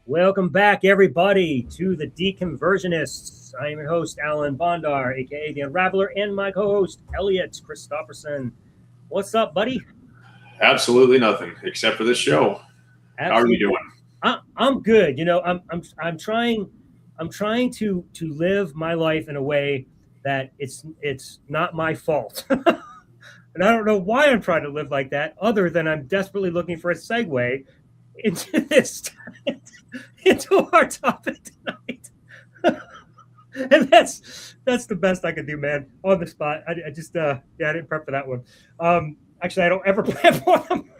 Welcome back, everybody, to the Deconversionists. I am your host, Alan Bondar, a.k.a. the Unraveler, and my co-host, Elliott Christopherson. What's up, buddy? Absolutely nothing, except for this show. Absolutely. How are you doing? I'm good. You know, I'm trying to live my life in a way that it's not my fault. And I don't know why I'm trying to live like that, other than I'm desperately looking for a segue into our topic tonight. And that's the best I could do, man, on the spot. I didn't prep for that one. Actually, I don't ever plan for them.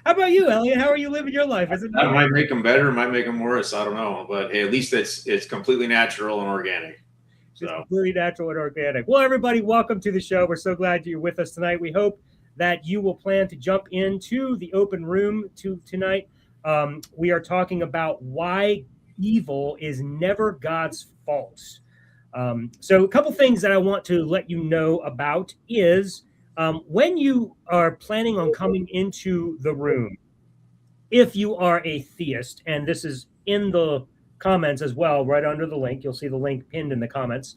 How about you, Elliott? How are you living your life? That might make them better, might make them worse. I don't know, but hey, at least it's completely natural and organic. So. It's completely natural and organic. Well, everybody, welcome to the show. We're so glad you're with us tonight. We hope that you will plan to jump into the open room tonight. We are talking about why evil is never God's fault. So a couple things that I want to let you know about is when you are planning on coming into the room, if you are a theist, and this is in the comments as well, right under the link, you'll see the link pinned in the comments.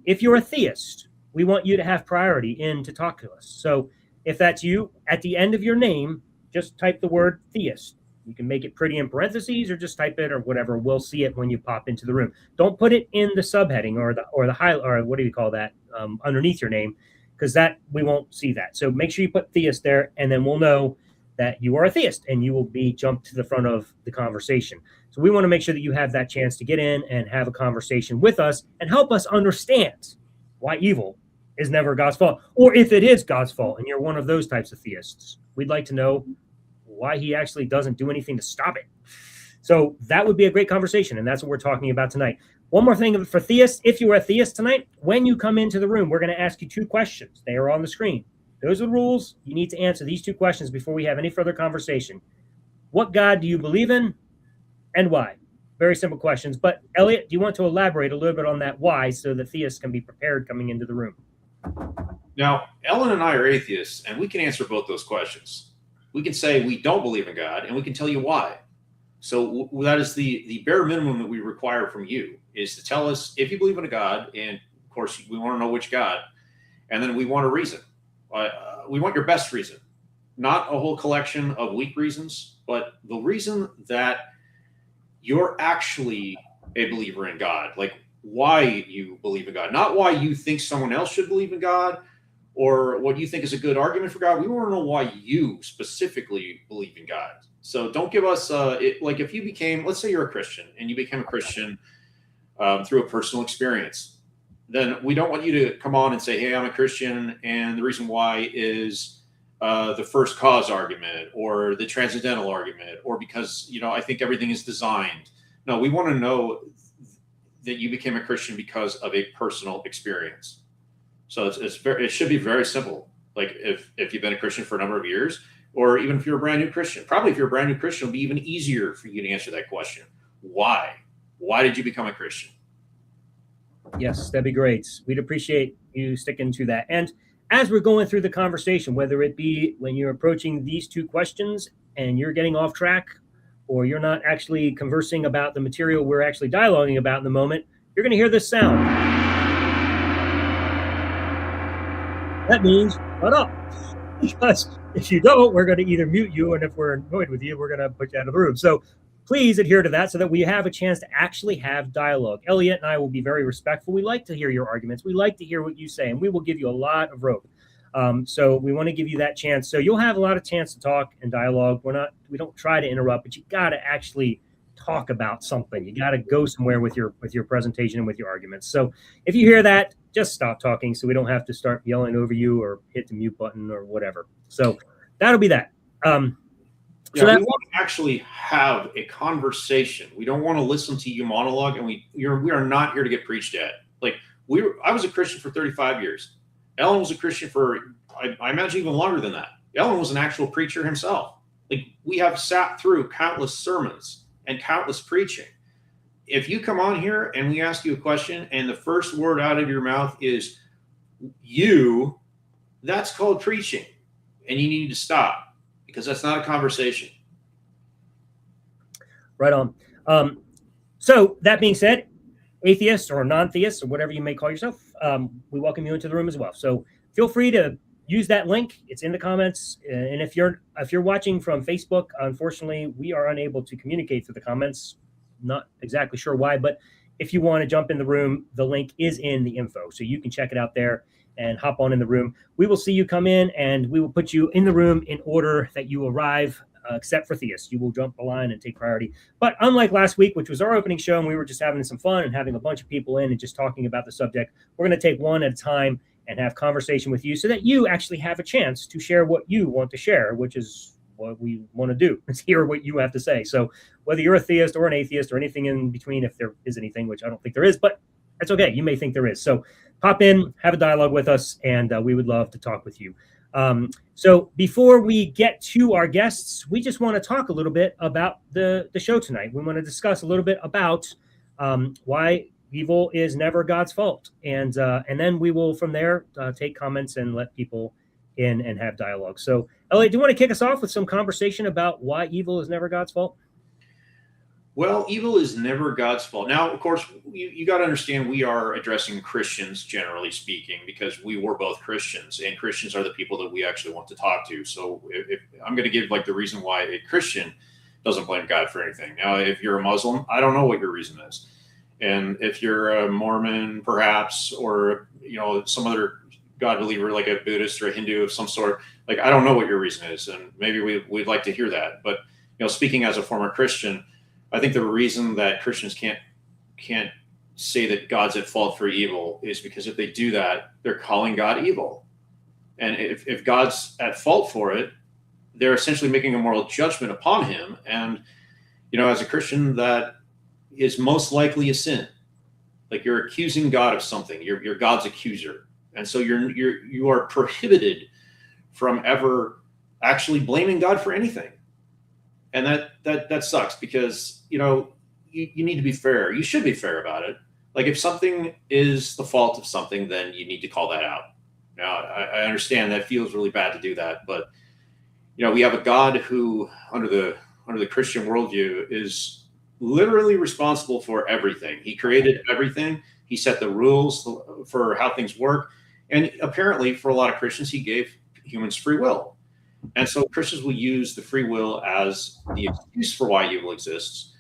If you're a theist, we want you to have priority in to talk to us. So if that's you, at the end of your name, just type the word theist. You can make it pretty in parentheses or just type it or whatever. We'll see it when you pop into the room. Don't put it in the subheading or the highlight, or what do you call that, underneath your name, because that we won't see that. So make sure you put theist there, and then we'll know that you are a theist and you will be jumped to the front of the conversation. So we want to make sure that you have that chance to get in and have a conversation with us and help us understand why evil is never God's fault. Or if it is God's fault and you're one of those types of theists, we'd like to know why he actually doesn't do anything to stop it. So that would be a great conversation, and that's what we're talking about tonight. One more thing for theists, if you are a theist tonight, when you come into the room, we're going to ask you two questions. They are on the screen. Those are the rules. You need to answer these two questions before we have any further conversation. What God do you believe in, and why? Very simple questions. But Elliott, do you want to elaborate a little bit on that why so that theists can be prepared coming into the room? Now, Ellen and I are atheists, and we can answer both those questions. We can say we don't believe in God, and we can tell you why. So that is the bare minimum that we require from you, is to tell us if you believe in a God, and of course we want to know which God, and then we want a reason. We want your best reason, not a whole collection of weak reasons, but the reason that you're actually a believer in God, like why you believe in God, not why you think someone else should believe in God or what you think is a good argument for God. We want to know why you specifically believe in God. So don't give us like if you became, let's say you're a Christian and you became a Christian through a personal experience, then we don't want you to come on and say, hey, I'm a Christian, and the reason why is the first cause argument or the transcendental argument, or because, I think everything is designed. No, we want to know that you became a Christian because of a personal experience. So it should be very simple. Like if you've been a Christian for a number of years, or even if you're a brand new Christian, probably if you're a brand new Christian, it'll be even easier for you to answer that question. Why? Why did you become a Christian? Yes, that'd be great. We'd appreciate you sticking to that. And as we're going through the conversation, whether it be when you're approaching these two questions and you're getting off track, or you're not actually conversing about the material we're actually dialoguing about in the moment, you're going to hear this sound. That means shut up. Because if you don't, we're going to either mute you, and if we're annoyed with you, we're going to put you out of the room. So please adhere to that so that we have a chance to actually have dialogue. Elliott and I will be very respectful. We like to hear your arguments. We like to hear what you say, and we will give you a lot of rope. So we want to give you that chance. So you'll have a lot of chance to talk and dialogue. We don't try to interrupt, but you got to actually talk about something. You got to go somewhere with your presentation and with your arguments. So if you hear that, just stop talking so we don't have to start yelling over you or hit the mute button or whatever. So that'll be that. We want to actually have a conversation. We don't want to listen to you monologue, and we are not here to get preached at. Like I was a Christian for 35 years. Ellen was a Christian for, I imagine, even longer than that. Ellen was an actual preacher himself. Like, we have sat through countless sermons and countless preaching. If you come on here and we ask you a question and the first word out of your mouth is you, that's called preaching. And you need to stop, because that's not a conversation. Right on. So that being said, atheists or non-theists or whatever you may call yourself, we welcome you into the room as well. So feel free to use that link. It's in the comments. And if you're watching from Facebook, unfortunately, we are unable to communicate through the comments. Not exactly sure why, but if you want to jump in the room, the link is in the info. So you can check it out there and hop on in the room. We will see you come in, and we will put you in the room in order that you arrive, except for theists. You will jump the line and take priority. But unlike last week, which was our opening show, and we were just having some fun and having a bunch of people in and just talking about the subject, we're going to take one at a time and have conversation with you so that you actually have a chance to share what you want to share, which is what we want to do, is hear what you have to say. So whether you're a theist or an atheist or anything in between, if there is anything, which I don't think there is, but that's okay. You may think there is. So pop in, have a dialogue with us, and we would love to talk with you. So before we get to our guests, we just want to talk a little bit about the show tonight. We want to discuss a little bit about why evil is never God's fault. And then we will, from there, take comments and let people in and have dialogue. So, Elliott, do you want to kick us off with some conversation about why evil is never God's fault? Well, evil is never God's fault. Now, of course, you got to understand we are addressing Christians, generally speaking, because we were both Christians, and Christians are the people that we actually want to talk to. So if I'm going to give like the reason why a Christian doesn't blame God for anything. Now, if you're a Muslim, I don't know what your reason is. And if you're a Mormon, perhaps, or, some other God believer, like a Buddhist or a Hindu of some sort, like, I don't know what your reason is. And maybe we'd like to hear that. But, speaking as a former Christian, I think the reason that Christians can't say that God's at fault for evil is because if they do that, they're calling God evil. And if God's at fault for it, they're essentially making a moral judgment upon him. And, as a Christian, that is most likely a sin. Like, you're accusing God of something. You're God's accuser. And so you are prohibited from ever actually blaming God for anything. And that sucks, because, you need to be fair. You should be fair about it. Like, if something is the fault of something, then you need to call that out. Now, I understand that feels really bad to do that, but, we have a God who, under the Christian worldview, is literally responsible for everything. He created everything. He set the rules for how things work. And apparently, for a lot of Christians, he gave humans free will. And so Christians will use the free will as the excuse for why evil exists,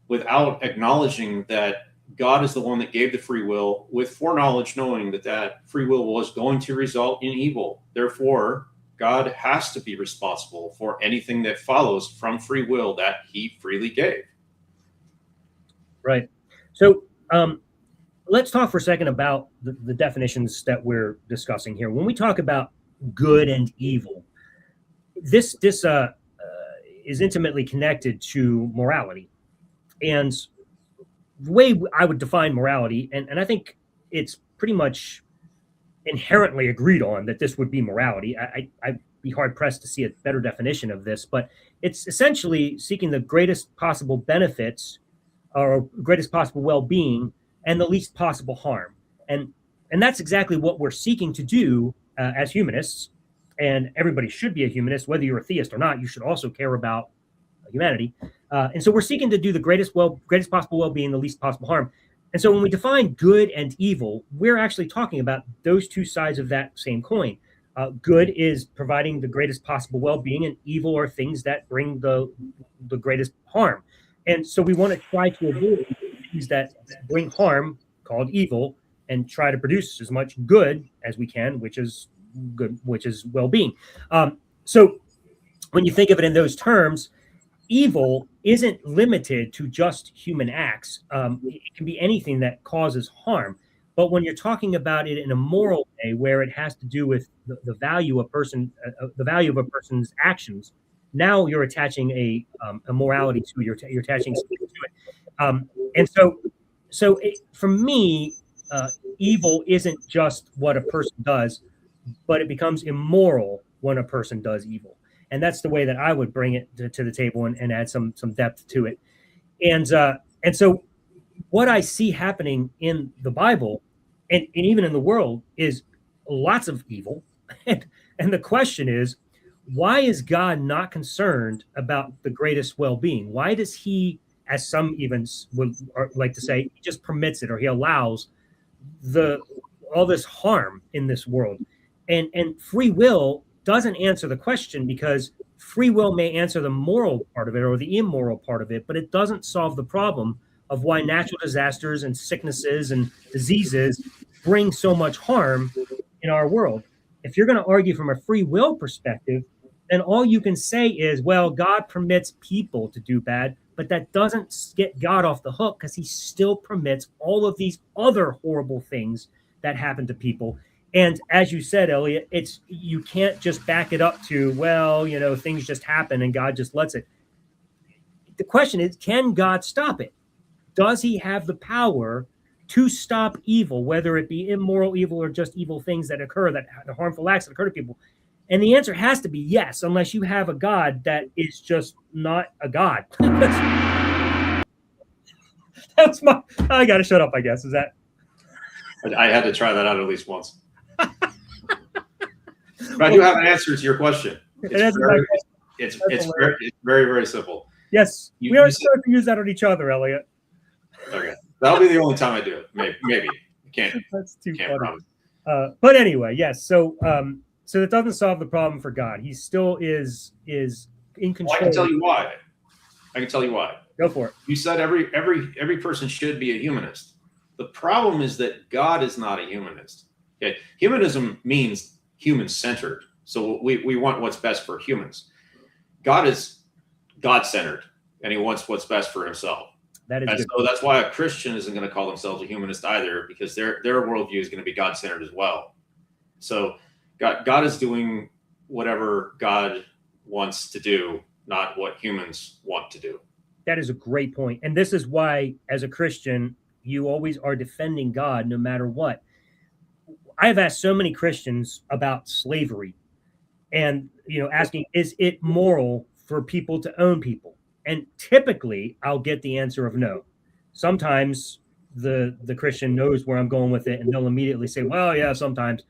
without acknowledging that God is the one that gave the free will, with foreknowledge, knowing that free will was going to result in evil. Therefore, God has to be responsible for anything that follows from free will that he freely gave. Right. So let's talk for a second about the definitions that we're discussing here. When we talk about good and evil, this is intimately connected to morality. And the way I would define morality, and I think it's pretty much inherently agreed on that this would be morality. I'd be hard-pressed to see a better definition of this, but it's essentially seeking the greatest possible benefits or greatest possible well-being and the least possible harm. And that's exactly what we're seeking to do as humanists. And everybody should be a humanist, whether you're a theist or not. You should also care about humanity. And so we're seeking to do the greatest possible well-being, the least possible harm. And so when we define good and evil, we're actually talking about those two sides of that same coin. Good is providing the greatest possible well-being, and evil are things that bring the greatest harm. And so we want to try to avoid things that bring harm, called evil, and try to produce as much good as we can, which is good, which is well-being. So when you think of it in those terms, evil isn't limited to just human acts. It can be anything that causes harm. But when you're talking about it in a moral way, where it has to do with the value of the value of a person's actions, now you're attaching a morality to you're attaching something to it. And so for me, evil isn't just what a person does, but it becomes immoral when a person does evil. And that's the way that I would bring it to the table and add some depth to it. And so what I see happening in the Bible and even in the world is lots of evil. And the question is, why is God not concerned about the greatest well-being? Why does he, as some even would like to say, he just permits it, or he allows all this harm in this world? And free will doesn't answer the question, because free will may answer the moral part of it or the immoral part of it, but it doesn't solve the problem of why natural disasters and sicknesses and diseases bring so much harm in our world. If you're going to argue from a free will perspective, then all you can say is, well, God permits people to do bad, but that doesn't get God off the hook, because he still permits all of these other horrible things that happen to people. And as you said, Elliot, you can't just back it up to, well, things just happen and God just lets it. The question is, can God stop it? Does he have the power to stop evil, whether it be immoral evil or just evil things that occur, that the harmful acts that occur to people? And the answer has to be yes, unless you have a God that is just not a God. That's I got to shut up, I guess. Is that? I had to try that out at least once. But I do have an answer to your question. It's very, very simple. Yes, we are starting to use that on each other, Elliot. Okay, that'll be the only time I do it. Maybe. Can't. That's too funny. Promise. But anyway, yes. So it doesn't solve the problem for God. He still is in control. Well, I can tell you why. Go for it. You said every person should be a humanist. The problem is that God is not a humanist. Okay, humanism means human-centered. So we want what's best for humans. God is God-centered, and he wants what's best for himself. So that's why a Christian isn't going to call themselves a humanist either, because their worldview is going to be God-centered as well. So God is doing whatever God wants to do, not what humans want to do. That is a great point. And this is why, as a Christian, you always are defending God no matter what. I have asked so many Christians about slavery and, asking, is it moral for people to own people? And typically I'll get the answer of no. Sometimes the Christian knows where I'm going with it, and they'll immediately say, well, yeah, sometimes.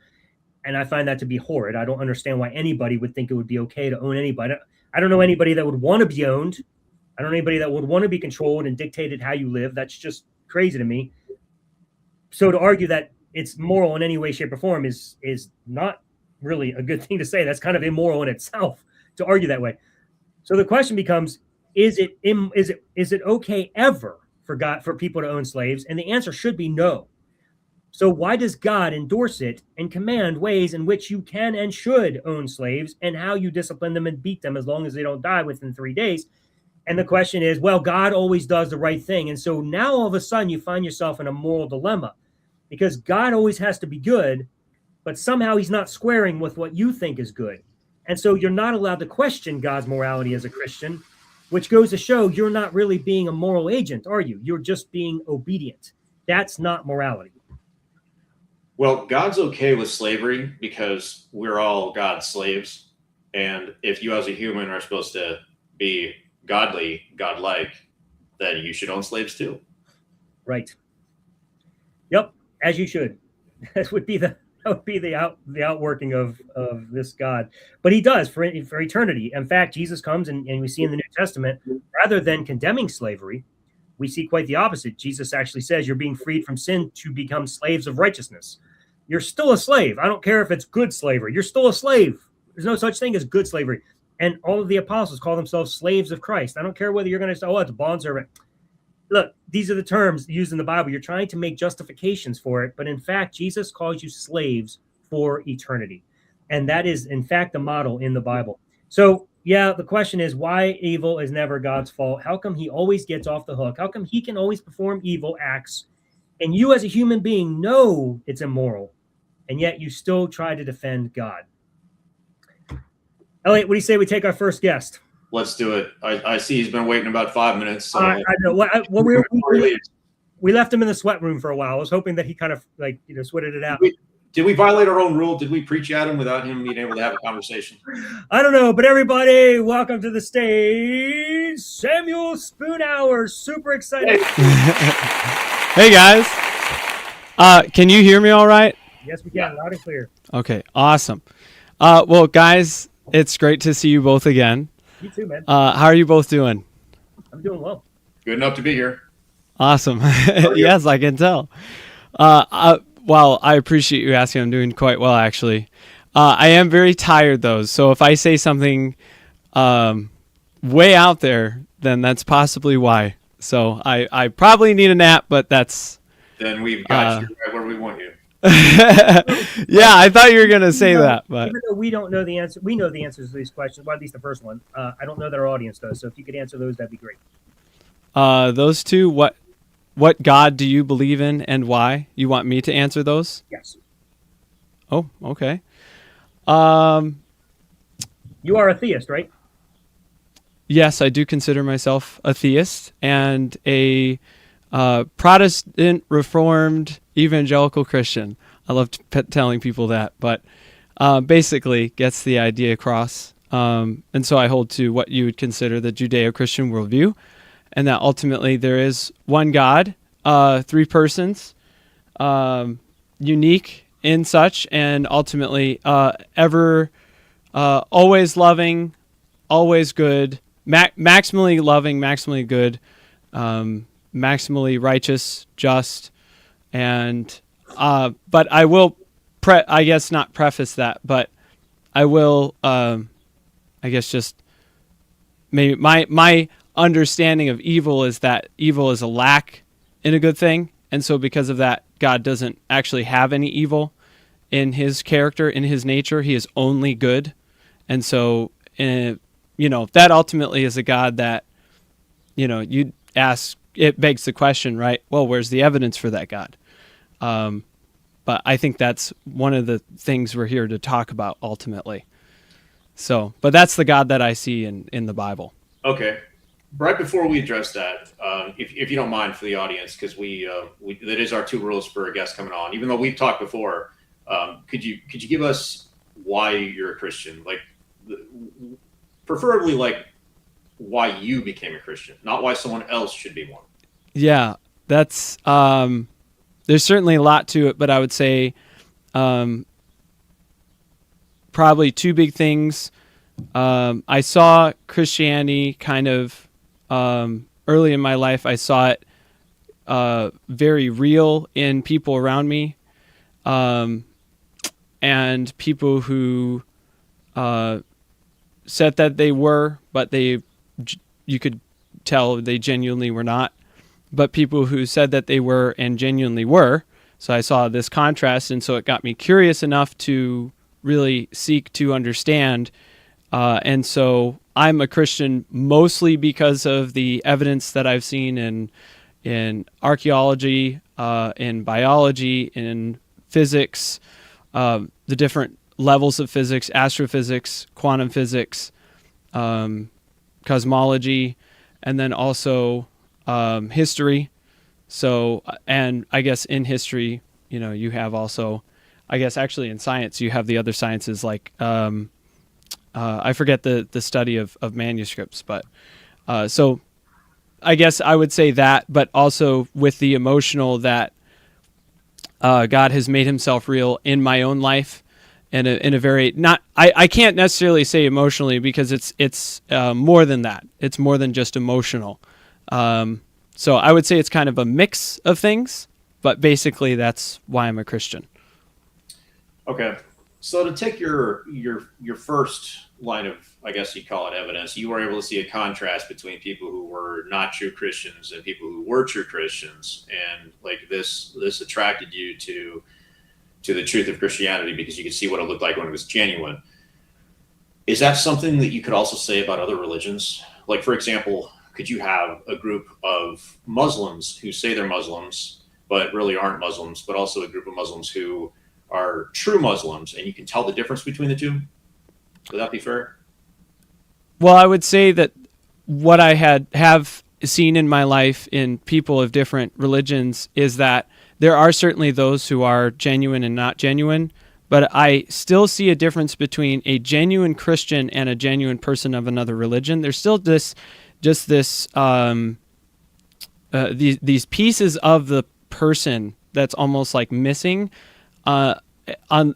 And I find that to be horrid. I don't understand why anybody would think it would be okay to own anybody. I don't know anybody that would want to be owned. I don't know anybody that would want to be controlled and dictated how you live. That's just crazy to me. So to argue that it's moral in any way, shape, or form is not really a good thing to say. That's kind of immoral in itself to argue that way. So the question becomes, is it okay ever for people to own slaves? And the answer should be no. So why does God endorse it and command ways in which you can and should own slaves, and how you discipline them and beat them as long as they don't die within 3 days? And the question is, well, God always does the right thing. And so now all of a sudden you find yourself in a moral dilemma, because God always has to be good, but somehow he's not squaring with what you think is good. And so you're not allowed to question God's morality as a Christian, which goes to show you're not really being a moral agent, are you? You're just being obedient. That's not morality. Well, God's okay with slavery because we're all God's slaves. And if you as a human are supposed to be godly, godlike, then you should own slaves too. Right. Yep, as you should. That would be the outworking of this God. But he does for eternity. In fact, Jesus comes and we see in the New Testament, rather than condemning slavery, we see quite the opposite. Jesus actually says you're being freed from sin to become slaves of righteousness. You're still a slave. I don't care if it's good slavery. You're still a slave. There's no such thing as good slavery. And all of the apostles call themselves slaves of Christ. I don't care whether you're going to say, oh, it's a bondservant. Look, these are the terms used in the Bible. You're trying to make justifications for it. But in fact, Jesus calls you slaves for eternity. And that is, in fact, the model in the Bible. So, yeah, the question is, why evil is never God's fault? How come he always gets off the hook? How come he can always perform evil acts And you as a human being know it's immoral, and yet you still try to defend God. Elliott, what do you say we take our first guest? Let's do it. I see he's been waiting about 5 minutes. So I know. We left him in the sweat room for a while. I was hoping that he kind of sweated it out. Did we violate our own rule? Did we preach at him without him being able to have a conversation? I don't know, but everybody, welcome to the stage, Samuel Spoonhour. Super excited. Hey guys. Can you hear me all right? Yes, we can. Loud and clear. Okay, awesome. Well, guys, it's great to see you both again. You too, man. How are you both doing? I'm doing well. Good enough to be here. Awesome. Yes, I can tell. Well, I appreciate you asking. I'm doing quite well, actually. I am very tired, though. So if I say something way out there, then that's possibly why. So I probably need a nap, but that's... Then we've got you right where we want you. Yeah, I thought you were going to say that. But even though we don't know the answer, we know the answers to these questions, well, at least the first one. I don't know that our audience does. So if you could answer those, that'd be great. Those two, what God do you believe in and why? You want me to answer those? Yes. Oh, okay. You are a theist, right? Yes, I do consider myself a theist and a Protestant, Reformed, Evangelical Christian. I love telling people that, but basically gets the idea across. And so I hold to what you would consider the Judeo-Christian worldview, and that ultimately there is one God, three persons, unique in such, and ultimately ever always loving, always good, maximally loving, maximally good, maximally righteous, just, and but I will I guess not preface that, but I will I guess just maybe my understanding of evil is that evil is a lack in a good thing, and so because of that, God doesn't actually have any evil in his character, in his nature. He is only good, and so that ultimately is a God that you'd ask. It begs the question, right? Well, where's the evidence for that God? But I think that's one of the things we're here to talk about ultimately. So, but that's the God that I see in the Bible. Okay. Right before we address that, if you don't mind for the audience, because that is our two rules for a guest coming on. Even though we've talked before, could you give us why you're a Christian? Like, preferably like why you became a Christian, not why someone else should be one. Yeah, that's there's certainly a lot to it, but I would say probably two big things. I saw Christianity kind of early in my life. I saw it very real in people around me, and people who said that they were, but you could tell they genuinely were not. But people who said that they were and genuinely were. So I saw this contrast, and so it got me curious enough to really seek to understand. And so I'm a Christian mostly because of the evidence that I've seen in archaeology, in biology, in physics, the different levels of physics, astrophysics, quantum physics, cosmology, and then also history. So, and I guess in history, you have also, I guess actually in science, you have the other sciences like, I forget the study of manuscripts, but so I guess I would say that, but also with the emotional that God has made himself real in my own life in a very, not, I can't necessarily say emotionally because it's more than that. It's more than just emotional. So I would say it's kind of a mix of things, but basically that's why I'm a Christian. Okay. So to take your first line of, I guess you'd call it evidence, you were able to see a contrast between people who were not true Christians and people who were true Christians. And like this attracted you to the truth of Christianity because you could see what it looked like when it was genuine. Is that something that you could also say about other religions? Like, for example, could you have a group of Muslims who say they're Muslims, but really aren't Muslims, but also a group of Muslims who are true Muslims, and you can tell the difference between the two. Would that be fair? Well, I would say that what I have seen in my life in people of different religions is that there are certainly those who are genuine and not genuine, but I still see a difference between a genuine Christian and a genuine person of another religion. There's still these pieces of the person that's almost like missing,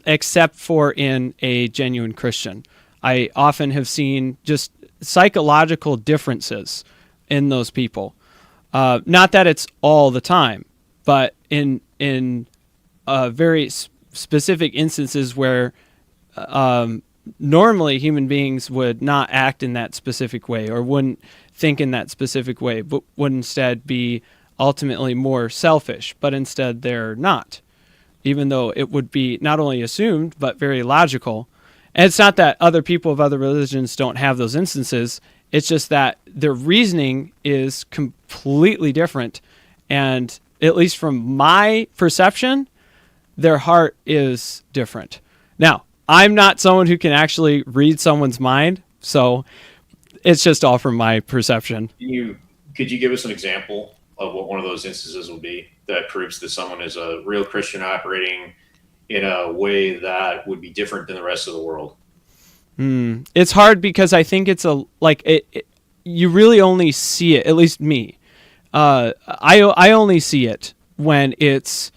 except for in a genuine Christian. I often have seen just psychological differences in those people. Not that it's all the time, but in very specific instances where normally human beings would not act in that specific way or wouldn't think in that specific way, but would instead be ultimately more selfish, but instead they're not, even though it would be not only assumed, but very logical. And it's not that other people of other religions don't have those instances. It's just that their reasoning is completely different. And at least from my perception, their heart is different. Now, I'm not someone who can actually read someone's mind, so it's just all from my perception. Could you give us an example of what one of those instances would be that proves that someone is a real Christian operating in a way that would be different than the rest of the world? It's hard because I think it's you really only see it, at least me. I only see it when it's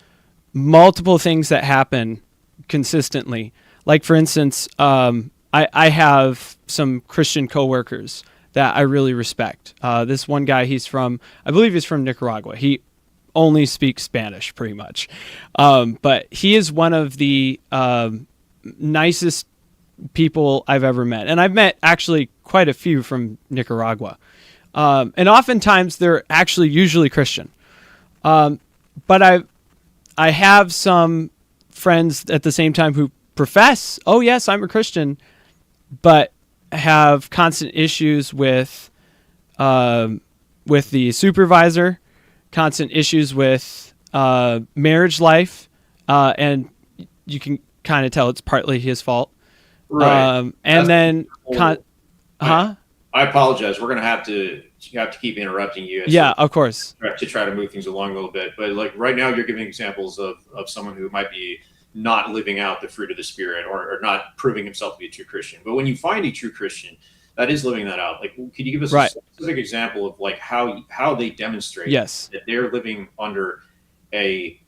multiple things that happen consistently. Like, for instance, I have some Christian coworkers that I really respect. This one guy, I believe he's from Nicaragua. He only speaks Spanish, pretty much. But he is one of the nicest people I've ever met. And I've met actually quite a few from Nicaragua. And oftentimes they're actually usually Christian. But I have some friends at the same time who profess, oh yes, I'm a Christian, but have constant issues with the supervisor, constant issues with marriage life, and you can kind of tell it's partly his fault. Right. I apologize. We're going to have to keep interrupting you. Yeah, of course. To try to move things along a little bit. But like right now, you're giving examples of someone who might be not living out the fruit of the Spirit or not proving himself to be a true Christian. But when you find a true Christian that is living that out, like, could you give us a specific example of like how they demonstrate that they're living under a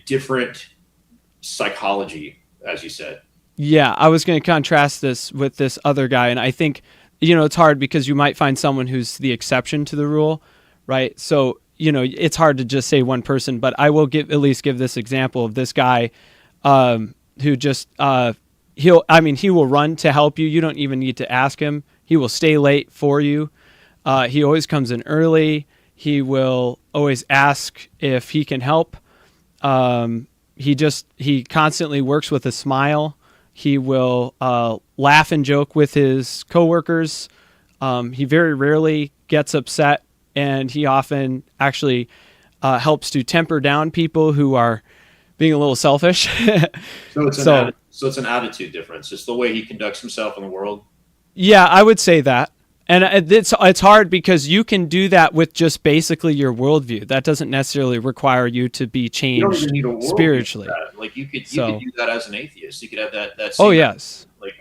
different psychology, as you said? Yeah, I was going to contrast this with this other guy, and I think, it's hard because you might find someone who's the exception to the rule, right? So, it's hard to just say one person, but I will at least give this example of this guy who just, he will run to help you. You don't even need to ask him. He will stay late for you. He always comes in early. He will always ask if he can help. He constantly works with a smile. He will laugh and joke with his coworkers. He very rarely gets upset, and he often actually helps to temper down people who are being a little selfish. So it's an attitude difference. It's the way he conducts himself in the world. Yeah, I would say that. And it's hard because you can do that with just basically your worldview. That doesn't necessarily require you to be changed you don't even need a worldview spiritually. For that. Like you could do that as an atheist. You could have that. Oh yes. Like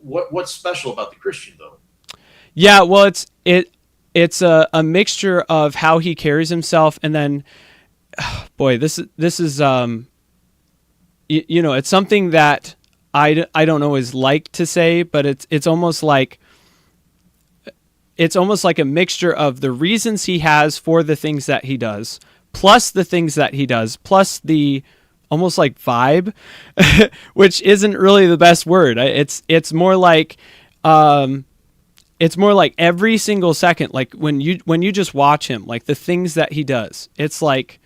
what's special about the Christian though? Yeah, well, it's a mixture of how he carries himself, and then, boy, this is it's something that I don't always like to say, but it's almost like a mixture of the reasons he has for the things that he does, plus the things that he does, plus the almost like vibe, which isn't really the best word. It's more like every single second, like when you just watch him, like the things that he does, it's like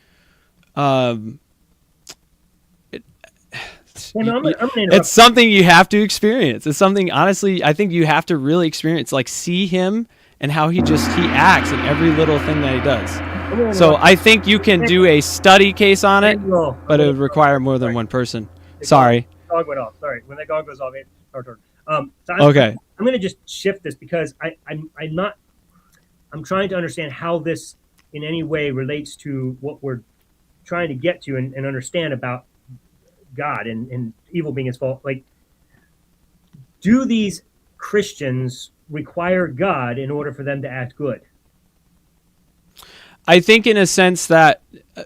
it's something you have to experience. It's something, honestly, I think you have to really experience, like see him and how he acts in every little thing that he does. So I think you can do a study case on it, Samuel, but it would require more than one person. Sorry. Dog went off. Sorry. When that dog goes off, it's our turn. So Okay. I'm going to just shift this because I'm trying to understand how this in any way relates to what we're trying to get to and understand about God and evil being his fault. Like, do these Christians require God in order for them to act good? I think in a sense that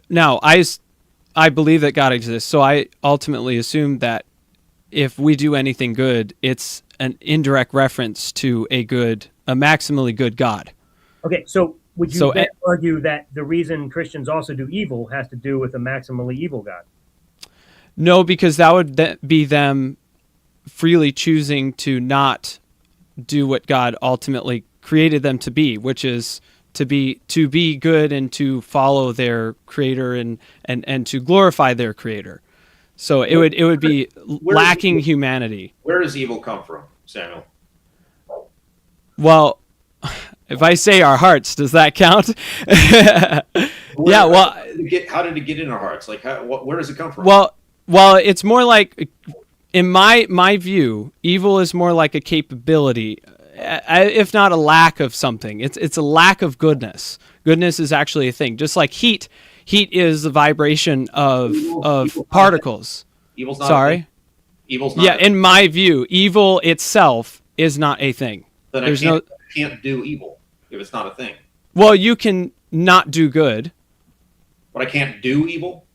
now I believe that God exists, so I ultimately assume that if we do anything good, it's an indirect reference to a maximally good God. Okay, so would you argue that the reason Christians also do evil has to do with a maximally evil God? No, because that would be them freely choosing to not do what God ultimately created them to be, which is to be good and to follow their creator and to glorify their creator. So it would be lacking humanity. Where does evil come from, Samuel? Well, if I say our hearts, does that count? Yeah. Well, how did it get in our hearts? Like, where does it come from? Well, it's more like, in my view, evil is more like a capability, if not a lack of something. It's a lack of goodness. Goodness is actually a thing. Just like heat is the vibration of particles. Evil's not Sorry? a thing. Evil's not. Yeah, in my view, evil itself is not a thing. Then I can't do evil if it's not a thing. Well, you can not do good. But I can't do evil?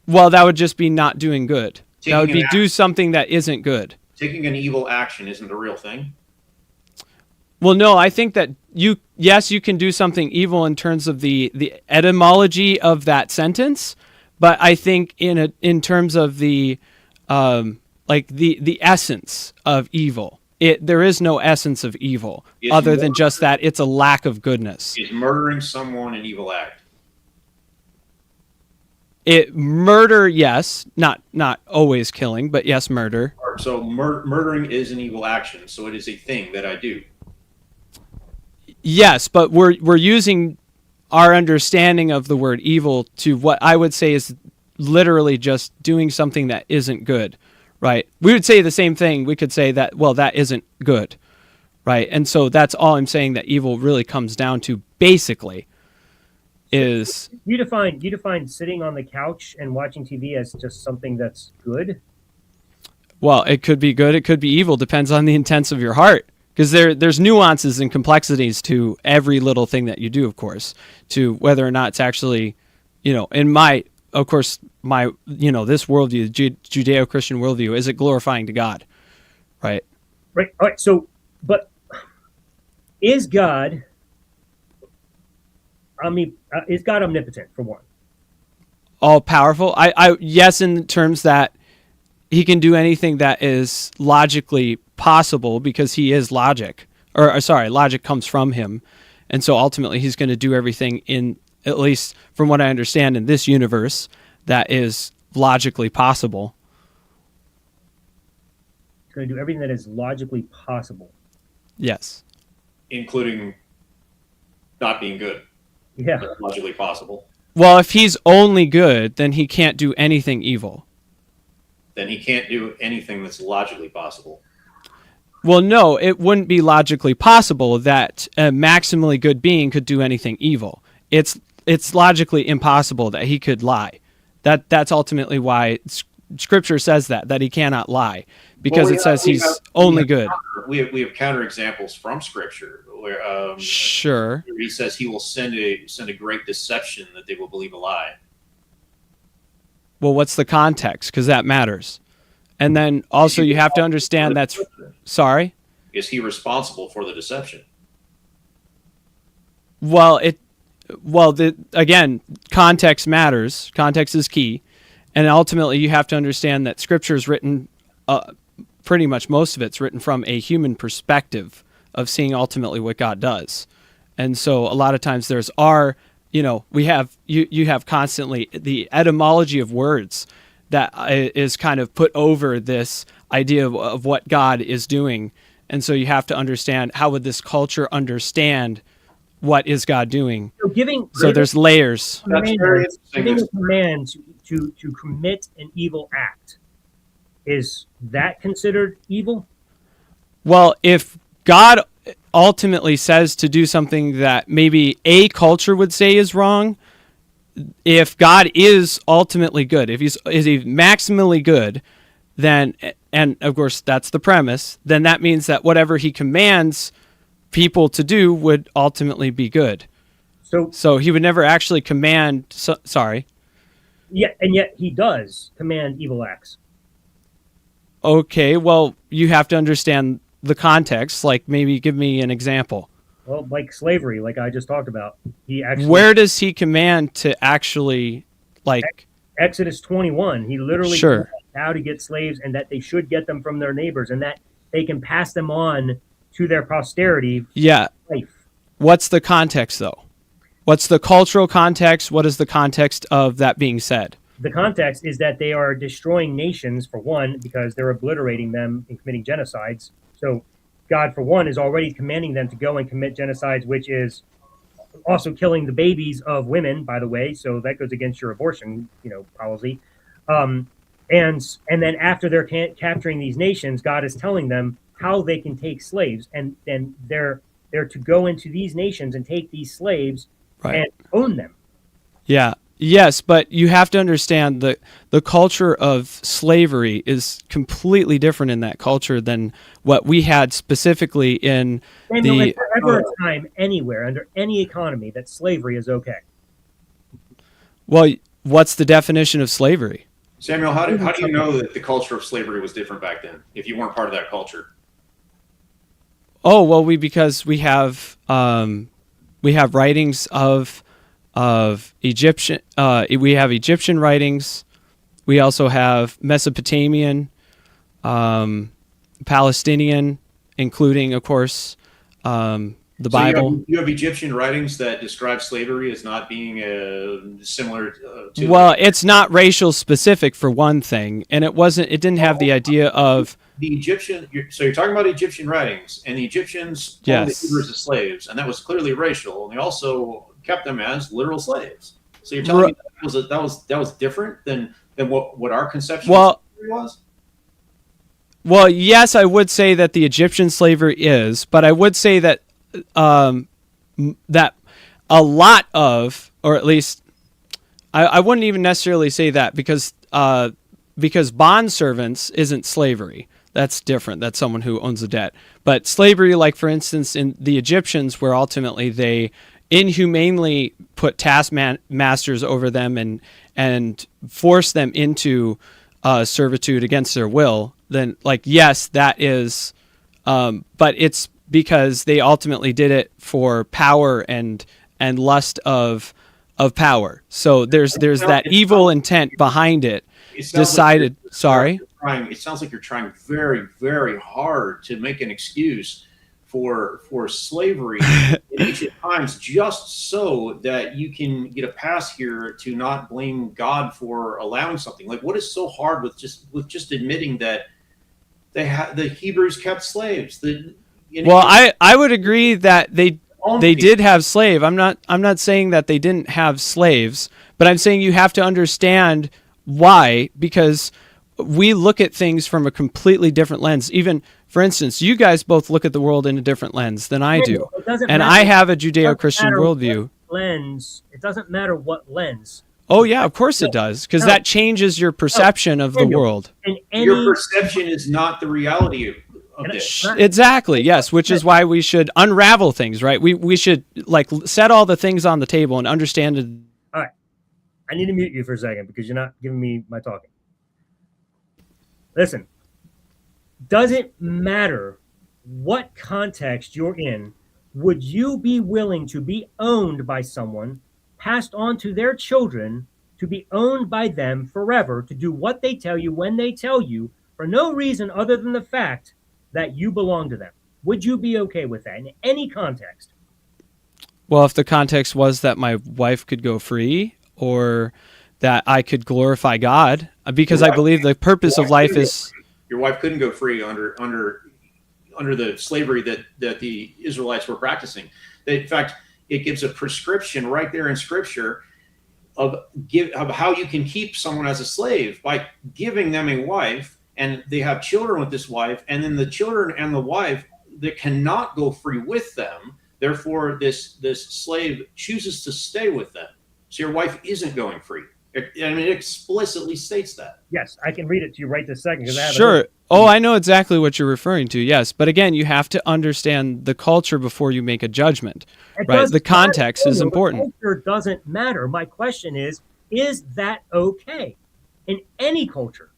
Well, that would just be not doing good. That would be do something that isn't good. Taking an evil action isn't a real thing? Well, no, I think that you can do something evil in terms of the etymology of that sentence, but I think in terms of the the essence of evil, there is no essence of evil other than just that it's a lack of goodness. Is murdering someone an evil act? Murder, yes, not always killing, but yes, murder. So murdering is an evil action, so it is a thing that I do. Yes, but we're using our understanding of the word evil to what I would say is literally just doing something that isn't good, right? We would say the same thing. We could say that, well, that isn't good, right? And so that's all I'm saying that evil really comes down to, basically, is... You define sitting on the couch and watching TV as just something that's good? Well, it could be good, it could be evil, depends on the intents of your heart. Because there's nuances and complexities to every little thing that you do, of course, to whether or not it's actually, in my this worldview, Judeo-Christian worldview, is it glorifying to God, right? Right. All right. So, but is God omnipotent, for one? All powerful? Yes, in terms that he can do anything that is logically possible because he is logic. Logic comes from him. And so ultimately he's going to do everything in, at least from what I understand, in this universe that is logically possible. He's going to do everything that is logically possible. Yes. Including not being good. Yeah. That's logically possible. Well, if he's only good, then he can't do anything evil. Then he can't do anything that's logically possible. Well, no, it wouldn't be logically possible that a maximally good being could do anything evil. It's logically impossible that he could lie. That's ultimately why Scripture says that he cannot lie, because it says he's only good. We have counterexamples from Scripture where sure, he says he will send a great deception that they will believe a lie. Well, what's the context? Because that matters. And then also you have to understand that's... Sorry? Is he responsible for the deception? Well, again, context matters. Context is key. And ultimately you have to understand that Scripture is written, pretty much most of it's written from a human perspective of seeing ultimately what God does. And so a lot of times we have you have constantly the etymology of words that is kind of put over this idea of what God is doing. And so you have to understand, how would this culture understand what is God doing. So There's layers. That's very giving a interesting. command to commit an evil act, is that considered evil? Well, if God ultimately says to do something that maybe a culture would say is wrong, if God is ultimately good, if he's maximally good, then, and of course that's the premise, then that means that whatever he commands people to do would ultimately be good. So he would never actually command. Sorry. Yeah, and yet he does command evil acts. Okay, well, you have to understand the context. Like, maybe give me an example. Well, like slavery, like I just talked about. He actually. Where does he command to actually, like? Exodus 21. He literally Sure. told how to get slaves, and that they should get them from their neighbors, and that they can pass them on to their posterity. Yeah. Life. What's the context, though? What's the cultural context? What is the context of that being said? The context is that they are destroying nations, for one, because they're obliterating them and committing genocides. So God, for one, is already commanding them to go and commit genocides, which is also killing the babies of women, by the way. So that goes against your abortion, policy. And then after they're capturing these nations, God is telling them how they can take slaves, and then they're to go into these nations and take these slaves and own them. Yeah. Yes, but you have to understand that the culture of slavery is completely different in that culture than what we had specifically in There's ever a time anywhere under any economy that slavery is okay. Well, what's the definition of slavery? Samuel, how do you know that the culture of slavery was different back then if you weren't part of that culture? Oh, well, because we have writings of Egyptian. We have Egyptian writings. We also have Mesopotamian, Palestinian, including, of course, the Bible. You have Egyptian writings that describe slavery as not being similar to. Well, it's not racial specific, for one thing, and it wasn't. It didn't have the idea of the Egyptian. So you're talking about Egyptian writings, and the Egyptians owned the Hebrews as slaves, and that was clearly racial, and they also kept them as literal slaves. So you're telling me that was different than what our conception of slavery was? Well, yes, I would say that the Egyptian slavery is, but I would say that that a lot of, or at least I wouldn't even necessarily say that, because bond servants isn't slavery. That's different. That's someone who owns a debt. But slavery, like for instance, in the Egyptians, where ultimately they inhumanely put taskmasters over them and force them into servitude against their will, then yes, that is, but it's because they ultimately did it for power and lust of power. So there's that evil intent behind it. It sounds like you're trying very, very hard to make an excuse for slavery in ancient times, just so that you can get a pass here to not blame God for allowing something. Like, what is so hard with just admitting that the Hebrews kept slaves? I would agree that they did have slave. I'm not saying that they didn't have slaves, but I'm saying you have to understand why, because we look at things from a completely different lens. Even, for instance, you guys both look at the world in a different lens than I do. And I have a Judeo-Christian worldview. It doesn't matter what lens. Oh, yeah, of course it does, because that changes your perception of the world. Your perception is not the reality of this. Exactly, yes, which is why we should unravel things, right? We should set all the things on the table and understand it. All right. I need to mute you for a second because you're not giving me my talking. Listen, does it matter what context you're in? Would you be willing to be owned by someone, passed on to their children, to be owned by them forever, to do what they tell you when they tell you, for no reason other than the fact that you belong to them? Would you be okay with that in any context? Well, if the context was that my wife could go free, or that I could glorify God, because I believe the purpose of life is... Your wife couldn't go free under the slavery that the Israelites were practicing. In fact, it gives a prescription right there in Scripture of how you can keep someone as a slave by giving them a wife, and they have children with this wife, and then the children and the wife that cannot go free with them. Therefore, this slave chooses to stay with them. So your wife isn't going free. It explicitly states that. Yes, I can read it to you right this second. Sure. Oh, I know exactly what you're referring to. Yes, but again, you have to understand the culture before you make a judgment. Right? The context is important. The culture doesn't matter. My question is that okay in any culture?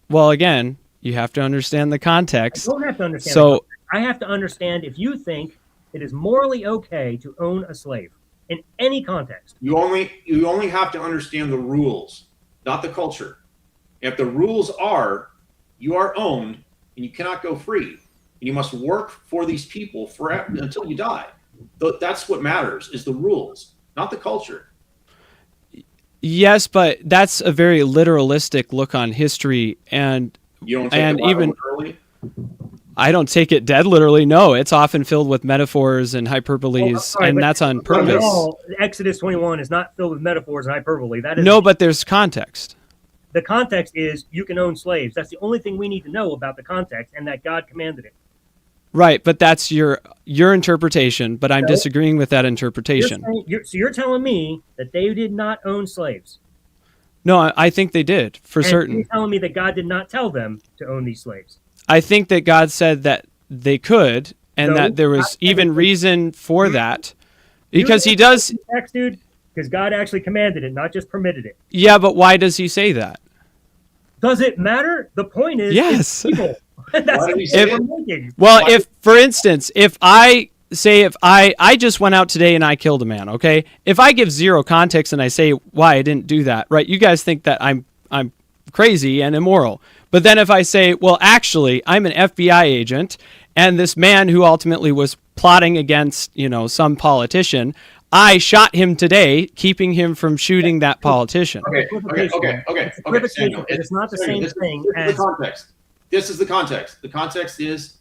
Well, again, you have to understand the context. I don't have to understand. So I have to understand if you think it is morally okay to own a slave in any context. You only have to understand the rules, not the culture. If the rules are you are owned and you cannot go free, and you must work for these people forever until you die. That's what matters, is the rules, not the culture. Yes, but that's a very literalistic look on history, and you don't take it even literally? I don't take it dead literally. No, it's often filled with metaphors and hyperboles, and that's on purpose. Exodus 21 is not filled with metaphors and hyperbole. That is no, but there's context. The context is you can own slaves. That's the only thing we need to know about the context, and that God commanded it. Right, but that's your interpretation, but I'm disagreeing with that interpretation. So you're telling me that they did not own slaves? No, I think they did, for certain. You're telling me that God did not tell them to own these slaves? I think that God said that they could, and that there was even reason for that, because he does... Text, dude, because God actually commanded it, not just permitted it. Yeah, but why does he say that? Does it matter? The point is... Yes. That's well, if, for instance, if I just went out today and I killed a man, okay? If I give zero context and I say why I didn't do that, right? You guys think that I'm crazy and immoral. But then if I say, well, actually, I'm an FBI agent, and this man who ultimately was plotting against, some politician, I shot him today, keeping him from shooting that politician. Okay. It's not the same thing as... the context. This is the context. The context is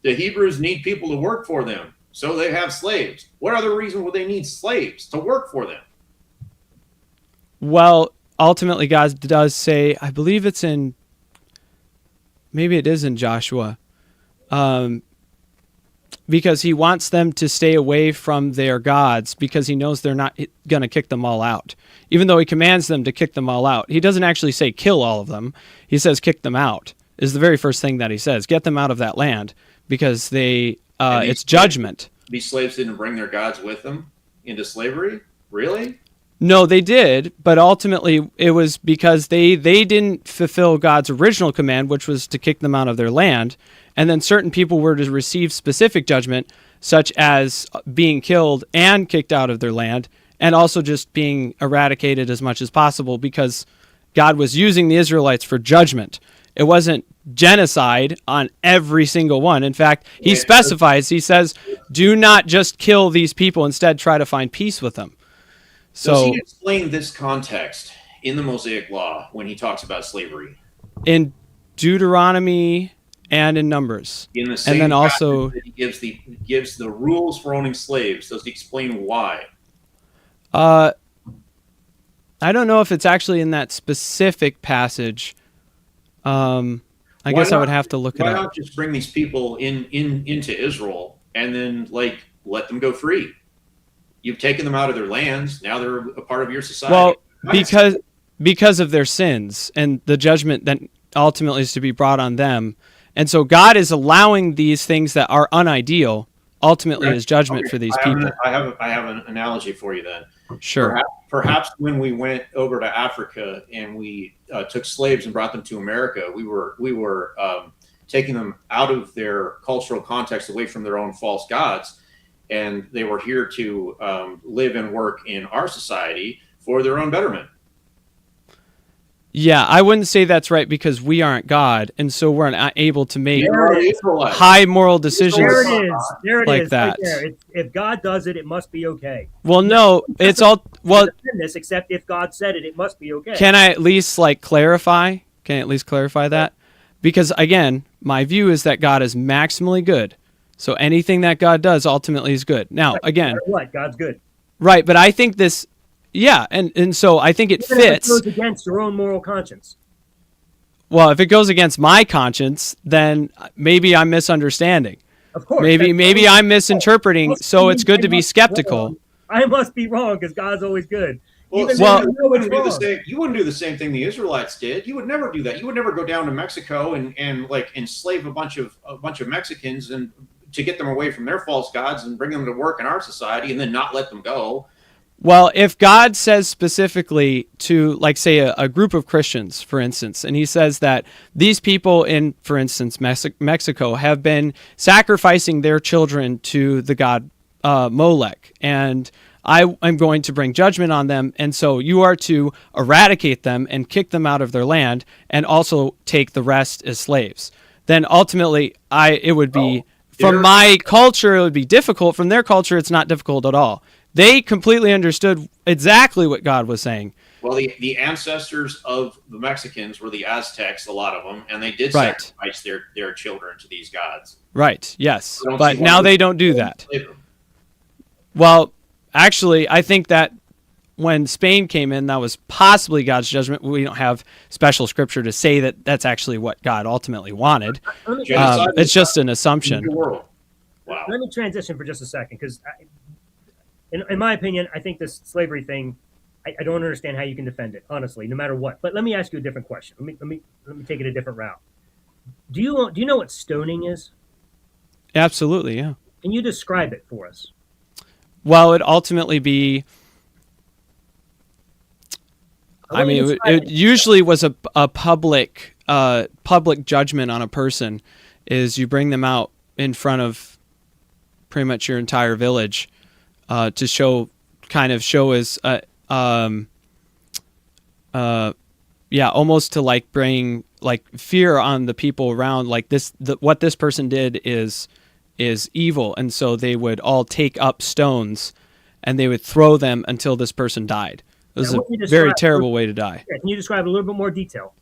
the Hebrews need people to work for them, so they have slaves. What other reason would they need slaves to work for them? Well, ultimately, God does say, I believe it's in, maybe it is in Joshua, because he wants them to stay away from their gods because he knows they're not going to kick them all out. Even though he commands them to kick them all out. He doesn't actually say kill all of them. He says kick them out. Is the very first thing that he says. Get them out of that land because it's judgment. These slaves didn't bring their gods with them into slavery? Really? No, they did, but ultimately it was because they didn't fulfill God's original command, which was to kick them out of their land, and then certain people were to receive specific judgment, such as being killed and kicked out of their land, and also just being eradicated as much as possible because God was using the Israelites for judgment. It wasn't genocide on every single one. In fact, he specifies, he says, do not just kill these people, instead try to find peace with them. So, does he explain this context in the Mosaic Law when he talks about slavery? In Deuteronomy and in Numbers. In the same and then also that he gives the rules for owning slaves, does he explain why? I don't know if it's actually in that specific passage. I guess I would have to look it up. Why not just bring these people into Israel and then let them go free? You've taken them out of their lands. Now they're a part of your society. Well, because of their sins and the judgment that ultimately is to be brought on them. And so God is allowing these things that are unideal ultimately as judgment for these people. I have an analogy for you then. Sure. Perhaps when we went over to Africa and we took slaves and brought them to America, we were taking them out of their cultural context, away from their own false gods, and they were here to live and work in our society for their own betterment. Yeah, I wouldn't say that's right because we aren't God, and so we're not able to make high moral decisions there it like is, that. Right there. If God does it, it must be okay. Well, no, it's all well. Except if God said it, it must be okay. Can I at least clarify? Can I at least clarify that? Because again, my view is that God is maximally good. So anything that God does ultimately is good. Now, Right. again, No matter what, God's good. right, but I think this, yeah, and so I think it Even if it fits. goes against your own moral conscience. Well, if it goes against my conscience, then maybe I'm misunderstanding. Of course. Maybe I'm misinterpreting. So it's good to be skeptical. Wrong. I must be wrong because God's always good. Well, Even well, though you wouldn't it's do the wrong. same. You wouldn't do the same thing the Israelites did. You would never do that. You would never go down to Mexico and like enslave a bunch of Mexicans and to get them away from their false gods and bring them to work in our society and then not let them go. Well, if God says specifically to, like, say, a group of Christians, for instance, and he says that these people in, for instance, Mexico have been sacrificing their children to the god Molech, and I'm going to bring judgment on them, and so you are to eradicate them and kick them out of their land and also take the rest as slaves. Then ultimately, it would be, from my culture, it would be difficult. From their culture, it's not difficult at all. They completely understood exactly what God was saying. Well, the ancestors of the Mexicans were the Aztecs, a lot of them, and they did Right. sacrifice their children to these gods. Right, yes. I don't But see now why they don't do that. enslave them. Well, actually, I think that when Spain came in, that was possibly God's judgment. We don't have special scripture to say that that's actually what God ultimately wanted. Genocide It's is just an not assumption. in the world. Wow. Let me transition for just a second because, in my opinion, I think this slavery thing, I don't understand how you can defend it, honestly, no matter what. But let me ask you a different question. Let me take it a different route. Do you know what stoning is? Absolutely, yeah. Can you describe it for us? Well, it'd ultimately be, I mean, it usually was a public judgment on a person. Is you bring them out in front of pretty much your entire village to show as almost to like bring like fear on the people around. Like what this person did is evil, and so they would all take up stones and they would throw them until this person died. It was a very terrible way to die. Can you describe a little bit more detail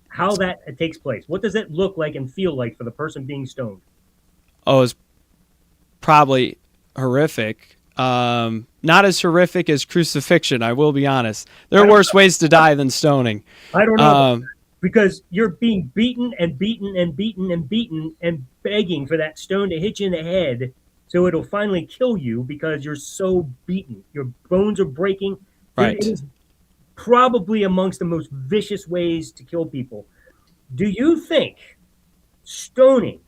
how that takes place? What does it look like and feel like for the person being stoned? Oh, it's probably horrific. Not as horrific as crucifixion, I will be honest. There are worse ways to die than stoning. I don't know. Because you're being beaten and beaten and beaten and beaten and begging for that stone to hit you in the head so it'll finally kill you because you're so beaten. Your bones are breaking. Right. It is probably amongst the most vicious ways to kill people. Do you think stoning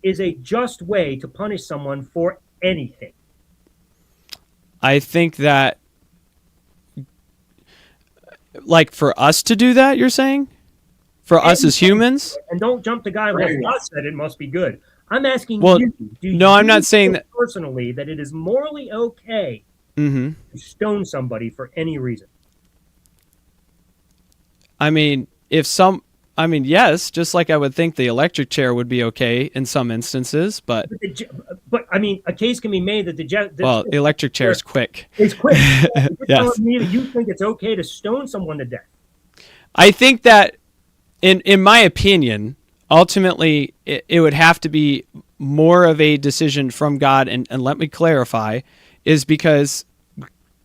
is a just way to punish someone for anything? I think that, like, for us to do that, you're saying? For us as humans? And don't jump to guy, well, God said it must be good. I'm asking you. No, I'm not saying that personally that it is morally okay to stone somebody for any reason. I mean, yes, just like I would think the electric chair would be okay in some instances, but I mean, a case can be made that the electric chair is quick. It's quick. You're Yes. telling me that you think it's okay to stone someone to death? I think that, in my opinion, ultimately it would have to be more of a decision from God, and let me clarify, is because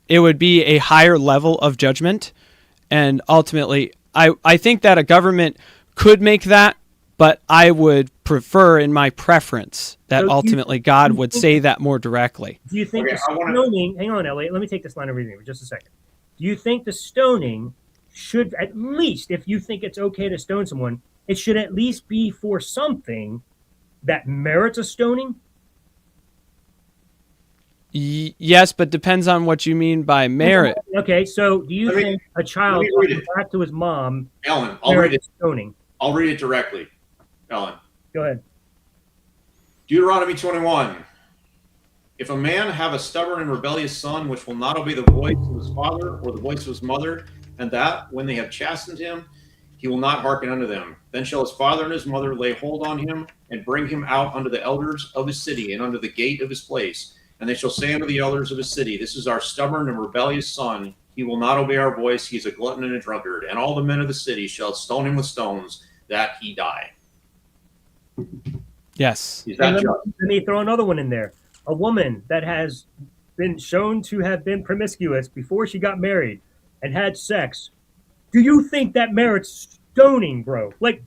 it would be a higher level of judgment, and ultimately I think that a government could make that, but I would prefer, in my preference, that ultimately God would say that more directly. Do you think the stoning... Hang on, Elliot. Let me take this line of reasoning for just a second. Do you think the stoning should, at least, if you think it's okay to stone someone, it should at least be for something that merits a stoning? Yes, but depends on what you mean by merit. Okay, so do you think a child going back to his mom Alan, I'll read it. Stoning? I'll read it directly. Alan. Go ahead. Deuteronomy 21. If a man have a stubborn and rebellious son, which will not obey the voice of his father or the voice of his mother, and that, when they have chastened him, he will not hearken unto them, then shall his father and his mother lay hold on him, and bring him out unto the elders of his city, and unto the gate of his place. And they shall say unto the elders of his city, This is our stubborn and rebellious son. He will not obey our voice. He is a glutton and a drunkard. And all the men of the city shall stone him with stones, that he die. Yes. Is that just? Let me throw another one in there. A woman that has been shown to have been promiscuous before she got married and had sex. Do you think that merits stoning, bro? Like,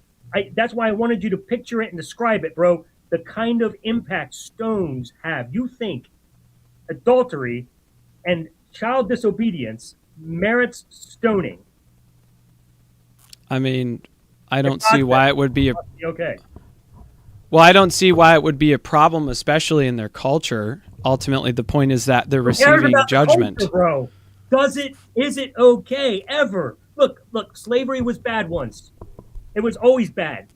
that's why I wanted you to picture it and describe it, bro. The kind of impact stones have. You think adultery and child disobedience merits stoning? I mean, I don't see why it would be a okay. Well, I don't see why it would be a problem, especially in their culture. Ultimately, the point is that they're receiving judgment. The culture, bro. Is it okay ever? Look, slavery was bad once. It was always bad.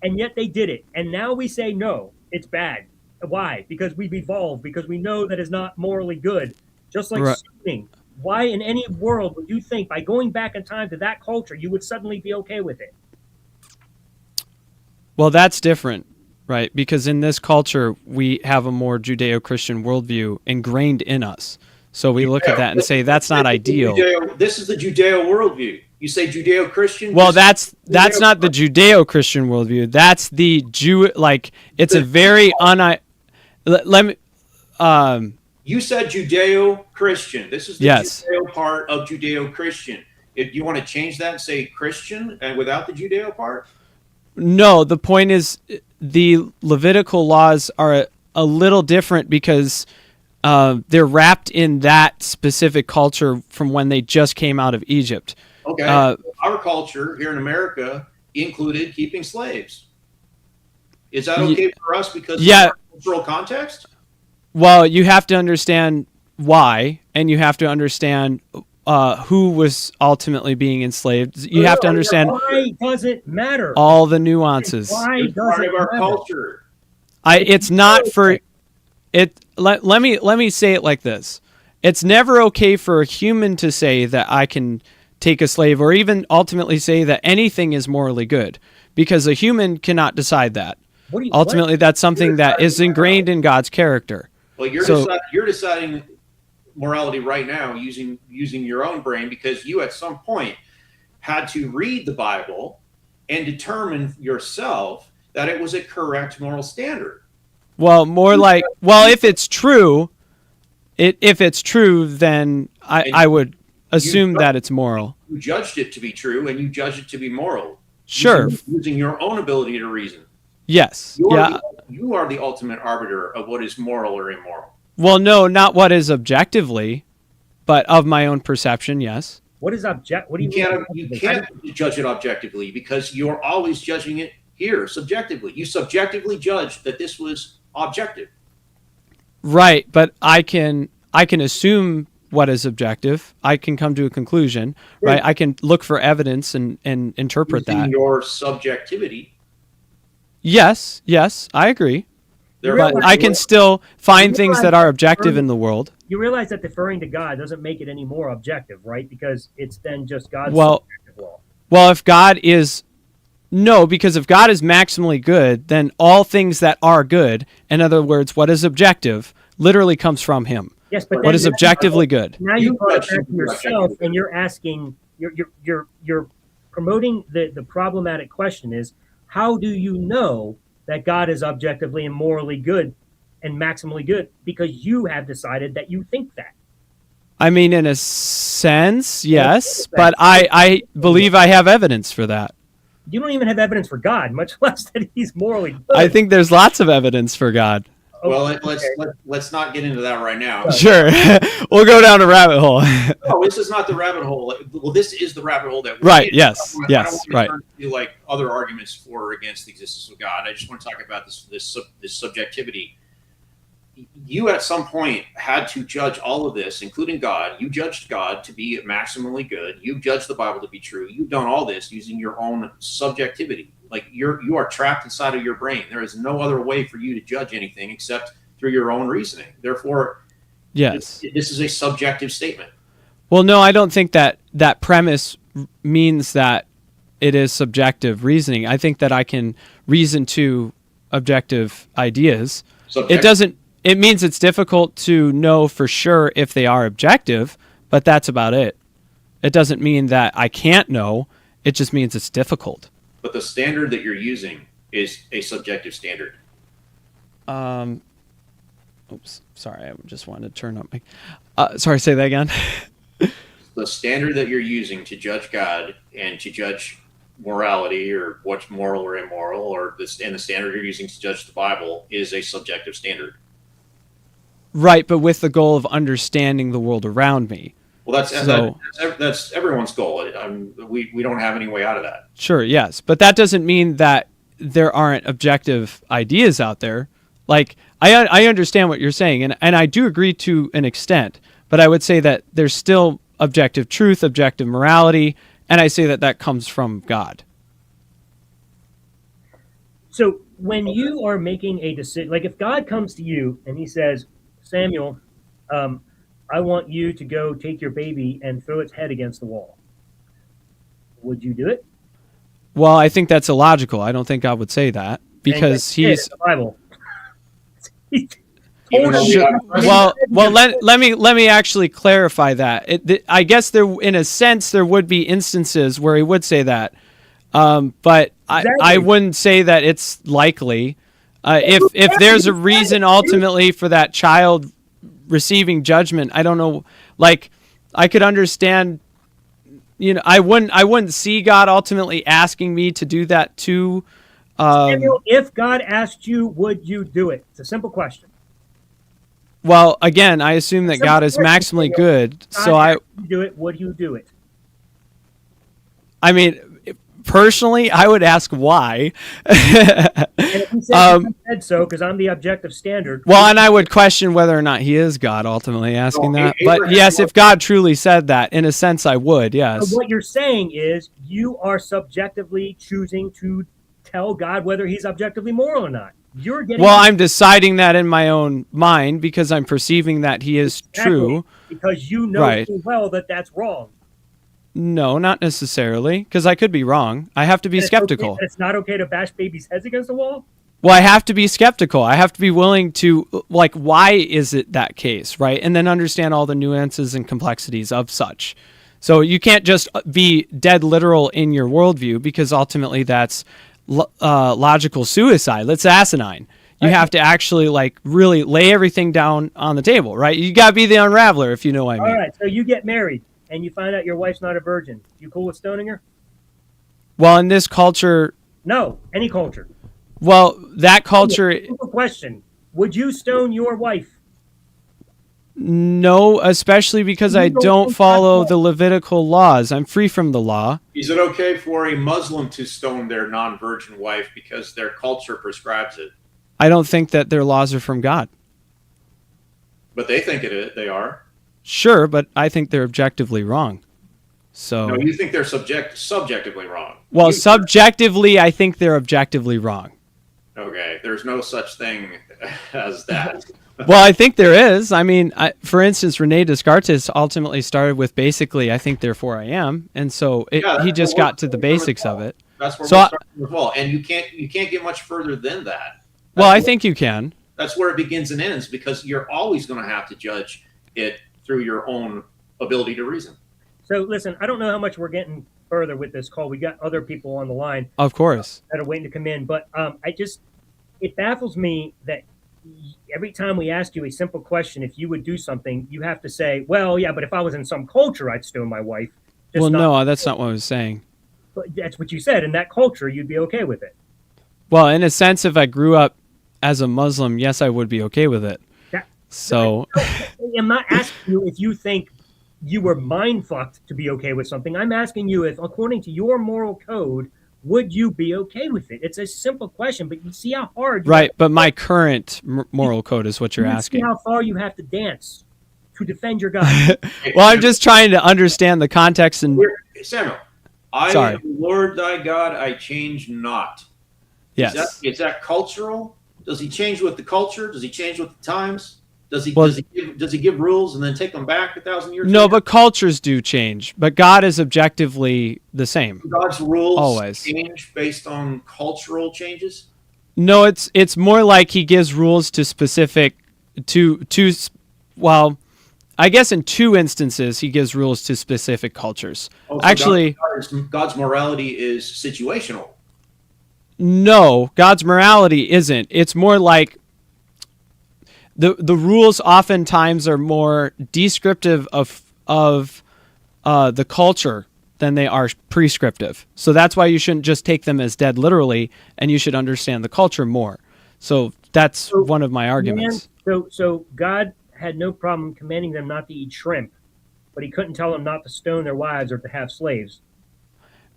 And yet they did it. And now we say, no, it's bad. Why? Because we've evolved, because we know that it's not morally good. Just like stoning. Why in any world would you think by going back in time to that culture, you would suddenly be okay with it? Well, that's different, right? Because in this culture, we have a more Judeo-Christian worldview ingrained in us. So we look at that and say, that's not ideal. This is the Judeo worldview. You say Judeo-Christian? Well, that's not the Judeo-Christian worldview. That's the Jew, like, it's a very let me, you said Judeo-Christian. This is the Judeo part of Judeo-Christian. If you want to change that and say Christian and without the Judeo part? No, the point is the Levitical laws are a little different because they're wrapped in that specific culture from when they just came out of Egypt. Okay. Our culture here in America included keeping slaves. Is that okay for us because of our cultural context? Well, you have to understand why, and you have to understand who was ultimately being enslaved. You have to understand why does it matter? All the nuances. Why it's does part it of our matter? culture. It's not for it. Let me say it like this: it's never okay for a human to say that I can take a slave, or even ultimately say that anything is morally good, because a human cannot decide that. Ultimately, that's something that is ingrained in God's character. Well, you're deciding morality right now using your own brain, because you at some point had to read the Bible and determine yourself that it was a correct moral standard. Well, more like, if it's true, then I would assume that it's moral. You judged it to be true, and you judged it to be moral. Sure. Using your own ability to reason. Yes. You are the ultimate arbiter of what is moral or immoral. Well, no, not what is objectively, but of my own perception, yes. What is object? What do you can't judge it objectively, because you're always judging it here subjectively. You subjectively judged that this was objective. Right, but I can assume what is objective. I can come to a conclusion, right? I can look for evidence and interpret using that. Your subjectivity. Yes, I agree. But I can still find things that are objective in the world. You realize that deferring to God doesn't make it any more objective, right? Because it's then just God's subjective law. Well, if God is because if God is maximally good, then all things that are good, in other words, what is objective, literally comes from Him. Yes, but what is objectively good? Now you brought it back to yourself, and you're asking, you're promoting the problematic question is, how do you know that God is objectively and morally good and maximally good? Because you have decided that you think that. I mean, in a sense, yes, but I believe I have evidence for that. You don't even have evidence for God, much less that He's morally good. I think there's lots of evidence for God. Well, let's not get into that right now. Sure. We'll go down a rabbit hole. No, this is not the rabbit hole. Well, this is the rabbit hole that we're right. in. Yes. I don't want Right. to turn to like other arguments for or against the existence of God. I just want to talk about this subjectivity. You at some point had to judge all of this, including God. You judged God to be maximally good. You judged the Bible to be true. You've done all this using your own subjectivity. Like you are trapped inside of your brain. There is no other way for you to judge anything except through your own reasoning. Therefore, yes, this is a subjective statement. Well, no, I don't think that premise means that it is subjective reasoning. I think that I can reason to objective ideas. It means it's difficult to know for sure if they are objective, but that's about it. It doesn't mean that I can't know. It just means it's difficult. But the standard that you're using is a subjective standard. Oops, sorry, I just wanted to turn up my. Sorry, say that again. The standard that you're using to judge God and to judge morality or what's moral or immoral, or this, and the standard you're using to judge the Bible is a subjective standard. Right, but with the goal of understanding the world around me. Well, that's everyone's goal. We don't have any way out of that. Sure, yes, but that doesn't mean that there aren't objective ideas out there. Like, I understand what you're saying, and I do agree to an extent, but I would say that there's still objective truth, objective morality, and I say that that comes from God. So when you are making a decision, like if God comes to you and he says, Samuel, I want you to go take your baby and throw its head against the wall, would you do it? Well, I think that's illogical. I don't think God would say that because he's the Bible. Well, let me actually clarify that. I guess there, in a sense, there would be instances where he would say that, but exactly. I wouldn't say that it's likely. If there's a reason ultimately for that child receiving judgment, I don't know. Like, I could understand. You know, I wouldn't see God ultimately asking me to do that too. Samuel, if God asked you, would you do it? It's a simple question. Well, again, I assume that God is maximally good, so I do it. Would you do it? I mean, personally, I would ask why. And if he said so, because I'm the objective standard. Well, and I would question whether or not he is God, ultimately asking that. But yes, if God truly said that, in a sense, I would, yes. So what you're saying is you are subjectively choosing to tell God whether he's objectively moral or not. I'm deciding that in my own mind because I'm perceiving that he is true. Because you know too well that that's wrong. No, not necessarily, because I could be wrong. I have to be skeptical. It's not okay to bash babies' heads against the wall? Well, I have to be skeptical. I have to be willing to, like, why is it that case, right? And then understand all the nuances and complexities of such. So you can't just be dead literal in your worldview because ultimately that's logical suicide. That's asinine. You have to actually, like, really lay everything down on the table, right? You got to be the unraveler, if you know what I mean. All right, so you get married and you find out your wife's not a virgin. You cool with stoning her? Well, in this culture... No, any culture. Well, that culture... Simple question. Would you stone your wife? No, especially because I don't follow the Levitical laws. I'm free from the law. Is it okay for a Muslim to stone their non-virgin wife because their culture prescribes it? I don't think that their laws are from God. But they think they are. Sure, but I think they're objectively wrong. So no, you think they're subjectively wrong. Well, subjectively, I think they're objectively wrong. Okay, there's no such thing as that. Well, I think there is. I mean, for instance, René Descartes ultimately started with basically, I think, therefore I am. And so he just got to the basics of it. That's where we're starting with well. And you can't get much further than that. Well, I think you can. That's where it begins and ends because you're always going to have to judge it through your own ability to reason. So listen, I don't know how much we're getting further with this call. We got other people on the line. Of course. That are waiting to come in. But it baffles me that every time we ask you a simple question, if you would do something, you have to say, well, yeah, but if I was in some culture, I'd stone my wife. Well, no, that's not what I was saying. But that's what you said. In that culture, you'd be okay with it. Well, in a sense, if I grew up as a Muslim, yes, I would be okay with it. I'm not asking you if you think you were mind-fucked to be okay with something. I'm asking you if, according to your moral code, would you be okay with it? It's a simple question, but you see how hard... Right, but my current moral code is what you're asking. See how far you have to dance to defend your God. Well, I'm just trying to understand the context and... Samuel, I am Lord thy God, I change not. Yes. Is that cultural? Does he change with the culture? Does he change with the times? Does he give rules and then take them back 1,000 years? No, but cultures do change. But God is objectively the same. God's rules always change based on cultural changes? No, it's more like he gives rules to specific well, I guess in two instances he gives rules to specific cultures. So actually, God's morality is situational. No, God's morality isn't. It's more like the rules oftentimes are more descriptive of the culture than they are prescriptive. So that's why you shouldn't just take them as dead literally, and you should understand the culture more. So that's one of my arguments. So God had no problem commanding them not to eat shrimp, but he couldn't tell them not to stone their wives or to have slaves.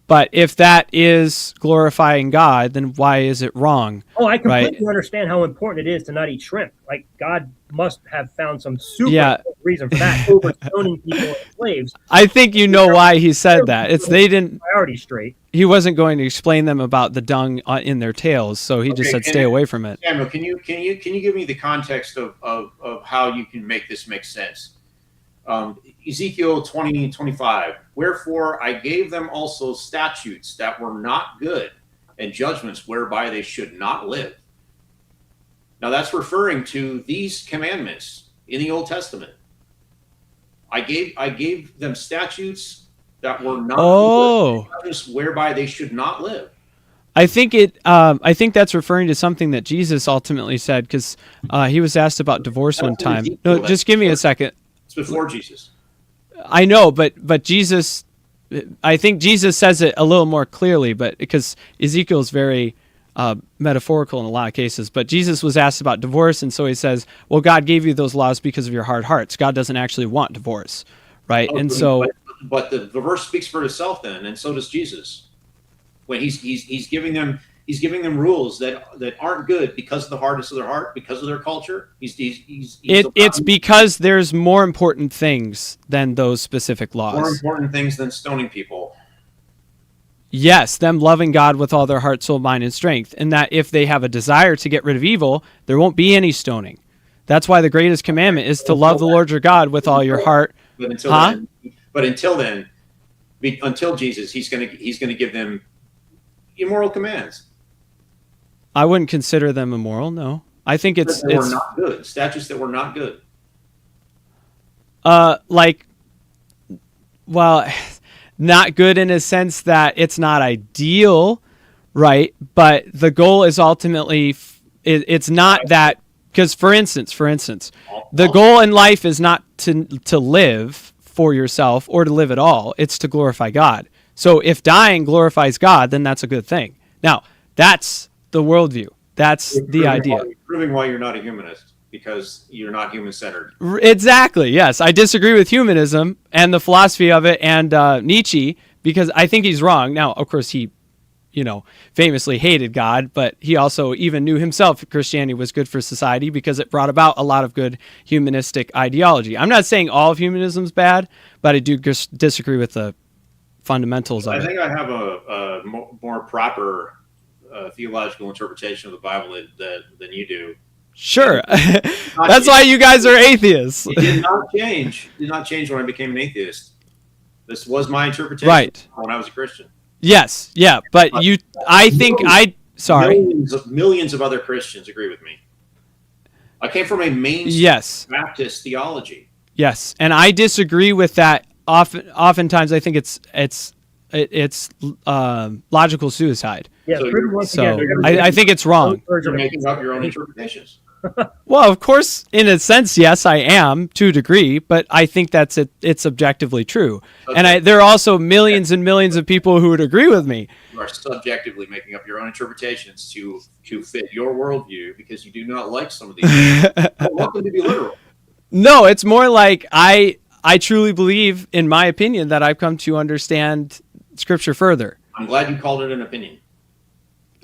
But if that is glorifying God, then why is it wrong? Oh, I completely understand how important it is to not eat shrimp. Like, God must have found some super reason for that, over stoning people as slaves. I think you know why he said that. It's they didn't priority straight. He wasn't going to explain them about the dung in their tails, so he just said stay away from it. Samuel, can you give me the context of how you can make this make sense? Ezekiel 20:25. Wherefore I gave them also statutes that were not good, and judgments whereby they should not live. Now that's referring to these commandments in the Old Testament. I gave them statutes that were not good, judgments whereby they should not live. I think that's referring to something that Jesus ultimately said, because he was asked about divorce one time. No, just give me a second. It's before Jesus. I know, but Jesus, I think Jesus says it a little more clearly, but because Ezekiel's very metaphorical in a lot of cases. But Jesus was asked about divorce, and so he says, well, God gave you those laws because of your hard hearts. God doesn't actually want divorce, right? Oh, and so, but the verse speaks for itself then, and so does Jesus. When he's giving them rules that aren't good because of the hardness of their heart, because of their culture. It's because there's more important things than those specific laws. More important things than stoning people. Yes, them loving God with all their heart, soul, mind, and strength. And that if they have a desire to get rid of evil, there won't be any stoning. That's why the greatest commandment is to love the Lord your God with all your heart. But until then, until Jesus, he's gonna give them immoral commands. I wouldn't consider them immoral. No, I think it's not good. Statutes that were not good. Not good in a sense that it's not ideal, right? But the goal is ultimately it's not that, because for instance, the goal in life is not to live for yourself or to live at all. It's to glorify God. So if dying glorifies God, then that's a good thing. Now, that's the worldview. That's the idea. Proving why you're not a humanist, because you're not human-centered. Exactly, yes. I disagree with humanism and the philosophy of it and Nietzsche, because I think he's wrong. Now, of course, he, famously hated God, but he also even knew himself Christianity was good for society because it brought about a lot of good humanistic ideology. I'm not saying all of humanism is bad, but I do disagree with the fundamentals of it. I think I have a more proper theological interpretation of the Bible than you do. Sure. That's why you guys are atheists. It did not change. It did not change when I became an atheist. This was my interpretation when I was a Christian. Yes. Yeah. But millions of other Christians agree with me. I came from a mainstream Baptist theology. Yes. And I disagree with that. Oftentimes I think it's logical suicide. Yeah, so I think it's wrong. You're making up your own interpretations. Well, of course, in a sense, yes, I am to a degree, but I think it's objectively true. Okay. And there are also millions and millions of people who would agree with me. You are subjectively making up your own interpretations to fit your worldview because you do not like some of these things. I want them to be literal. No, it's more like I truly believe, in my opinion, that I've come to understand Scripture further. I'm glad you called it an opinion.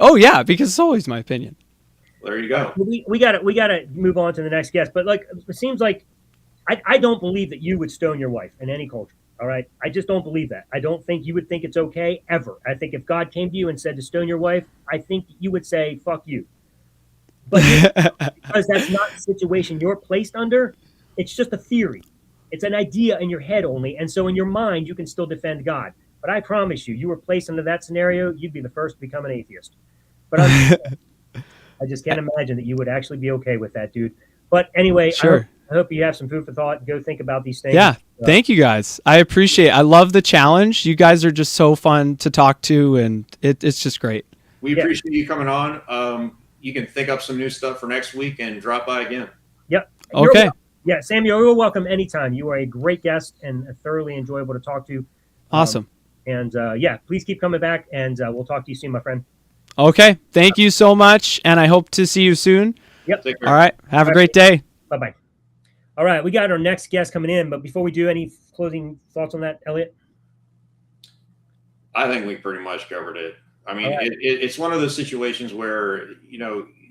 Oh yeah, because it's always my opinion. There you go. We got to move on to the next guest. But it seems like I don't believe that you would stone your wife in any culture. All right, I just don't believe that. I don't think you would think it's okay ever. I think if God came to you and said to stone your wife, I think you would say fuck you. But because that's not the situation you're placed under, it's just a theory. It's an idea in your head only, and so in your mind you can still defend God. But I promise you were placed under that scenario, you'd be the first to become an atheist. But I just can't imagine that you would actually be okay with that, dude. But anyway, sure. I hope you have some food for thought. Go think about these things. Yeah, thank you guys. I appreciate it. I love the challenge. You guys are just so fun to talk to, and it's just great. We appreciate you coming on. You can think up some new stuff for next week and drop by again. Yep. Okay. Yeah, Samuel, you're welcome anytime. You are a great guest and thoroughly enjoyable to talk to. Awesome. And yeah, please keep coming back, and we'll talk to you soon, my friend. Okay. Thank you so much, and I hope to see you soon. Yep. All right. Have a great day. Bye-bye. All right, we got our next guest coming in, but before we do, any closing thoughts on that, Elliott? I think we pretty much covered it. I mean, Right. it's one of those situations where,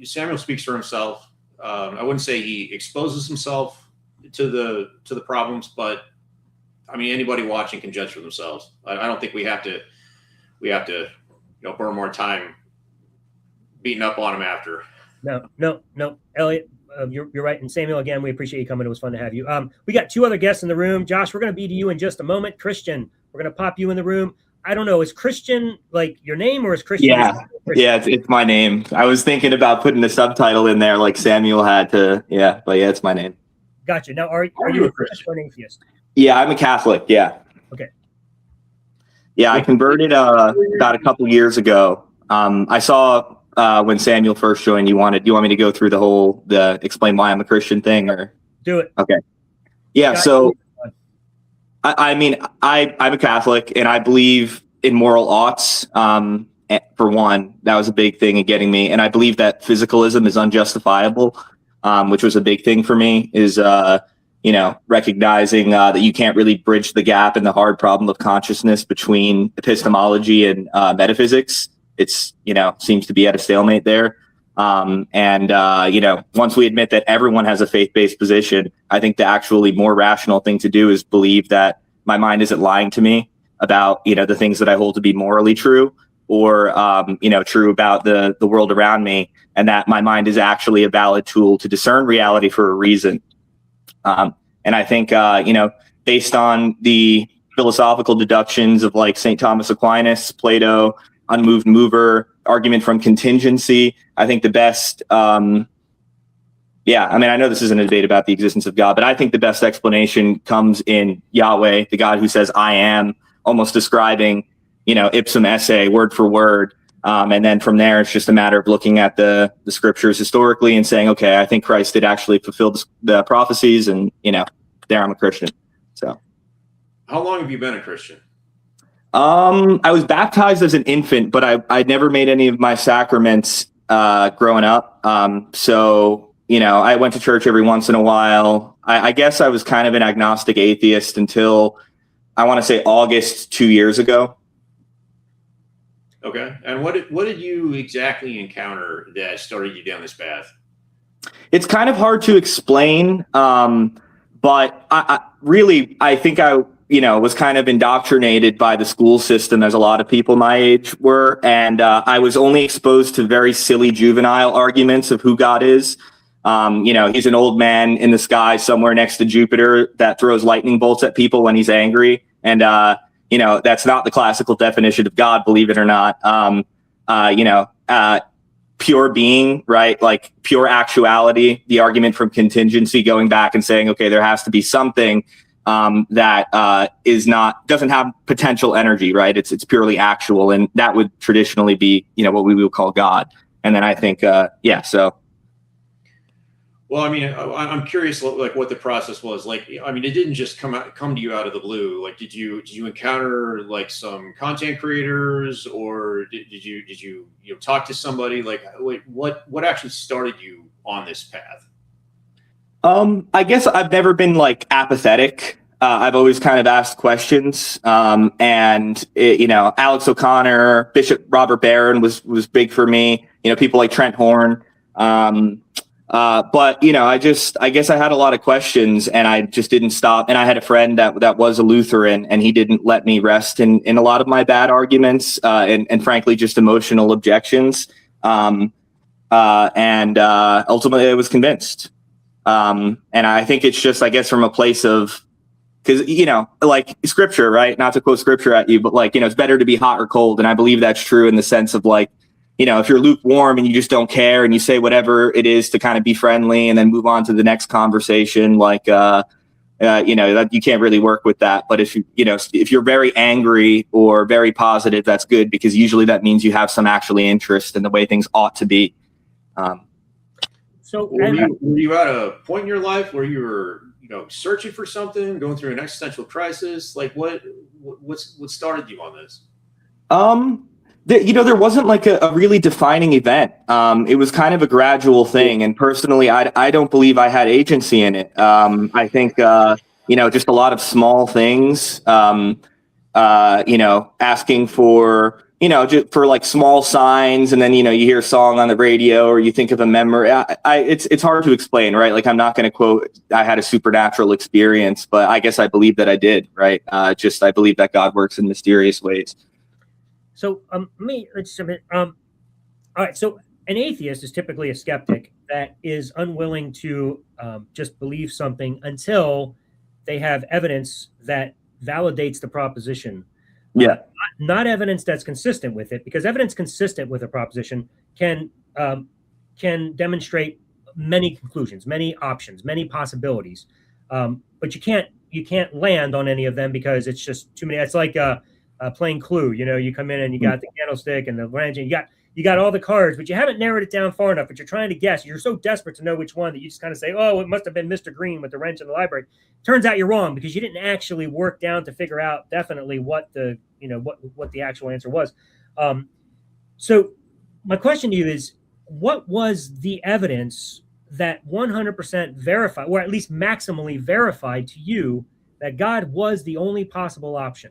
Samuel speaks for himself. I wouldn't say he exposes himself to the problems, but I mean, anybody watching can judge for themselves. I don't think we have to burn more time beating up on him after. No, Elliott, you're right. And Samuel, again, we appreciate you coming. It was fun to have you. We got two other guests in the room. Josh, we're going to be to you in just a moment. Christian, we're going to pop you in the room. I don't know. Is Christian like your name, or is Christian? Yeah, Christian? yeah, it's my name. I was thinking about putting the subtitle in there like Samuel had to. Yeah, but yeah, it's my name. Gotcha. Now, are you a Christian or an atheist? Yeah, I'm a Catholic. Yeah. Okay. Yeah, I converted about a couple years ago. I saw when Samuel first joined. You want me to go through the explain why I'm a Christian thing, or Do it. okay? Yeah. So I mean, I'm a Catholic, and I believe in moral oughts. For one, that was a big thing in getting me, and I believe that physicalism is unjustifiable, which was a big thing for me. Is recognizing that you can't really bridge the gap in the hard problem of consciousness between epistemology and metaphysics. It's seems to be at a stalemate there. Once we admit that everyone has a faith-based position, I think the actually more rational thing to do is believe that my mind isn't lying to me about, the things that I hold to be morally true, or, true about the world around me, and that my mind is actually a valid tool to discern reality for a reason. And I think, based on the philosophical deductions of like St. Thomas Aquinas, Plato, unmoved mover, argument from contingency, I think the best, I know this isn't a debate about the existence of God, but I think the best explanation comes in Yahweh, the God who says, I am, almost describing, ipsum esse, word for word. And then from there, it's just a matter of looking at the scriptures historically and saying, okay, I think Christ did actually fulfill the prophecies, and, there I'm a Christian. So. How long have you been a Christian? I was baptized as an infant, but I'd never made any of my sacraments growing up. I went to church every once in a while. I guess I was kind of an agnostic atheist until, I want to say, August 2 years ago. Okay. And what did you exactly encounter that started you down this path? It's kind of hard to explain, but I think I was kind of indoctrinated by the school system, as a lot of people my age were. And I was only exposed to very silly juvenile arguments of who God is. He's an old man in the sky somewhere next to Jupiter that throws lightning bolts at people when he's angry. And, that's not the classical definition of God, believe it or not. Pure being, right? Like pure actuality, the argument from contingency, going back and saying, okay, there has to be something that doesn't have potential energy, right? It's purely actual. And that would traditionally be, what we would call God. And then I think, so. Well, I mean, I'm curious, like what the process was. Like, I mean, it didn't just come to you out of the blue. Like, did you encounter like some content creators, or did you talk to somebody? Like, what actually started you on this path? I guess I've never been like apathetic. I've always kind of asked questions. Alex O'Connor, Bishop Robert Barron was big for me. People like Trent Horn. But I guess I had a lot of questions, and I just didn't stop. And I had a friend that was a Lutheran, and he didn't let me rest in a lot of my bad arguments, and frankly, just emotional objections. And ultimately I was convinced. And I think it's just, I guess, from a place of, because, like scripture, right? Not to quote scripture at you, but like, it's better to be hot or cold. And I believe that's true in the sense of like, if you're lukewarm and you just don't care and you say whatever it is to kind of be friendly and then move on to the next conversation, like, that you can't really work with that. But if you're very angry or very positive, that's good, because usually that means you have some actually interest in the way things ought to be. So were you at a point in your life where you were, searching for something, going through an existential crisis? Like what started you on this? There wasn't like a really defining event. It was kind of a gradual thing. And personally, I don't believe I had agency in it. I think, just a lot of small things, asking for, just for like small signs. And then, you hear a song on the radio or you think of a memory. It's hard to explain, right? Like, I'm not going to quote, I had a supernatural experience, but I guess I believe that I did, right? I believe that God works in mysterious ways. So, all right. So, an atheist is typically a skeptic that is unwilling to just believe something until they have evidence that validates the proposition. Yeah. Not evidence that's consistent with it, because evidence consistent with a proposition can demonstrate many conclusions, many options, many possibilities. But you can't land on any of them because it's just too many. It's like playing Clue. You come in and you got the candlestick and the wrench, and you got all the cards, but you haven't narrowed it down far enough. But you're trying to guess. You're so desperate to know which one that you just kind of say, "Oh, it must have been Mr. Green with the wrench in the library." Turns out you're wrong because you didn't actually work down to figure out definitely what the what the actual answer was. So my question to you is, what was the evidence that 100% verified, or at least maximally verified to you, that God was the only possible option?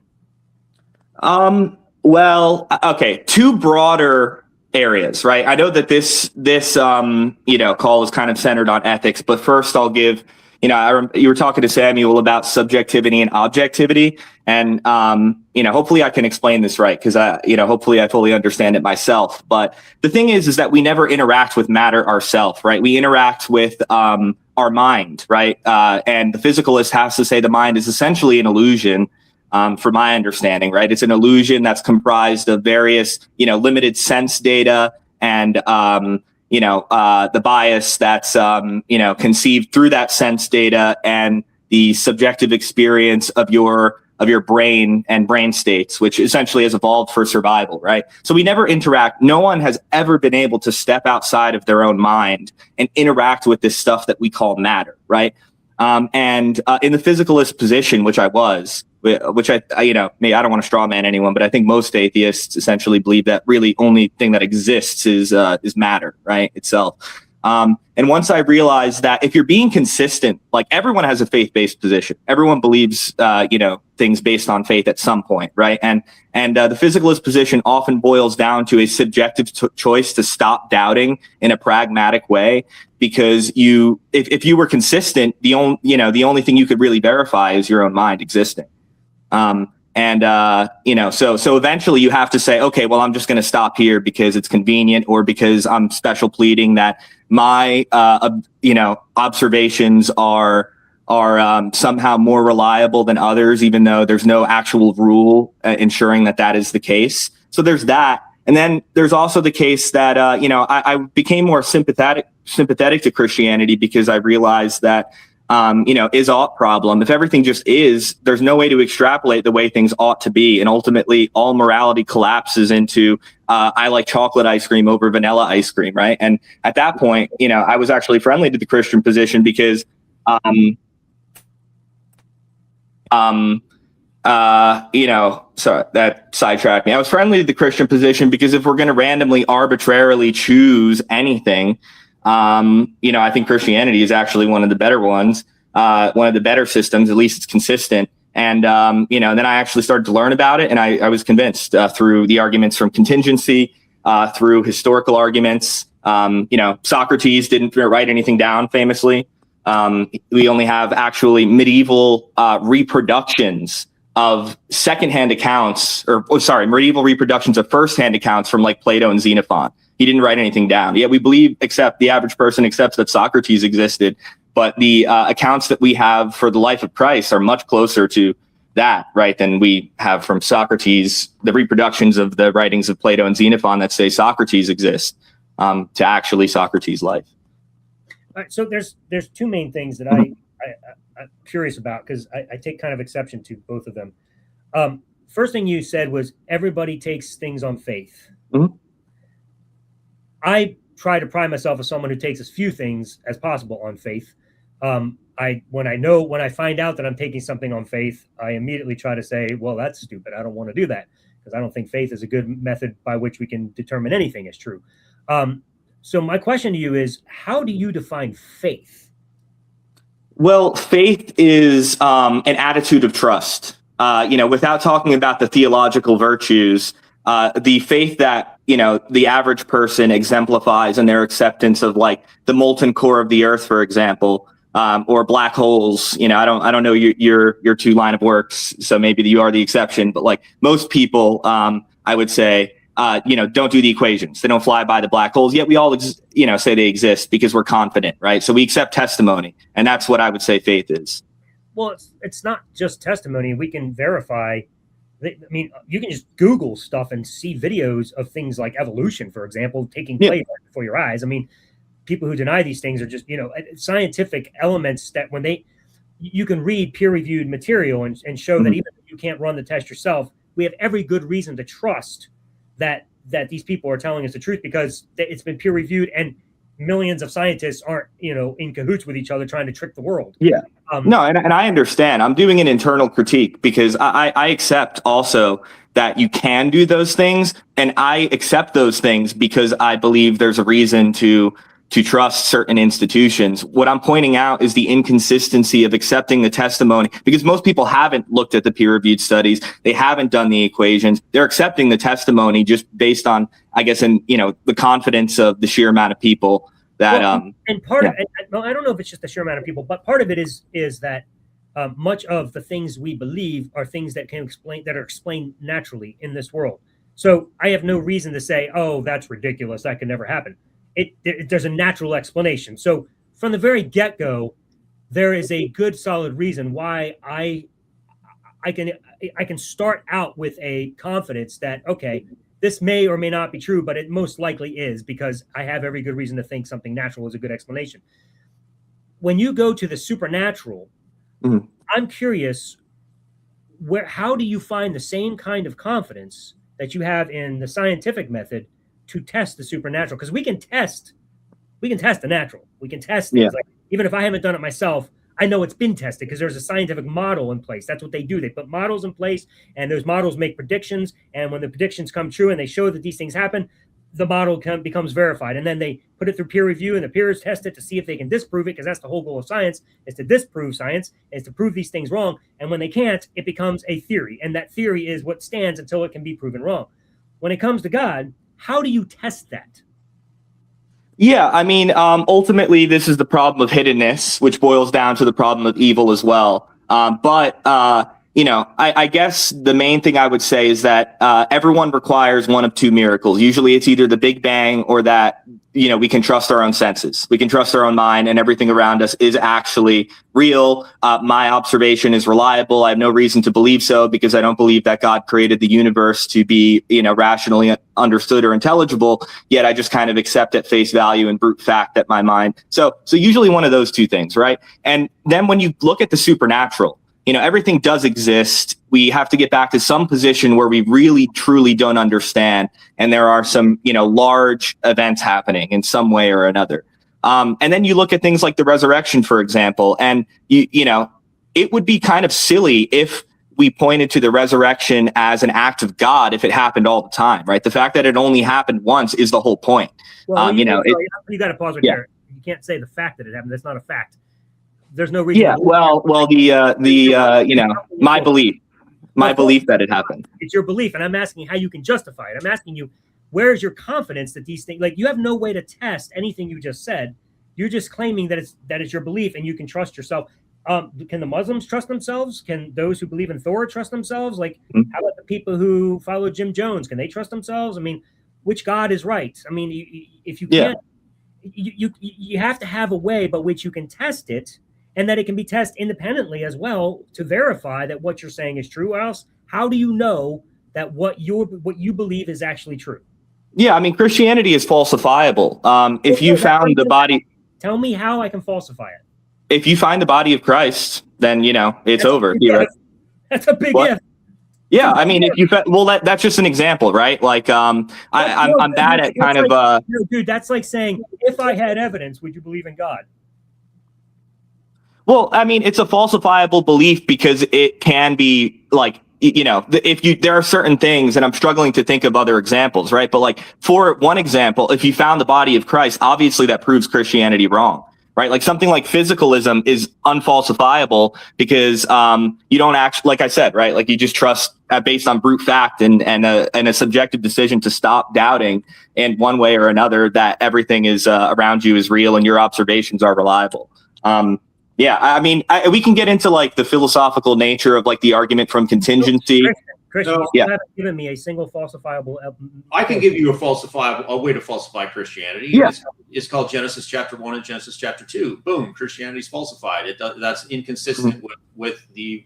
Well, okay, two broader areas, right? I know that this call is kind of centered on ethics, but first I'll give, you were talking to Samuel about subjectivity and objectivity, and hopefully I can explain this right, because hopefully I fully understand it myself. But the thing is that we never interact with matter ourselves, right? We interact with our mind, right? And the physicalist has to say the mind is essentially an illusion. From my understanding, right? It's an illusion that's comprised of various, limited sense data and, the bias that's, conceived through that sense data and the subjective experience of your brain and brain states, which essentially has evolved for survival, right? So we never interact. No one has ever been able to step outside of their own mind and interact with this stuff that we call matter, right? And in the physicalist position, which I was, which I don't want to straw man anyone, but I think most atheists essentially believe that really only thing that exists is matter, right, itself. And once I realized that if you're being consistent, like everyone has a faith-based position, everyone believes, things based on faith at some point, right? And the physicalist position often boils down to a subjective choice to stop doubting in a pragmatic way, because if you were consistent, the only thing you could really verify is your own mind existing. So eventually you have to say, okay, well, I'm just going to stop here because it's convenient, or because I'm special pleading that my, observations are somehow more reliable than others, even though there's no actual rule ensuring that is the case. So there's that. And then there's also the case that, I became more sympathetic to Christianity because I realized that, is ought problem. If everything just is, there's no way to extrapolate the way things ought to be. And ultimately all morality collapses into, I like chocolate ice cream over vanilla ice cream. Right. And at that point, I was actually friendly to the Christian position because, sorry, that sidetracked me. I was friendly to the Christian position because if we're going to randomly, arbitrarily choose anything, I think Christianity is actually one of the better ones, one of the better systems. At least it's consistent. And, then I actually started to learn about it, and I was convinced through the arguments from contingency, through historical arguments. Socrates didn't write anything down famously. We only have actually medieval reproductions of secondhand accounts, medieval reproductions of firsthand accounts from like Plato and Xenophon. He didn't write anything down. Yet we believe, the average person accepts that Socrates existed, but the accounts that we have for the life of Christ are much closer to that, right, than we have from Socrates, the reproductions of the writings of Plato and Xenophon that say Socrates exists, to actually Socrates' life. All right, so there's two main things that I'm curious about, because I take kind of exception to both of them. First thing you said was everybody takes things on faith. Mm-hmm. I try to pride myself as someone who takes as few things as possible on faith. When I find out that I'm taking something on faith, I immediately try to say, well, that's stupid. I don't want to do that, because I don't think faith is a good method by which we can determine anything is true. So my question to you is, how do you define faith? Well, faith is an attitude of trust. Without talking about the theological virtues, the faith that, the average person exemplifies in their acceptance of, like, the molten core of the earth, for example, or black holes. I don't know your two line of works, so maybe you are the exception. But, like, most people, I would say, don't do the equations. They don't fly by the black holes. Yet we all, say they exist because we're confident, right? So we accept testimony, and that's what I would say faith is. Well, it's not just testimony. We can verify. You can just Google stuff and see videos of things like evolution, for example, taking place right before your eyes. People who deny these things are just, scientific elements that you can read peer-reviewed material and show that even if you can't run the test yourself, we have every good reason to trust that these people are telling us the truth, because it's been peer-reviewed and millions of scientists aren't, in cahoots with each other trying to trick the world. Yeah. No, and I understand. I'm doing an internal critique because I accept also that you can do those things, and I accept those things because I believe there's a reason to trust certain institutions. What I'm pointing out is the inconsistency of accepting the testimony, because most people haven't looked at the peer-reviewed studies. They haven't done the equations. They're accepting the testimony just based on, I guess, the confidence of the sheer amount of people that, and part of it, I don't know if it's just the sheer amount of people, but part of it is that much of the things we believe are things that are explained naturally in this world. So I have no reason to say, oh, that's ridiculous, that could never happen. There's a natural explanation. So from the very get-go, there is a good solid reason why I can start out with a confidence that, okay, this may or may not be true, but it most likely is, because I have every good reason to think something natural is a good explanation. When you go to the supernatural, I'm curious, how do you find the same kind of confidence that you have in the scientific method to test the supernatural? Because we can test the natural. We can test things. Like, even if I haven't done it myself, I know it's been tested because there's a scientific model in place. That's what they do. They put models in place, and those models make predictions. And when the predictions come true and they show that these things happen, the model becomes verified. And then they put it through peer review, and the peers test it to see if they can disprove it, because that's the whole goal of science, is to disprove science, is to prove these things wrong. And when they can't, it becomes a theory. And that theory is what stands until it can be proven wrong. When it comes to God, how do you test that? Yeah, ultimately, this is the problem of hiddenness, which boils down to the problem of evil as well. I guess the main thing I would say is that everyone requires one of two miracles. Usually it's either the Big Bang or that, we can trust our own senses. We can trust our own mind, and everything around us is actually real. My observation is reliable. I have no reason to believe so, because I don't believe that God created the universe to be, rationally understood or intelligible. Yet I just kind of accept at face value and brute fact that my mind. So usually one of those two things, right? And then when you look at the supernatural, everything does exist. We have to get back to some position where we really, truly don't understand. And there are some, large events happening in some way or another. And then you look at things like the resurrection, for example, and, it would be kind of silly if we pointed to the resurrection as an act of God if it happened all the time, right? The fact that it only happened once is the whole point. Well, you got to pause right there. You can't say the fact that it happened. That's not a fact. There's no reason. Yeah, my belief that it happened. It's your belief, and I'm asking how you can justify it. I'm asking you, where is your confidence that these things, like, you have no way to test anything you just said. You're just claiming that it's your belief, and you can trust yourself. Can the Muslims trust themselves? Can those who believe in Thor trust themselves? Like, how about the people who follow Jim Jones? Can they trust themselves? Which God is right? If you can't, you have to have a way by which you can test it, and that it can be tested independently as well to verify that what you're saying is true. Or else, how do you know that what you believe is actually true? Yeah, Christianity is falsifiable. If you found the body, tell me how I can falsify it. If you find the body of Christ, then it's over. That's a big if. Yeah, I mean, if you that's just an example, right? Like, I'm bad at kind of. No, dude, that's like saying, if I had evidence, would you believe in God? Well, I mean, it's a falsifiable belief because it can be like, there are certain things, and I'm struggling to think of other examples, right? But like, for one example, if you found the body of Christ, obviously that proves Christianity wrong. Right, like something like physicalism is unfalsifiable because you don't actually, like I said, right, like you just trust based on brute fact and a subjective decision to stop doubting in one way or another that everything is around you is real and your observations are reliable. Yeah, I mean, we can get into like the philosophical nature of like the argument from contingency. Christian, you haven't given me a single falsifiable. I can give you a way to falsify Christianity. Yeah. It's called Genesis chapter 1 and Genesis chapter 2. Boom, Christianity's falsified. That's inconsistent with the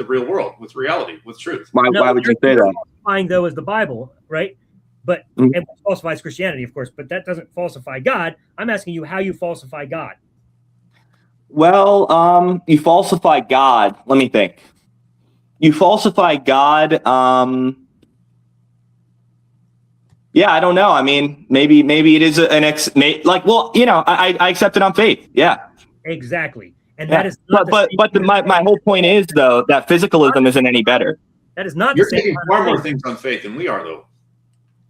real world, with reality, with truth. Why would you say that? Falsifying though is the Bible, right? But it falsifies Christianity, of course, but that doesn't falsify God. I'm asking you how you falsify God. Well, you falsify God. Let me think. You falsify God. Yeah, I don't know. I mean, maybe it is I accept it on faith. Yeah, exactly. And that is not my whole point is though that physicalism isn't any better. That is not. You're taking far more things on faith than we are, though.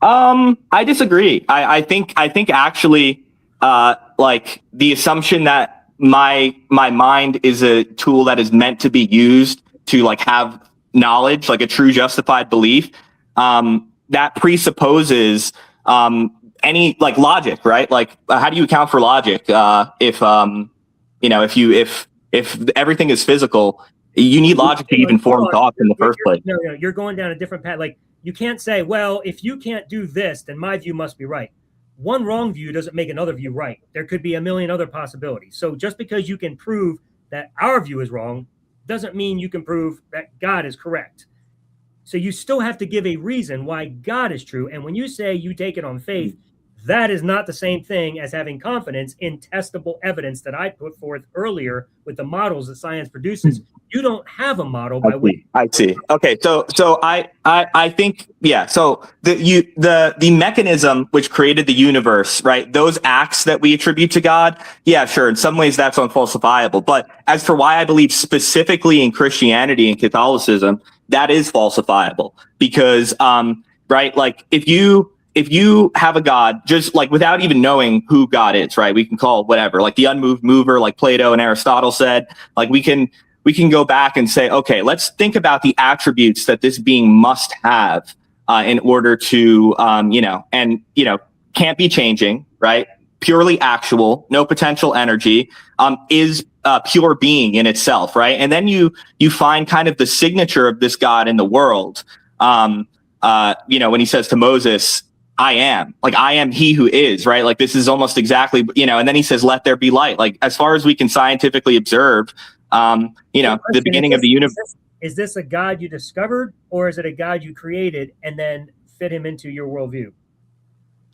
I disagree. I think actually, like the assumption that my mind is a tool that is meant to be used to like have knowledge, like a true justified belief, that presupposes any like logic, right? Like how do you account for logic if everything is physical, you need logic to even form thoughts in the first place. No, you're going down a different path. Like you can't say, well, if you can't do this, then my view must be right. One wrong view doesn't make another view right. There could be a million other possibilities. So just because you can prove that our view is wrong doesn't mean you can prove that God is correct. So you still have to give a reason why God is true. And when you say you take it on faith, that is not the same thing as having confidence in testable evidence that I put forth earlier with the models that science produces. You don't have a model by which. I see. Okay, so I think So the mechanism which created the universe, right? Those acts that we attribute to God, yeah, sure. In some ways, that's unfalsifiable. But as for why I believe specifically in Christianity and Catholicism, that is falsifiable because, right? Like if you have a God, just like without even knowing who God is, right? We can call it whatever, like the unmoved mover, like Plato and Aristotle said, like we can go back and say, okay, let's think about the attributes that this being must have in order to, can't be changing, right? Purely actual, no potential energy, is pure being in itself, right? And then you find kind of the signature of this God in the world. When he says to Moses, I am he who is, right? Like this is almost exactly, and then he says, let there be light. Like as far as we can scientifically observe, the beginning of the universe. Is this a God you discovered or is it a God you created and then fit him into your worldview?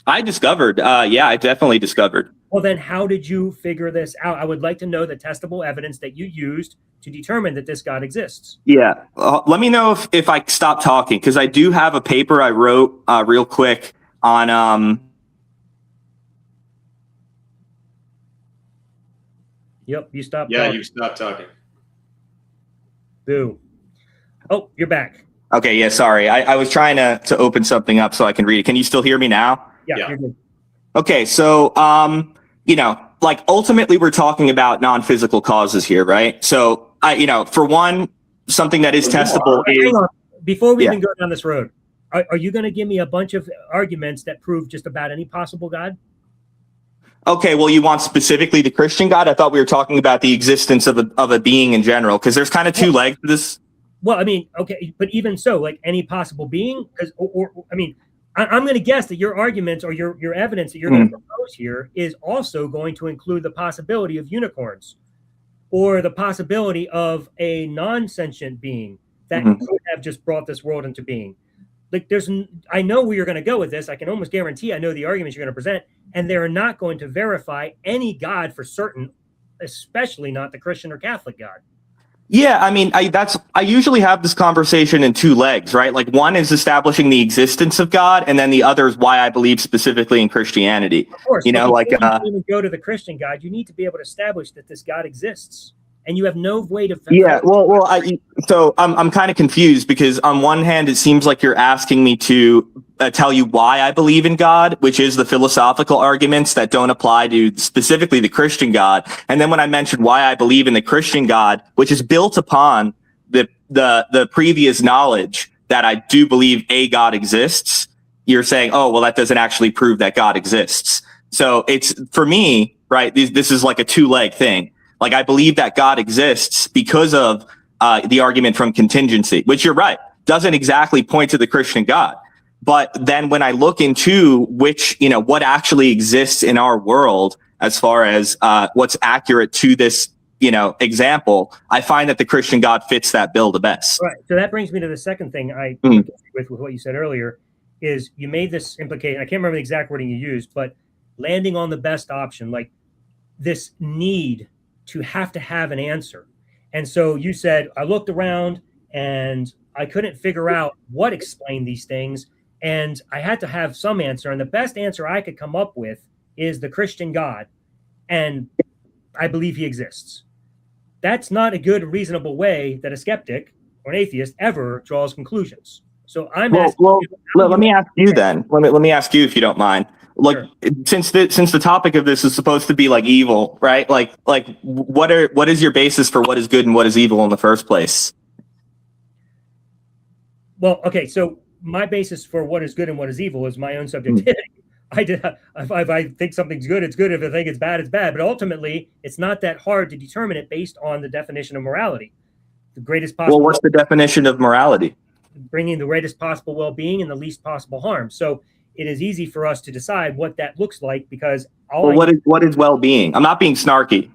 I discovered. I definitely discovered. Well, then how did you figure this out? I would like to know the testable evidence that you used to determine that this God exists. Yeah. Let me know if I stop talking, because I do have a paper I wrote real quick on. Yep, you stopped. Yeah, you stopped talking. Boo. Oh, you're back. Okay, yeah, sorry. I was trying to open something up so I can read it. Can you still hear me now? Yeah. You're good. Okay, so ultimately we're talking about non-physical causes here, right? So for one, something that is testable is. Hang on. Before we even go down this road, are you going to give me a bunch of arguments that prove just about any possible God? Okay, well, you want specifically the Christian God? I thought we were talking about the existence of a being in general, because there's kind of two legs to this. Well, I mean, okay, but even so, like any possible being, I'm going to guess that your arguments or your evidence that you're going to propose here is also going to include the possibility of unicorns or the possibility of a non-sentient being that could have just brought this world into being. Like I know where you're going to go with this. I can almost guarantee I know the arguments you're going to present, and they're not going to verify any God for certain, especially not the Christian or Catholic God. Yeah, I mean, I usually have this conversation in two legs, right? Like one is establishing the existence of God, and then the other is why I believe specifically in Christianity. Of course, You know, like you even go to the Christian God, you need to be able to establish that this God exists, and you have no way to. yeah, so I'm kind of confused because on one hand, it seems like you're asking me to tell you why I believe in God, which is the philosophical arguments that don't apply to specifically the Christian God. And then when I mentioned why I believe in the Christian God, which is built upon the previous knowledge that I do believe a God exists, you're saying, oh, well, that doesn't actually prove that God exists. So it's, for me, right, this is like a two-leg thing. Like, I believe that God exists because of the argument from contingency, which you're right, doesn't exactly point to the Christian God. But then when I look into what actually exists in our world, as far as what's accurate to this, example, I find that the Christian God fits that bill the best. Right. So that brings me to the second thing I agree with what you said earlier, is you made this implication. I can't remember the exact wording you used, but landing on the best option, like this need to have an answer. And so you said, I looked around and I couldn't figure out what explained these things. And I had to have some answer. And the best answer I could come up with is the Christian God. And I believe he exists. That's not a good, reasonable way that a skeptic or an atheist ever draws conclusions. So I'm let me ask you then. Let me ask you, if you don't mind. Like, sure. Since the topic of this is supposed to be like evil, right? Like what is your basis for what is good and what is evil in the first place? Well, okay, so my basis for what is good and what is evil is my own subjectivity. If I think something's good, it's good. If I think it's bad, it's bad. But ultimately, it's not that hard to determine it based on the definition of morality. The greatest possible. Well, what's the definition of morality? Bringing the greatest possible well-being and the least possible harm. So it is easy for us to decide what that looks like, because what is well-being? I'm not being snarky.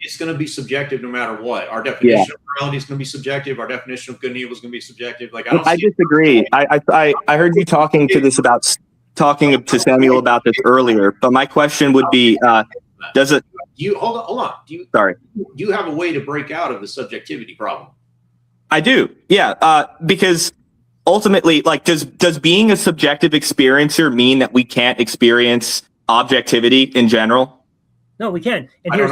It's going to be subjective no matter what. Our definition of morality is going to be subjective. Our definition of good and evil is going to be subjective. Like, I disagree. I heard you talking to Samuel about this earlier, but my question would be, does it? Hold on. Do you have a way to break out of the subjectivity problem? I do. Yeah. Because ultimately, like, does being a subjective experiencer mean that we can't experience objectivity in general? No, we can. And here's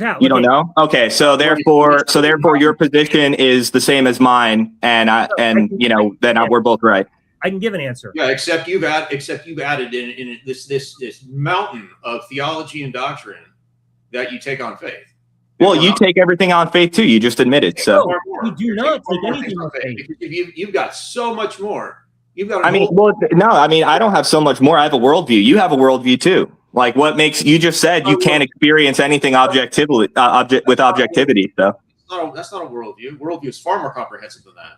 how. You don't know? Okay. So therefore your position is the same as mine. And we're both right. I can give an answer. Yeah, except you've added in this mountain of theology and doctrine that you take on faith. Well, you take everything on faith too. You just admitted. So we do not take anything on faith. You've got so much more. You've got. I don't have so much more. I have a worldview. You have a worldview too. Like, what makes you just said you can't experience anything objectively with objectivity. So that's not a worldview. Worldview is far more comprehensive than that.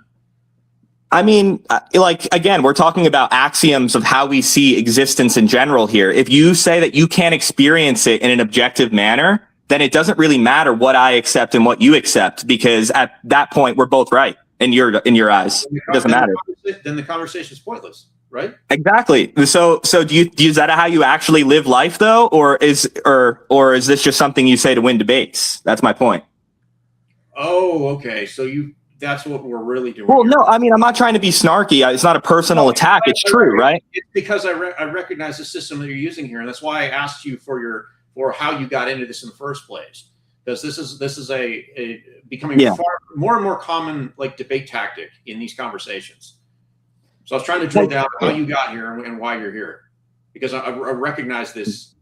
I mean, like, again, we're talking about axioms of how we see existence in general here. If you say that you can't experience it in an objective manner, then it doesn't really matter what I accept and what you accept, because at that point we're both right in your eyes. It doesn't matter. Then the conversation is pointless, right? Exactly. So is that how you actually live life though, or is this just something you say to win debates? That's my point. Oh, okay. So that's what we're really doing. Well, no, I mean, I'm not trying to be snarky. It's not a personal attack. It's true, right? It's because I recognize the system that you're using here, and that's why I asked you for how you got into this in the first place. Because this is a becoming more and more common, like, debate tactic in these conversations. So I was trying to drill down how you got here and why you're here, because I recognize this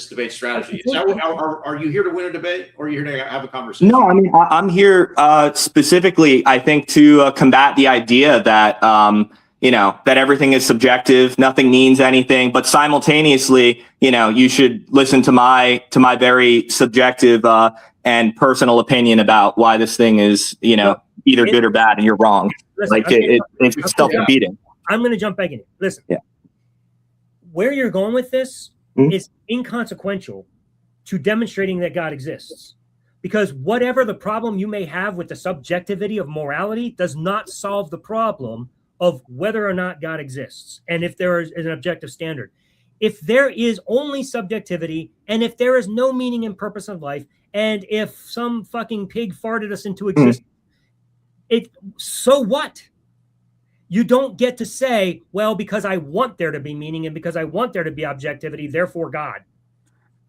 debate strategy. Are you here to win a debate, or are you here to have a conversation? No, I mean, I'm here specifically, I think, to combat the idea that that everything is subjective, nothing means anything, but simultaneously, you should listen to my very subjective and personal opinion about why this thing is, either good or bad, and you're wrong. Listen, it's self-defeating. I'm going to jump back in. Listen, where you're going with this is inconsequential to demonstrating that God exists, because whatever the problem you may have with the subjectivity of morality does not solve the problem of whether or not God exists, and if there is an objective standard. If there is only subjectivity, and if there is no meaning and purpose of life, And if some fucking pig farted us into existence, so what? You don't get to say, well, because I want there to be meaning and because I want there to be objectivity, therefore God.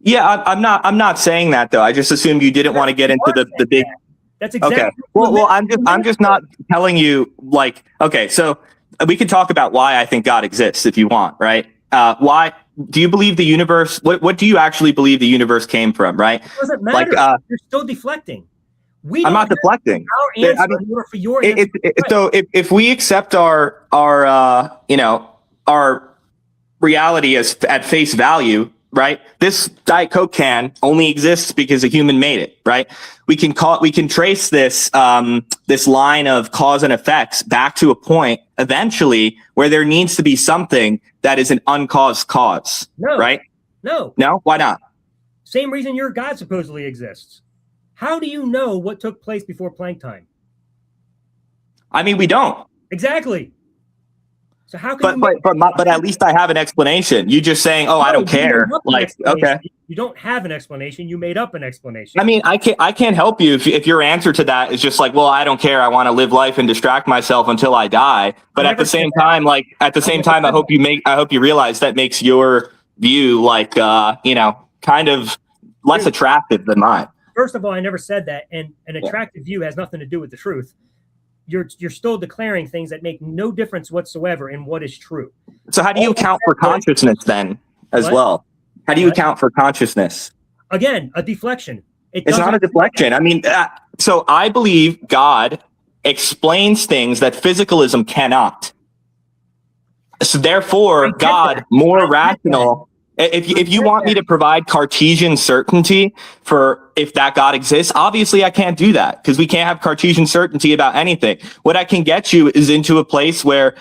Yeah, I'm not saying that though. I just assumed you didn't want to get into the big. That's exactly. Okay. Well, I'm just not telling you like. Okay, so we can talk about why I think God exists if you want, right? Why do you believe the universe? What do you actually believe the universe came from, right? It doesn't matter. Like, you're still deflecting. I'm not deflecting. Our answer for your answer. So if we accept our reality as at face value, right? This Diet Coke can only exists because a human made it, right? We can trace this this line of cause and effects back to a point eventually where there needs to be something that is an uncaused cause, right? No. Why not? Same reason your God supposedly exists. How do you know what took place before Planck time? I mean, we don't. Exactly. So how can but at least I have an explanation. You just saying, "Oh, I don't care." Like, okay. You don't have an explanation. You made up an explanation. I mean, I can't help you if your answer to that is just like, "Well, I don't care. I want to live life and distract myself until I die." But at the same time, I hope you realize that makes your view like kind of less attractive than mine. First of all, I never said that, and an attractive view has nothing to do with the truth. You're still declaring things that make no difference whatsoever in what is true. So how do you account for consciousness then as well? How do you account for consciousness? Again, a deflection. It's not a deflection. I mean, so I believe God explains things that physicalism cannot. So therefore, God, more rational. If you want me to provide Cartesian certainty for if that God exists, obviously I can't do that because we can't have Cartesian certainty about anything. What I can get you is into a place where,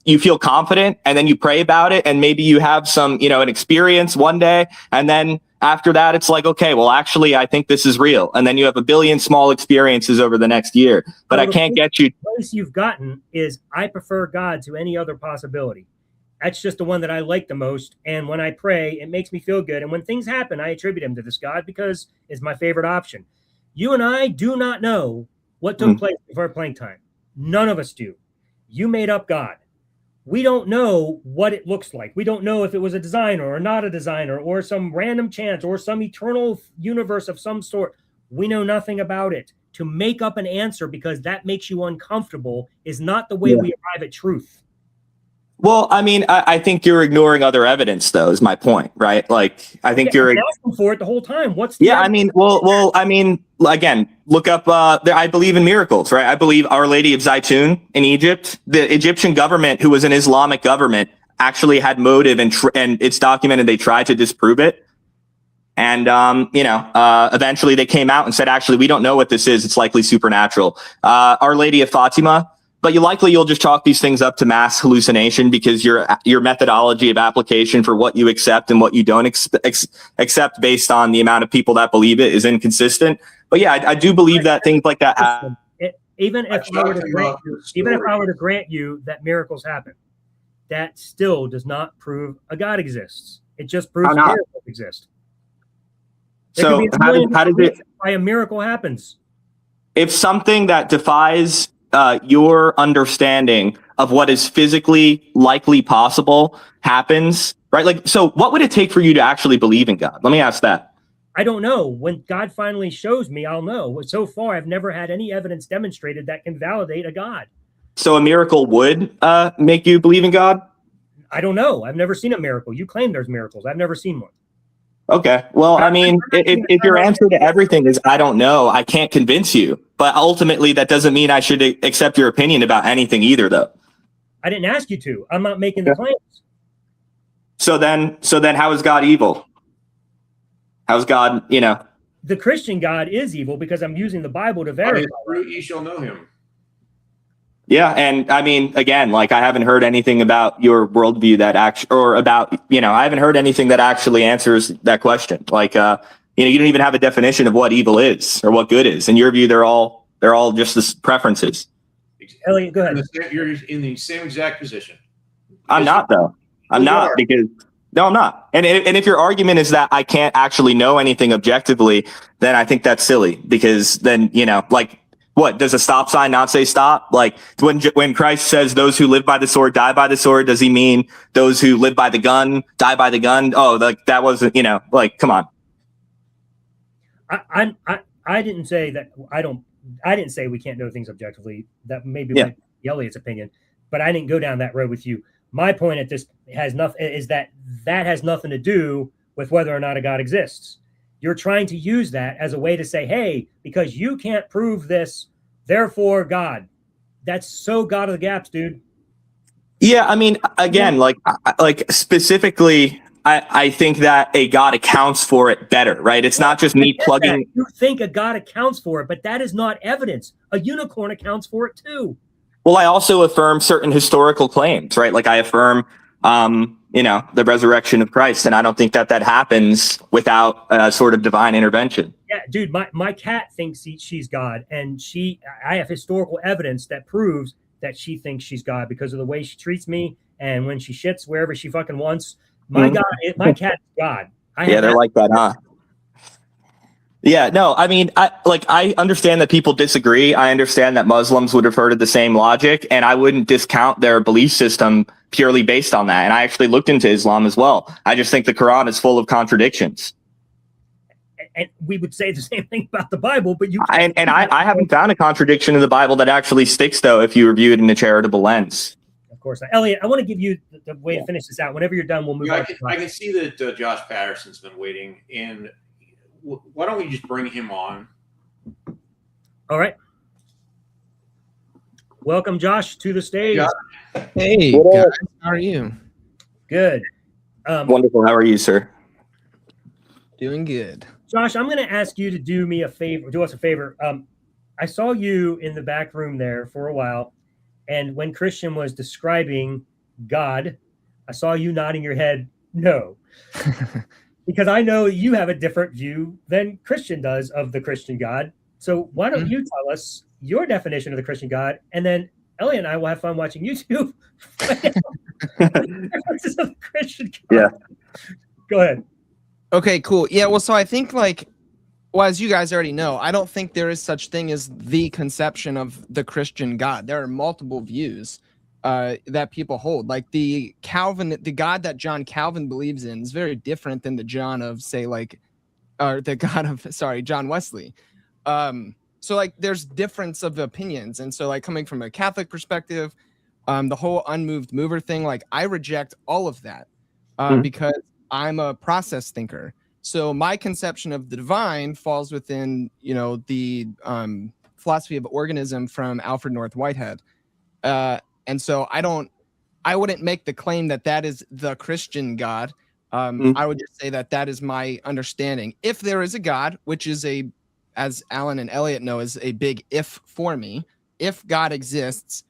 you feel confident and then you pray about it and maybe you have some, an experience one day. And then after that, it's like, okay, well, actually, I think this is real. And then you have a billion small experiences over the next year. But I can't get you. The place you've gotten is I prefer God to any other possibility. That's just the one that I like the most. And when I pray, it makes me feel good. And when things happen, I attribute them to this God because it's my favorite option. You and I do not know what took place before Planck time. None of us do. You made up God. We don't know what it looks like. We don't know if it was a designer or not a designer or some random chance or some eternal universe of some sort. We know nothing about it. To make up an answer because that makes you uncomfortable is not the way we arrive at truth. Well, I mean, I think you're ignoring other evidence, though, is my point, right? Like, I think you're asking for it the whole time. What's the evidence? I mean, again, look up. I believe in miracles, right? I believe Our Lady of Zaytun in Egypt. The Egyptian government, who was an Islamic government, actually had motive, and it's documented. They tried to disprove it, and eventually they came out and said, actually, we don't know what this is. It's likely supernatural. Our Lady of Fatima. But you'll just chalk these things up to mass hallucination because your methodology of application for what you accept and what you don't accept based on the amount of people that believe it is inconsistent. But yeah, I do believe that things like that happen. Even if I were to grant you that miracles happen, that still does not prove a God exists. It just proves miracles exist. So how does it? Why a miracle happens? If something that defies your understanding of what is physically likely possible happens, right? Like, so what would it take for you to actually believe in God? Let me ask that. I don't know. When God finally shows me, I'll know. So far, I've never had any evidence demonstrated that can validate a God. So a miracle would make you believe in God? I don't know. I've never seen a miracle. You claim there's miracles. I've never seen one. Okay. Well, I mean, if your answer to everything is, I don't know, I can't convince you. But ultimately, that doesn't mean I should accept your opinion about anything either, though. I didn't ask you to. I'm not making the claims. So then how is God evil? How's God, The Christian God is evil because I'm using the Bible to verify. You shall know him. Yeah, and I mean, again, like I haven't heard anything about your worldview that I haven't heard anything that actually answers that question. Like, you don't even have a definition of what evil is or what good is. In your view, they're all just this preferences. Elliot, go ahead. You're in the same exact position. I'm not though. I'm not because No, I'm not. And if your argument is that I can't actually know anything objectively, then I think that's silly, because then, like, what does a stop sign not say stop? Like when Christ says those who live by the sword die by the sword, does he mean those who live by the gun die by the gun? Oh, like that wasn't, like, come on. I didn't say that. I didn't say we can't know things objectively. That maybe might be Elliott's opinion, but I didn't go down that road with you. My point at this has nothing to do with whether or not a God exists. You're trying to use that as a way to say, hey, because you can't prove this, therefore God. That's so God of the gaps, dude. Yeah, I mean, again, like specifically, I think that a God accounts for it better, right? It's not just me plugging. You think a God accounts for it, but that is not evidence. A unicorn accounts for it too. Well, I also affirm certain historical claims, right? Like I affirm, the resurrection of Christ, and I don't think that happens without a sort of divine intervention. Yeah, dude, my cat thinks she's God, and I have historical evidence that proves that she thinks she's God because of the way she treats me, and when she shits wherever she fucking wants. My my cat's God. They're like that, huh? Yeah, no, I mean, I understand that people disagree. I understand that Muslims would refer to the same logic, and I wouldn't discount their belief system purely based on that. And I actually looked into Islam as well. I just think the Quran is full of contradictions. And we would say the same thing about the Bible, but I haven't found a contradiction in the Bible that actually sticks, though, if you review it in a charitable lens. Of course. Elliott, I want to give you the way to finish this out. Whenever you're done, we'll move on. I can see that Josh Patterson's been waiting, and why don't we just bring him on? All right. Welcome, Josh, to the stage. Yeah. Hey, guys, how are you? Good. Wonderful. How are you, sir? Doing good. Josh, I'm going to ask you to do us a favor. I saw you in the back room there for a while, and when Christian was describing God, I saw you nodding your head no. Because I know you have a different view than Christian does of the Christian God. So why don't you tell us your definition of the Christian God, and then Elliott and I will have fun watching YouTube. Differences of the Christian God. Yeah. Go ahead. Okay, cool. Yeah, well, so I think as you guys already know, I don't think there is such thing as the conception of the Christian God. There are multiple views that people hold. Like the God that John Calvin believes in is very different than the John of, say, John Wesley. So there's difference of opinions. And so coming from a Catholic perspective, the whole unmoved mover thing, I reject all of that because I'm a process thinker. So my conception of the divine falls within, the philosophy of organism from Alfred North Whitehead. And so I wouldn't make the claim that is the Christian God. I would just say that is my understanding. If there is a God, which is as Alan and Elliott know, is a big if for me. If God exists,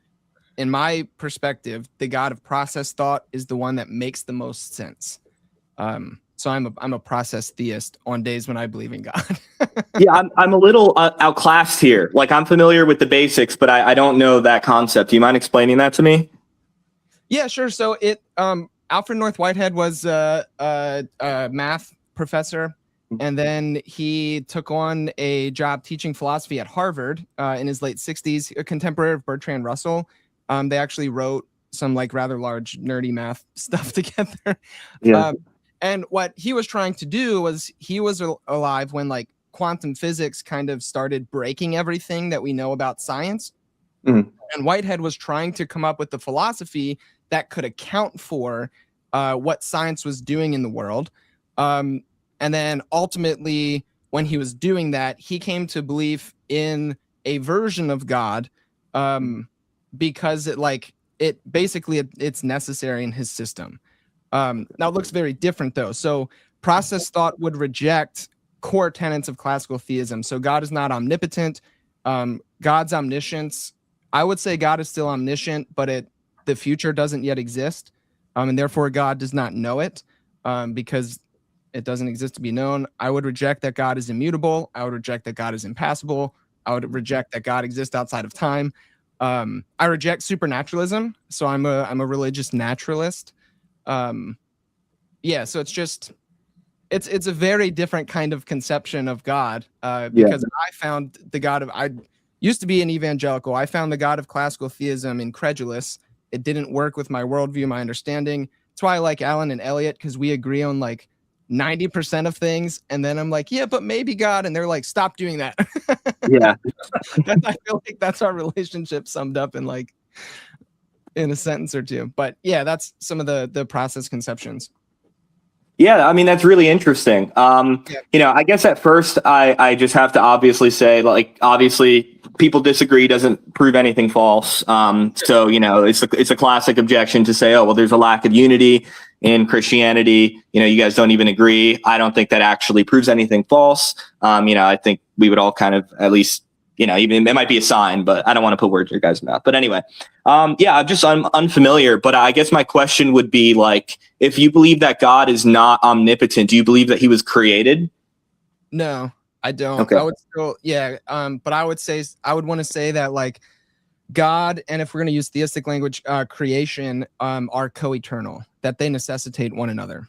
in my perspective, the God of process thought is the one that makes the most sense. So I'm a process theist on days when I believe in God. Yeah, I'm a little outclassed here. I'm familiar with the basics, but I don't know that concept. Do you mind explaining that to me? Yeah, sure. So Alfred North Whitehead was a math professor, and then he took on a job teaching philosophy at Harvard in his late 60s, a contemporary of Bertrand Russell. They actually wrote some rather large nerdy math stuff together. Yeah. And what he was trying to do was he was alive when quantum physics kind of started breaking everything that we know about science. And Whitehead was trying to come up with the philosophy that could account for what science was doing in the world. And then ultimately, when he was doing that, he came to believe in a version of God because it's necessary in his system. Now it looks very different though. So process thought would reject core tenets of classical theism. So God is not omnipotent. God's omniscience, I would say God is still omniscient, but the future doesn't yet exist. And therefore God does not know it because it doesn't exist to be known. I would reject that God is immutable. I would reject that God is impassible. I would reject that God exists outside of time. I reject supernaturalism. So I'm a religious naturalist. yeah, so it's just it's a very different kind of conception of God, because I found the God of, I used to be an evangelical. I found the God of classical theism incredulous. It didn't work with my worldview, my understanding. That's why I like Alan and Elliott, because we agree on like 90% of things, and then I'm like, yeah, but maybe God, and they're like, stop doing that. Yeah. I feel like that's our relationship summed up in like in a sentence or two. But yeah, that's some of the process conceptions. Yeah, I mean, that's really interesting. You know, I guess at first I just have to obviously say, like, obviously people disagree doesn't prove anything false. So, you know, it's a classic objection to say, oh, well, there's a lack of unity in Christianity. You know, you guys don't even agree. I don't think that actually proves anything false. You know, I think we would all kind of at least, you know, even it might be a sign, but I don't want to put words in your guys' mouth. But anyway, yeah, I'm unfamiliar. But I guess my question would be, like, if you believe that God is not omnipotent, do you believe that he was created? No, I don't. Okay. I would still, yeah. But I would want to say that like God, and if we're going to use theistic language, creation, are co-eternal, that they necessitate one another.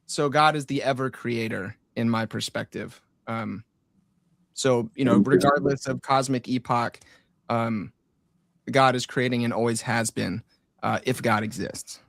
So God is the ever creator in my perspective. So, you know, regardless of cosmic epoch, God is creating and always has been, if God exists.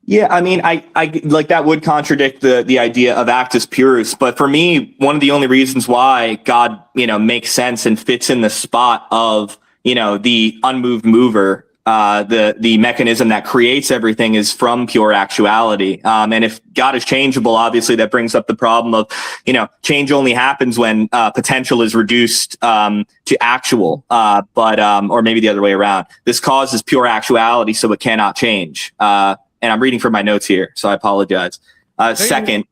Yeah, I mean, I like that would contradict the idea of actus purus, but for me, one of the only reasons why God, you know, makes sense and fits in the spot of, you know, the unmoved mover, the mechanism that creates everything, is from pure actuality. And if God is changeable, obviously that brings up the problem of, you know, change only happens when potential is reduced to actual, or maybe the other way around. This causes pure actuality, so it cannot change. And I'm reading from my notes here, so I apologize. Second,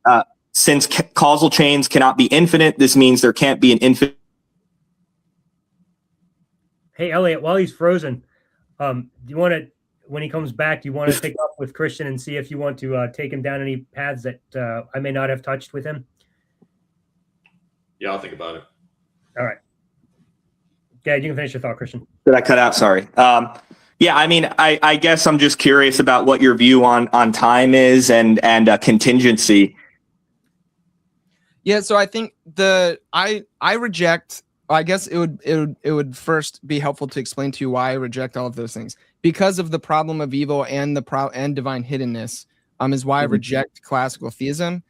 since causal chains cannot be infinite, this means there can't be an infinite. Hey, Elliott, while he's frozen, do you want to, when he comes back, do you want to pick up with Christian and see if you want to take him down any paths that I may not have touched with him? Yeah, I'll think about it. All right. Yeah, you can finish your thought, Christian. Did I cut out? Sorry. Yeah, I mean, I guess I'm just curious about what your view on time is and contingency. Yeah, so I think I reject. I guess it would first be helpful to explain to you why I reject all of those things, because of the problem of evil and and divine hiddenness. Is why I reject classical theism.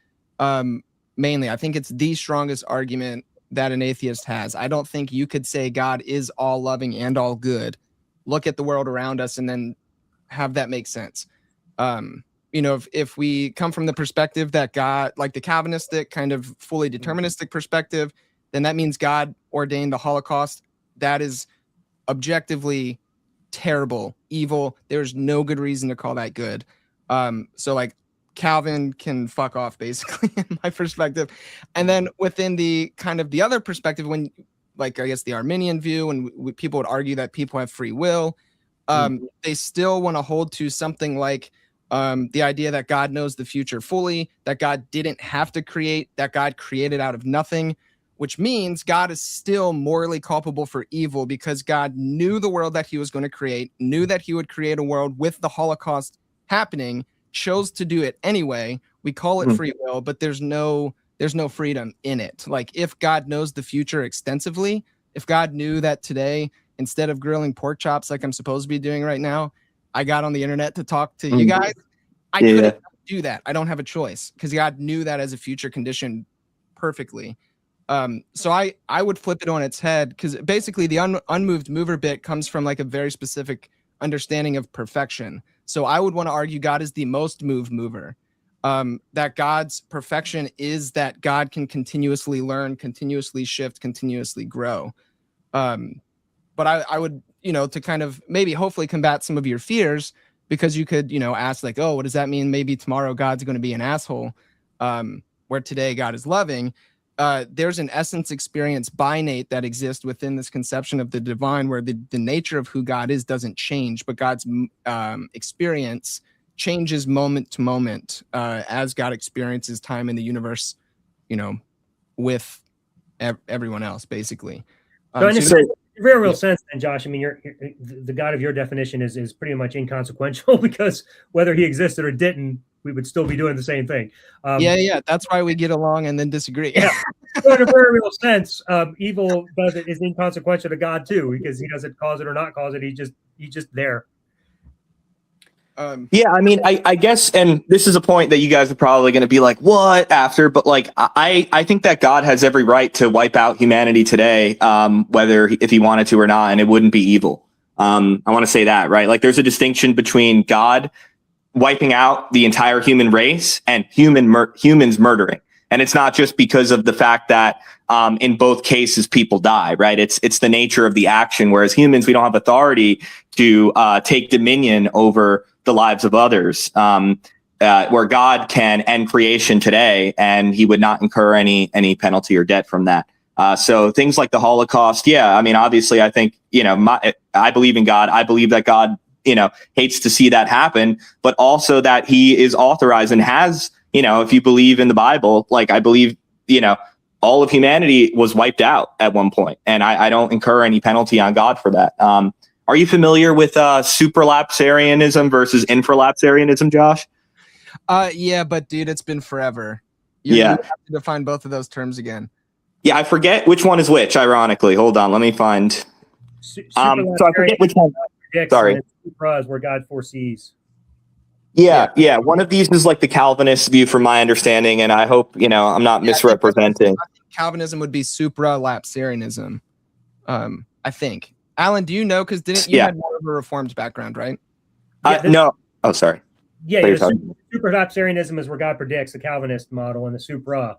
Mainly, I think it's the strongest argument that an atheist has. I don't think you could say God is all loving and all good, look at the world around us, and then have that make sense. You know, if we come from the perspective that God, like the Calvinistic kind of fully deterministic perspective, then that means God ordained the Holocaust. That is objectively terrible, evil. There's no good reason to call that good. So like Calvin can fuck off, basically, in my perspective. And then within the kind of the other perspective, when, like, I guess the Arminian view, and people would argue that people have free will, they still want to hold to something like the idea that God knows the future fully, that God didn't have to create, that God created out of nothing, which means God is still morally culpable for evil, because God knew the world that he was going to create, knew that he would create a world with the Holocaust happening, chose to do it anyway. We call it free will, but there's no freedom in it. Like, if God knows the future extensively, if God knew that today, instead of grilling pork chops like I'm supposed to be doing right now, I got on the internet to talk to you guys, I couldn't do that. I don't have a choice, because God knew that as a future condition perfectly. So I would flip it on its head, because basically the unmoved mover bit comes from like a very specific understanding of perfection. So I would want to argue God is the most moved mover. That God's perfection is that God can continuously learn, continuously shift, continuously grow. But I would, you know, to kind of maybe hopefully combat some of your fears, because you could, you know, ask like, oh, what does that mean? Maybe tomorrow God's going to be an asshole, where today God is loving. There's an essence experience binate that exists within this conception of the divine, where the nature of who God is doesn't change, but God's experience changes moment to moment as God experiences time in the universe, you know, with everyone else, basically. very real sense, then, Josh. I mean, the God of your definition is pretty much inconsequential because whether he existed or didn't, we would still be doing the same thing. Yeah. That's why we get along and then disagree. Yeah. So in a very real sense, evil is inconsequential to God too, because he doesn't cause it or not cause it. He's just there. Yeah, I mean, I guess, and this is a point that you guys are probably going to be like, what after? But like, I think that God has every right to wipe out humanity today, if he wanted to or not, and it wouldn't be evil. I want to say that, right? Like, there's a distinction between God wiping out the entire human race and humans murdering. And it's not just because of the fact that in both cases people die, right? It's the nature of the action. Whereas humans, we don't have authority to take dominion over the lives of others, where God can end creation today, and he would not incur any penalty or debt from that. So things like the Holocaust, yeah, I mean, obviously, I think, I believe in God. I believe that God, hates to see that happen, but also that he is authorized and has, if you believe in the Bible, like I believe, all of humanity was wiped out at one point, and I don't incur any penalty on God for that. Are you familiar with supralapsarianism versus infralapsarianism, Josh? Yeah, but dude, it's been forever. You have to define both of those terms again. Yeah, I forget which one is which, ironically. Hold on, let me find. So I forget which one. Sorry. Supra is where God foresees. Yeah. One of these is like the Calvinist view, from my understanding, and I hope I'm not misrepresenting. I think Calvinism would be supralapsarianism. I think. Alan, do you know? Because didn't you had more of a Reformed background, right? No. Oh, sorry. Yeah, supralapsarianism is where God predicts, the Calvinist model, and the supra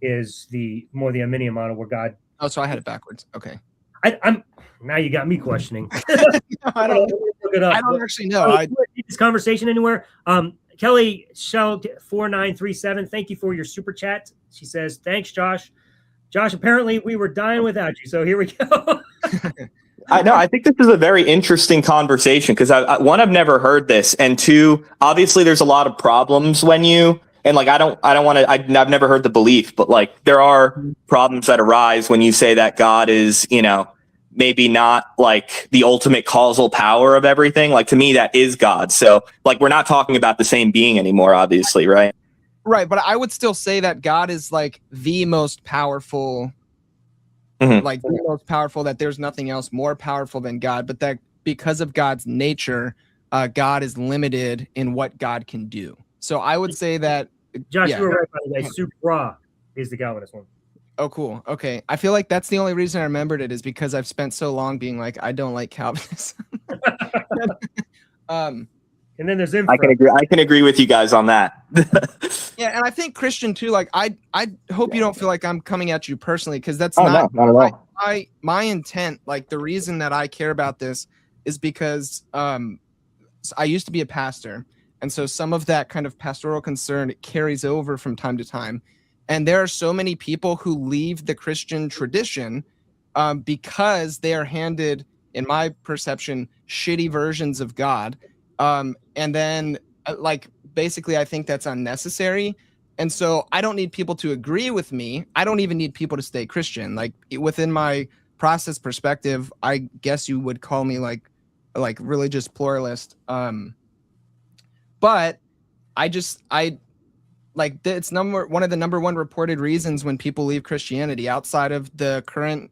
is the Arminian model where God. Oh, so I had it backwards. Okay. I'm now you got me questioning. I don't actually know. This conversation anywhere. Kellie Shell 4937. Thank you for your super chat. She says, "Thanks, Josh. Josh, apparently we were dying without you. So here we go." I know. I think this is a very interesting conversation because I've never heard this, and two, obviously there's a lot of problems when you. And like, I don't want to, I've never heard the belief, but like there are problems that arise when you say that God is, maybe not like the ultimate causal power of everything. Like to me, that is God. So like, we're not talking about the same being anymore, obviously. Right. Right. But I would still say that God is like the most powerful, that there's nothing else more powerful than God, but that because of God's nature, God is limited in what God can do. So I would say that Josh, you were right, by the way. Supra is the Calvinist one. Oh, cool. Okay. I feel like that's the only reason I remembered it is because I've spent so long being like, I don't like Calvinism. And then there's infra. I can agree with you guys on that. Yeah, and I think Christian too. Like, I hope you don't feel like I'm coming at you personally, because that's not at all. My intent. Like, the reason that I care about this is because I used to be a pastor. And so some of that kind of pastoral concern carries over from time to time. And there are so many people who leave the Christian tradition because they are handed, in my perception, shitty versions of God. And then, basically, I think that's unnecessary. And so I don't need people to agree with me. I don't even need people to stay Christian. Like, within my process perspective, I guess you would call me like religious pluralist. But it's one of the number one reported reasons when people leave Christianity, outside of the current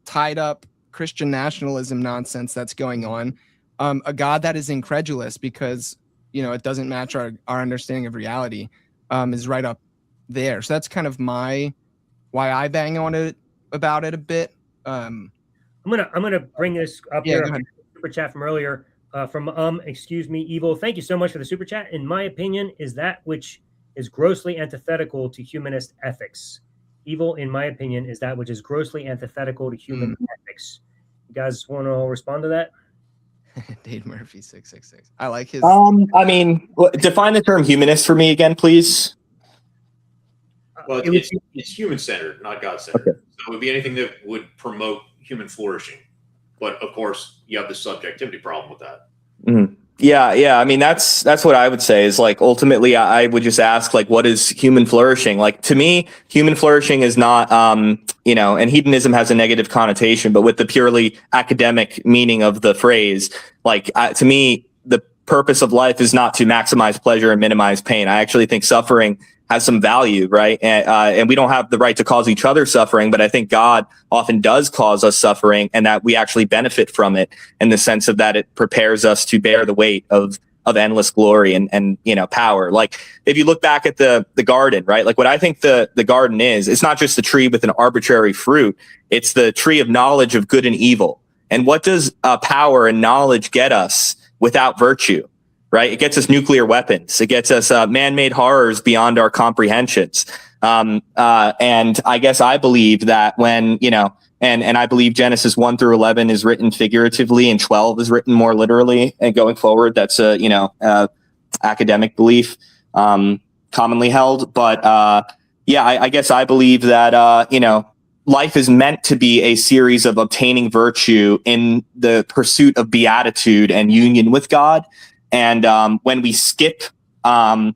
tied up Christian nationalism nonsense that's going on. A God that is incredulous because it doesn't match our understanding of reality is right up there. So that's kind of why I bang on it about it a bit. I'm gonna bring this up here. Super chat from earlier. Excuse me, Evil. Thank you so much for the super chat. In my opinion, is that which is grossly antithetical to humanist ethics. Evil, in my opinion, is that which is grossly antithetical to human ethics. You guys want to respond to that? Dave Murphy 666. I like his. Define the term humanist for me again, please. Well, it's human-centered, not God-centered. Okay. So it would be anything that would promote human flourishing. But of course, you have the subjectivity problem with that. Mm-hmm. Yeah. I mean, that's what I would say is ultimately I would just ask what is human flourishing? To me, human flourishing is not and hedonism has a negative connotation, but with the purely academic meaning of the phrase, like to me, the purpose of life is not to maximize pleasure and minimize pain. I actually think suffering has some value, right? And we don't have the right to cause each other suffering, but I think God often does cause us suffering, and that we actually benefit from it in the sense of that it prepares us to bear the weight of endless glory and power. Like if you look back at the garden, right? Like what I think the garden is, it's not just the tree with an arbitrary fruit. It's the tree of knowledge of good and evil. And what does power and knowledge get us without virtue, right? It gets us nuclear weapons. It gets us man-made horrors beyond our comprehensions. And I guess I believe that when, and I believe Genesis 1 through 11 is written figuratively and 12 is written more literally. And going forward, that's a academic belief commonly held. But I guess I believe that life is meant to be a series of obtaining virtue in the pursuit of beatitude and union with God. And when we skip the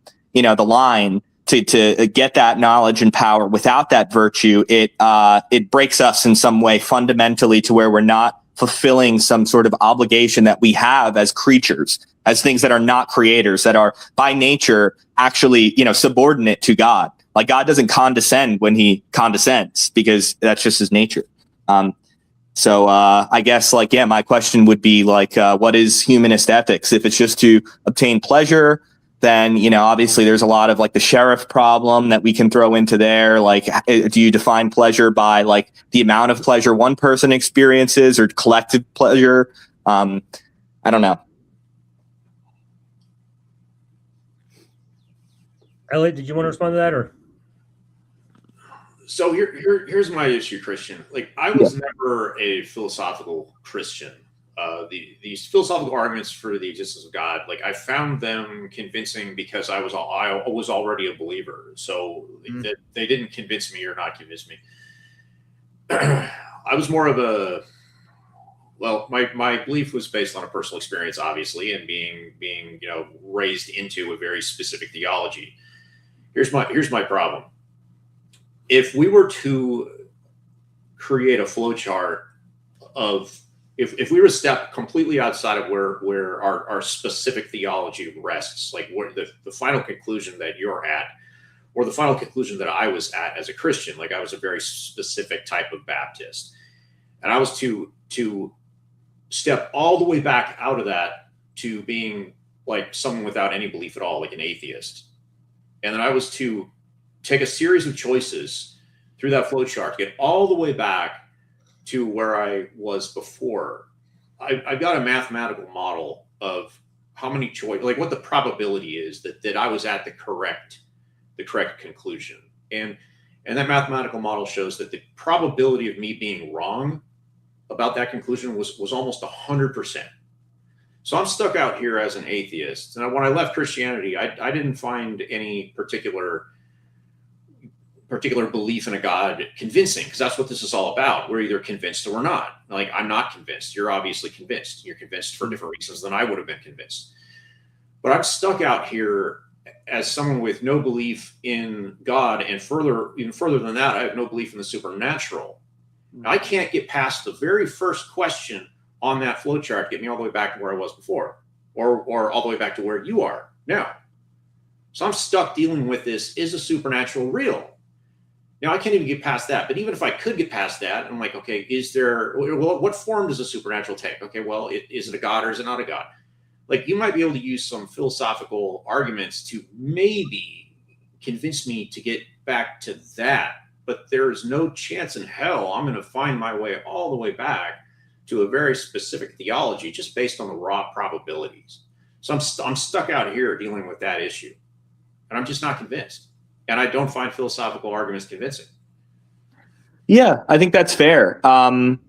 line to get that knowledge and power without that virtue, it breaks us in some way fundamentally to where we're not fulfilling some sort of obligation that we have as creatures, as things that are not creators, that are by nature actually, subordinate to God. Like God doesn't condescend when he condescends because that's just his nature. So I guess my question would be what is humanist ethics? If it's just to obtain pleasure, then, obviously there's a lot of the sheriff problem that we can throw into there. Do you define pleasure by the amount of pleasure one person experiences or collective pleasure? I don't know. Elliott, did you want to respond to that or? So here's my issue, Christian. I was never a philosophical Christian. These philosophical arguments for the existence of God, I found them convincing because I was already a believer. So they didn't convince me or not convince me. I was more of my belief was based on a personal experience, obviously, and being raised into a very specific theology. Here's my problem. If we were to create a flowchart of if we were to step completely outside of where our specific theology rests, where the final conclusion that you're at, or the final conclusion that I was at as a Christian, I was a very specific type of Baptist, and I was to step all the way back out of that to being someone without any belief at all, an atheist, and then I was to take a series of choices through that flowchart to get all the way back to where I was before. I've got a mathematical model of how many choices, what the probability is that I was at the correct conclusion. And that mathematical model shows that the probability of me being wrong about that conclusion was almost 100%. So I'm stuck out here as an atheist. And when I left Christianity, I didn't find any particular belief in a God convincing, because that's what this is all about. We're either convinced or we're not. I'm not convinced. You're obviously convinced. You're convinced for different reasons than I would have been convinced. But I'm stuck out here as someone with no belief in God, and even further than that, I have no belief in the supernatural. I can't get past the very first question on that flowchart, get me all the way back to where I was before, or all the way back to where you are now. So I'm stuck dealing with this: is the supernatural real? Now, I can't even get past that. But even if I could get past that, I'm okay, what form does a supernatural take? Okay, well, is it a God or is it not a God? You might be able to use some philosophical arguments to maybe convince me to get back to that. But there's no chance in hell I'm going to find my way all the way back to a very specific theology just based on the raw probabilities. So I'm stuck out here dealing with that issue. And I'm just not convinced. And I don't find philosophical arguments convincing. Yeah, I think that's fair. I mean,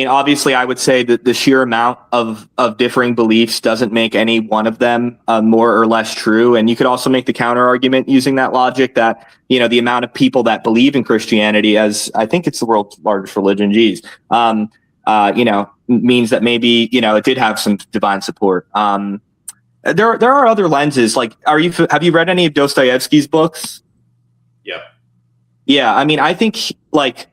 obviously, I would say that the sheer amount of differing beliefs doesn't make any one of them more or less true. And you could also make the counter argument using that logic that, the amount of people that believe in Christianity, as I think it's the world's largest religion, means that maybe, it did have some divine support. There are other lenses. Have you read any of Dostoevsky's books? Yeah. Yeah, I mean, I think like,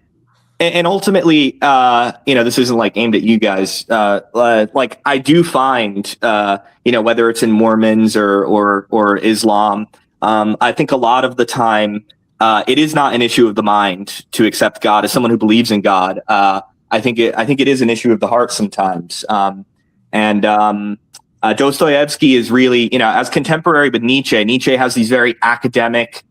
and ultimately, this isn't like aimed at you guys. Like I do find, whether it's in Mormons or Islam, I think a lot of the time, it is not an issue of the mind to accept God. As someone who believes in God, I think it is an issue of the heart sometimes. Dostoevsky is really, as contemporary with Nietzsche has these very academic,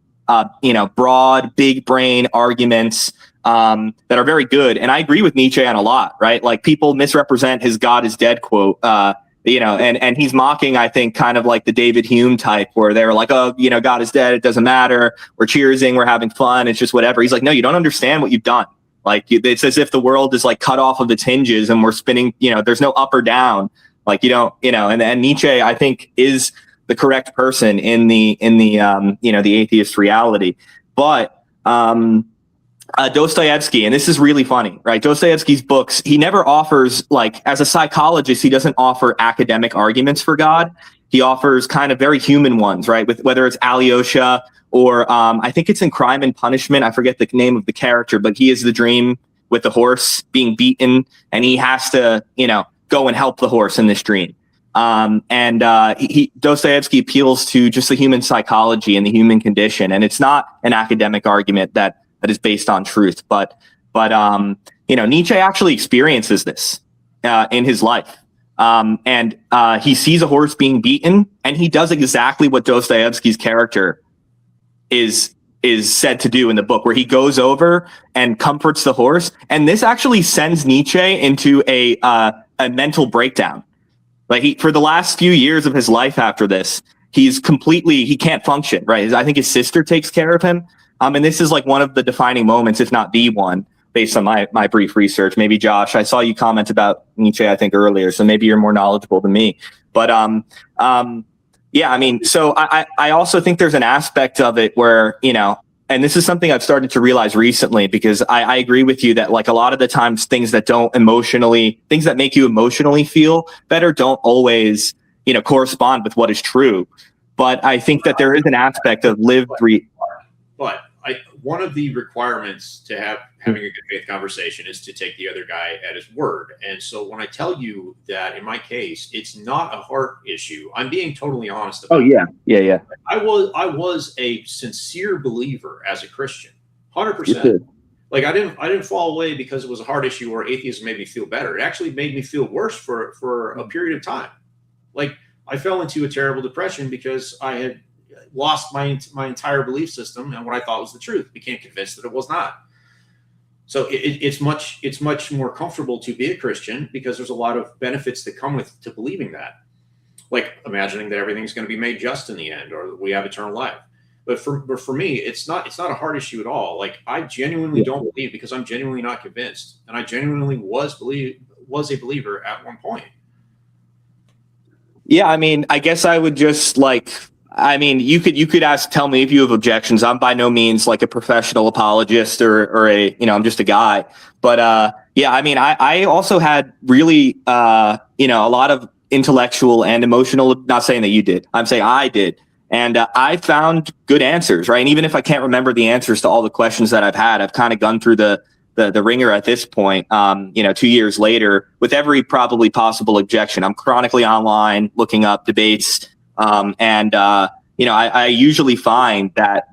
broad, big brain arguments that are very good. And I agree with Nietzsche on a lot, right? Like people misrepresent his God is dead quote, and he's mocking, I think, kind of like the David Hume type where they're like, oh, God is dead. It doesn't matter. We're cheersing. We're having fun. It's just whatever. He's like, no, you don't understand what you've done. Like it's as if the world is like cut off of its hinges and we're spinning, there's no up or down. Like, and Nietzsche, I think, is the correct person in the atheist reality. But Dostoevsky, and this is really funny, right? Dostoevsky's books, he never offers, like, as a psychologist, he doesn't offer academic arguments for God. He offers kind of very human ones, right? With whether it's Alyosha or I think it's in Crime and Punishment. I forget the name of the character, but he is the dream with the horse being beaten, and he has to, go and help the horse in this dream. Dostoevsky appeals to just the human psychology and the human condition. And it's not an academic argument that is based on truth, but Nietzsche actually experiences this in his life. He sees a horse being beaten, and he does exactly what Dostoevsky's character is said to do in the book, where he goes over and comforts the horse. And this actually sends Nietzsche into a mental breakdown. Like for the last few years of his life after this, he can't function, right? I think his sister takes care of him. And this is like one of the defining moments, if not the one, based on my brief research. Maybe Josh, I saw you comment about Nietzsche, I think earlier, so maybe you're more knowledgeable than me. But yeah, I mean, so I also think there's an aspect of it where, and this is something I've started to realize recently, because I agree with you that like a lot of the times things that make you emotionally feel better don't always, correspond with what is true. But I think that there is an aspect of But one of the requirements to having a good faith conversation is to take the other guy at his word. And so when I tell you that in my case, it's not a heart issue, I'm being totally honest about it. Yeah. I was a sincere believer as a Christian, 100%. Like I didn't fall away because it was a heart issue or atheism made me feel better. It actually made me feel worse for a period of time. Like I fell into a terrible depression because I had lost my entire belief system and what I thought was the truth. Became convinced that it was not. So it's much more comfortable to be a Christian because there's a lot of benefits that come to believing that, like imagining that everything's going to be made just in the end, or that we have eternal life. But for me, it's not a hard issue at all. Like I genuinely don't believe because I'm genuinely not convinced, and I genuinely was a believer at one point. Yeah, I mean, I guess I would just you could tell me if you have objections. I'm by no means like a professional apologist or I'm just a guy. But yeah, I mean, I also had really, a lot of intellectual and emotional, not saying that you did, I'm saying I did. And I found good answers, right? And even if I can't remember the answers to all the questions that I've had, I've kind of gone through the ringer at this point, 2 years later, with every probably possible objection. I'm chronically online looking up debates. I usually find that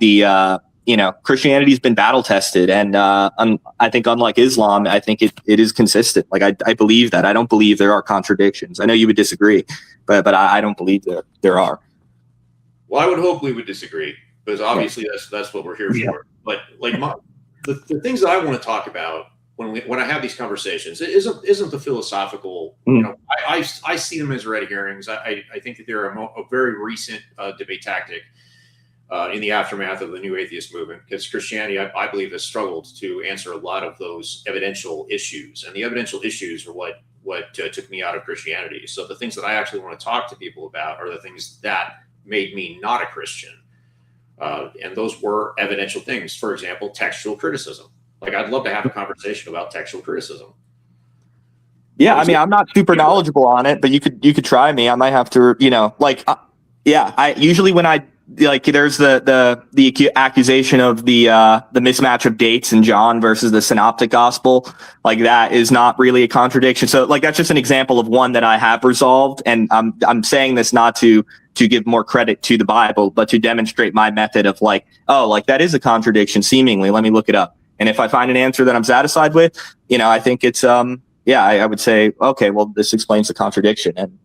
Christianity's been battle tested, and I think unlike Islam, I think it is consistent. Like I believe that. I don't believe there are contradictions. I know you would disagree, but I don't believe there are. Well, I would hope we would disagree, because obviously that's what we're here for. But like the things that I want to talk about when I have these conversations, it isn't the philosophical. I see them as red herrings. I think that they're a very recent debate tactic in the aftermath of the new atheist movement, because Christianity, I believe, has struggled to answer a lot of those evidential issues, and the evidential issues are what took me out of Christianity. So the things that I actually want to talk to people about are the things that made me not a Christian, and those were evidential things. For example, textual criticism. Like I'd love to have a conversation about textual criticism. Yeah, I mean, I'm not super knowledgeable on it, but you could try me. I might have to, I usually when I like there's the accusation of the mismatch of dates in John versus the synoptic gospel. Like that is not really a contradiction. So like that's just an example of one that I have resolved. And I'm saying this not to give more credit to the Bible, but to demonstrate my method of like, oh, like that is a contradiction seemingly. Let me look it up. And if I find an answer that I'm satisfied with, I think it's I would say, okay, well, this explains the contradiction. And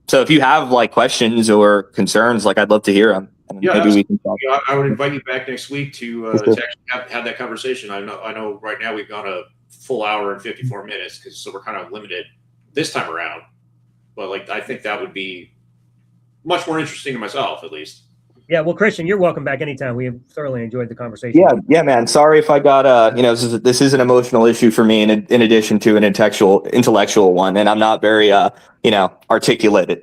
so if you have like questions or concerns, like I'd love to hear them. Yeah, maybe we can talk. I would invite you back next week to actually have that conversation. I know right now we've gone a full hour and 54 minutes so we're kind of limited this time around. But like I think that would be much more interesting to myself, at least. Yeah, well, Christian, you're welcome back anytime. We have thoroughly enjoyed the conversation. Yeah, man. Sorry if I got this is an emotional issue for me in addition to an intellectual one, and I'm not very articulated.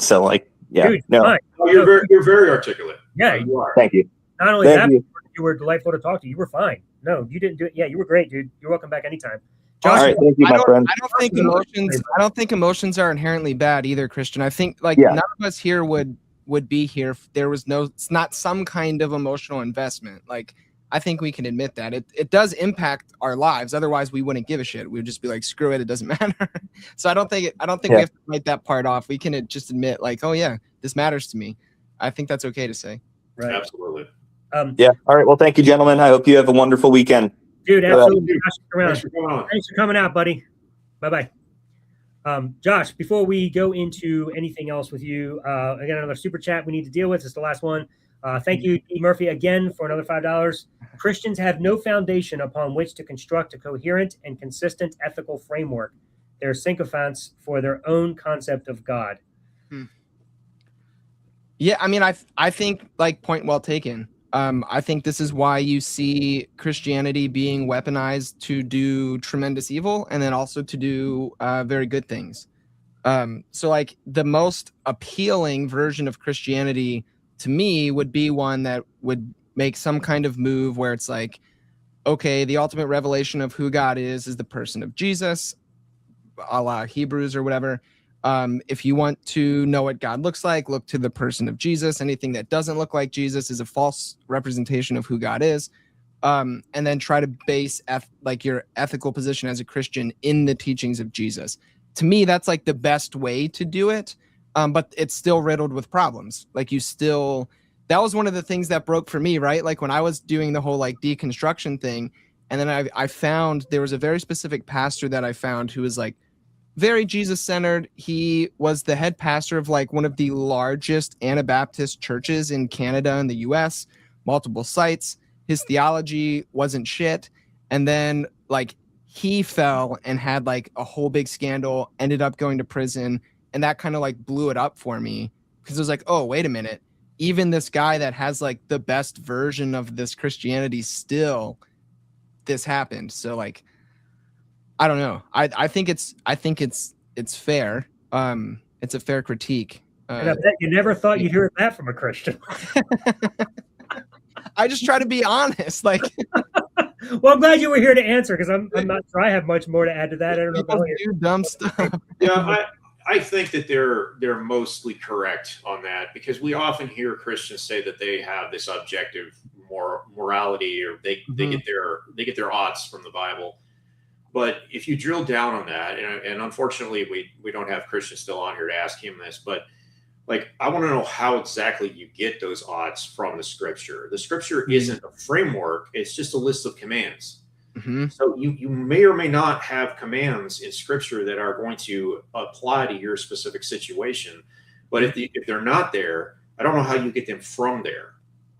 So like, yeah, dude, no. fine. Oh, you're very articulate. Yeah, you are. Thank you. Not only Thank that, you. you were delightful to talk to. You were fine. No, you didn't do it. Yeah, you were great, dude. You're welcome back anytime. All right, thank you, my friend. I don't think emotions are inherently bad either, Christian. I think none of us here would be here if there was it's not some kind of emotional investment. Like I think we can admit that it does impact our lives. Otherwise we wouldn't give a shit. We would just be like, screw it. It doesn't matter. So I don't think we have to write that part off. We can just admit like, oh yeah, this matters to me. I think that's okay to say. Right. Absolutely. Yeah. All right. Well, thank you, gentlemen. I hope you have a wonderful weekend. Dude, absolutely. Thanks for coming on. Thanks for coming out, buddy. Bye-bye. Josh, before we go into anything else with you, again, another super chat we need to deal with. It's the last one. Thank you, E. Murphy, again for another $5. Christians have no foundation upon which to construct a coherent and consistent ethical framework. They're sycophants for their own concept of God. Yeah, I mean, I think like point well taken. I think this is why you see Christianity being weaponized to do tremendous evil and then also to do very good things. So like the most appealing version of Christianity to me would be one that would make some kind of move where it's like, okay, the ultimate revelation of who God is the person of Jesus, a la Hebrews or whatever. If you want to know what God looks like, look to the person of Jesus. Anything that doesn't look like Jesus is a false representation of who God is. And then try to base your ethical position as a Christian in the teachings of Jesus. To me, that's like the best way to do it. But it's still riddled with problems. Like that was one of the things that broke for me, right? Like when I was doing the whole like deconstruction thing, and then I found there was a very specific pastor that I found who was like, very Jesus-centered. He was the head pastor of like one of the largest Anabaptist churches in Canada and the US, multiple sites. His theology wasn't shit. And then like he fell and had like a whole big scandal, ended up going to prison. And that kind of like blew it up for me because it was like, oh, wait a minute. Even this guy that has like the best version of this Christianity still, this happened. So like, I don't know. I think it's fair. It's a fair critique. And I bet you never thought you'd hear that from a Christian. I just try to be honest. Like, well, I'm glad you were here to answer because I'm not sure I have much more to add to that. I don't know. People do dumb stuff. Yeah, I think that they're mostly correct on that because we often hear Christians say that they have this objective morality or they get their odds from the Bible. But if you drill down on that, and unfortunately we don't have Christian still on here to ask him this, but like I want to know how exactly you get those odds from the scripture. The scripture isn't a framework; it's just a list of commands. Mm-hmm. So you may or may not have commands in scripture that are going to apply to your specific situation. But if they're not there, I don't know how you get them from there.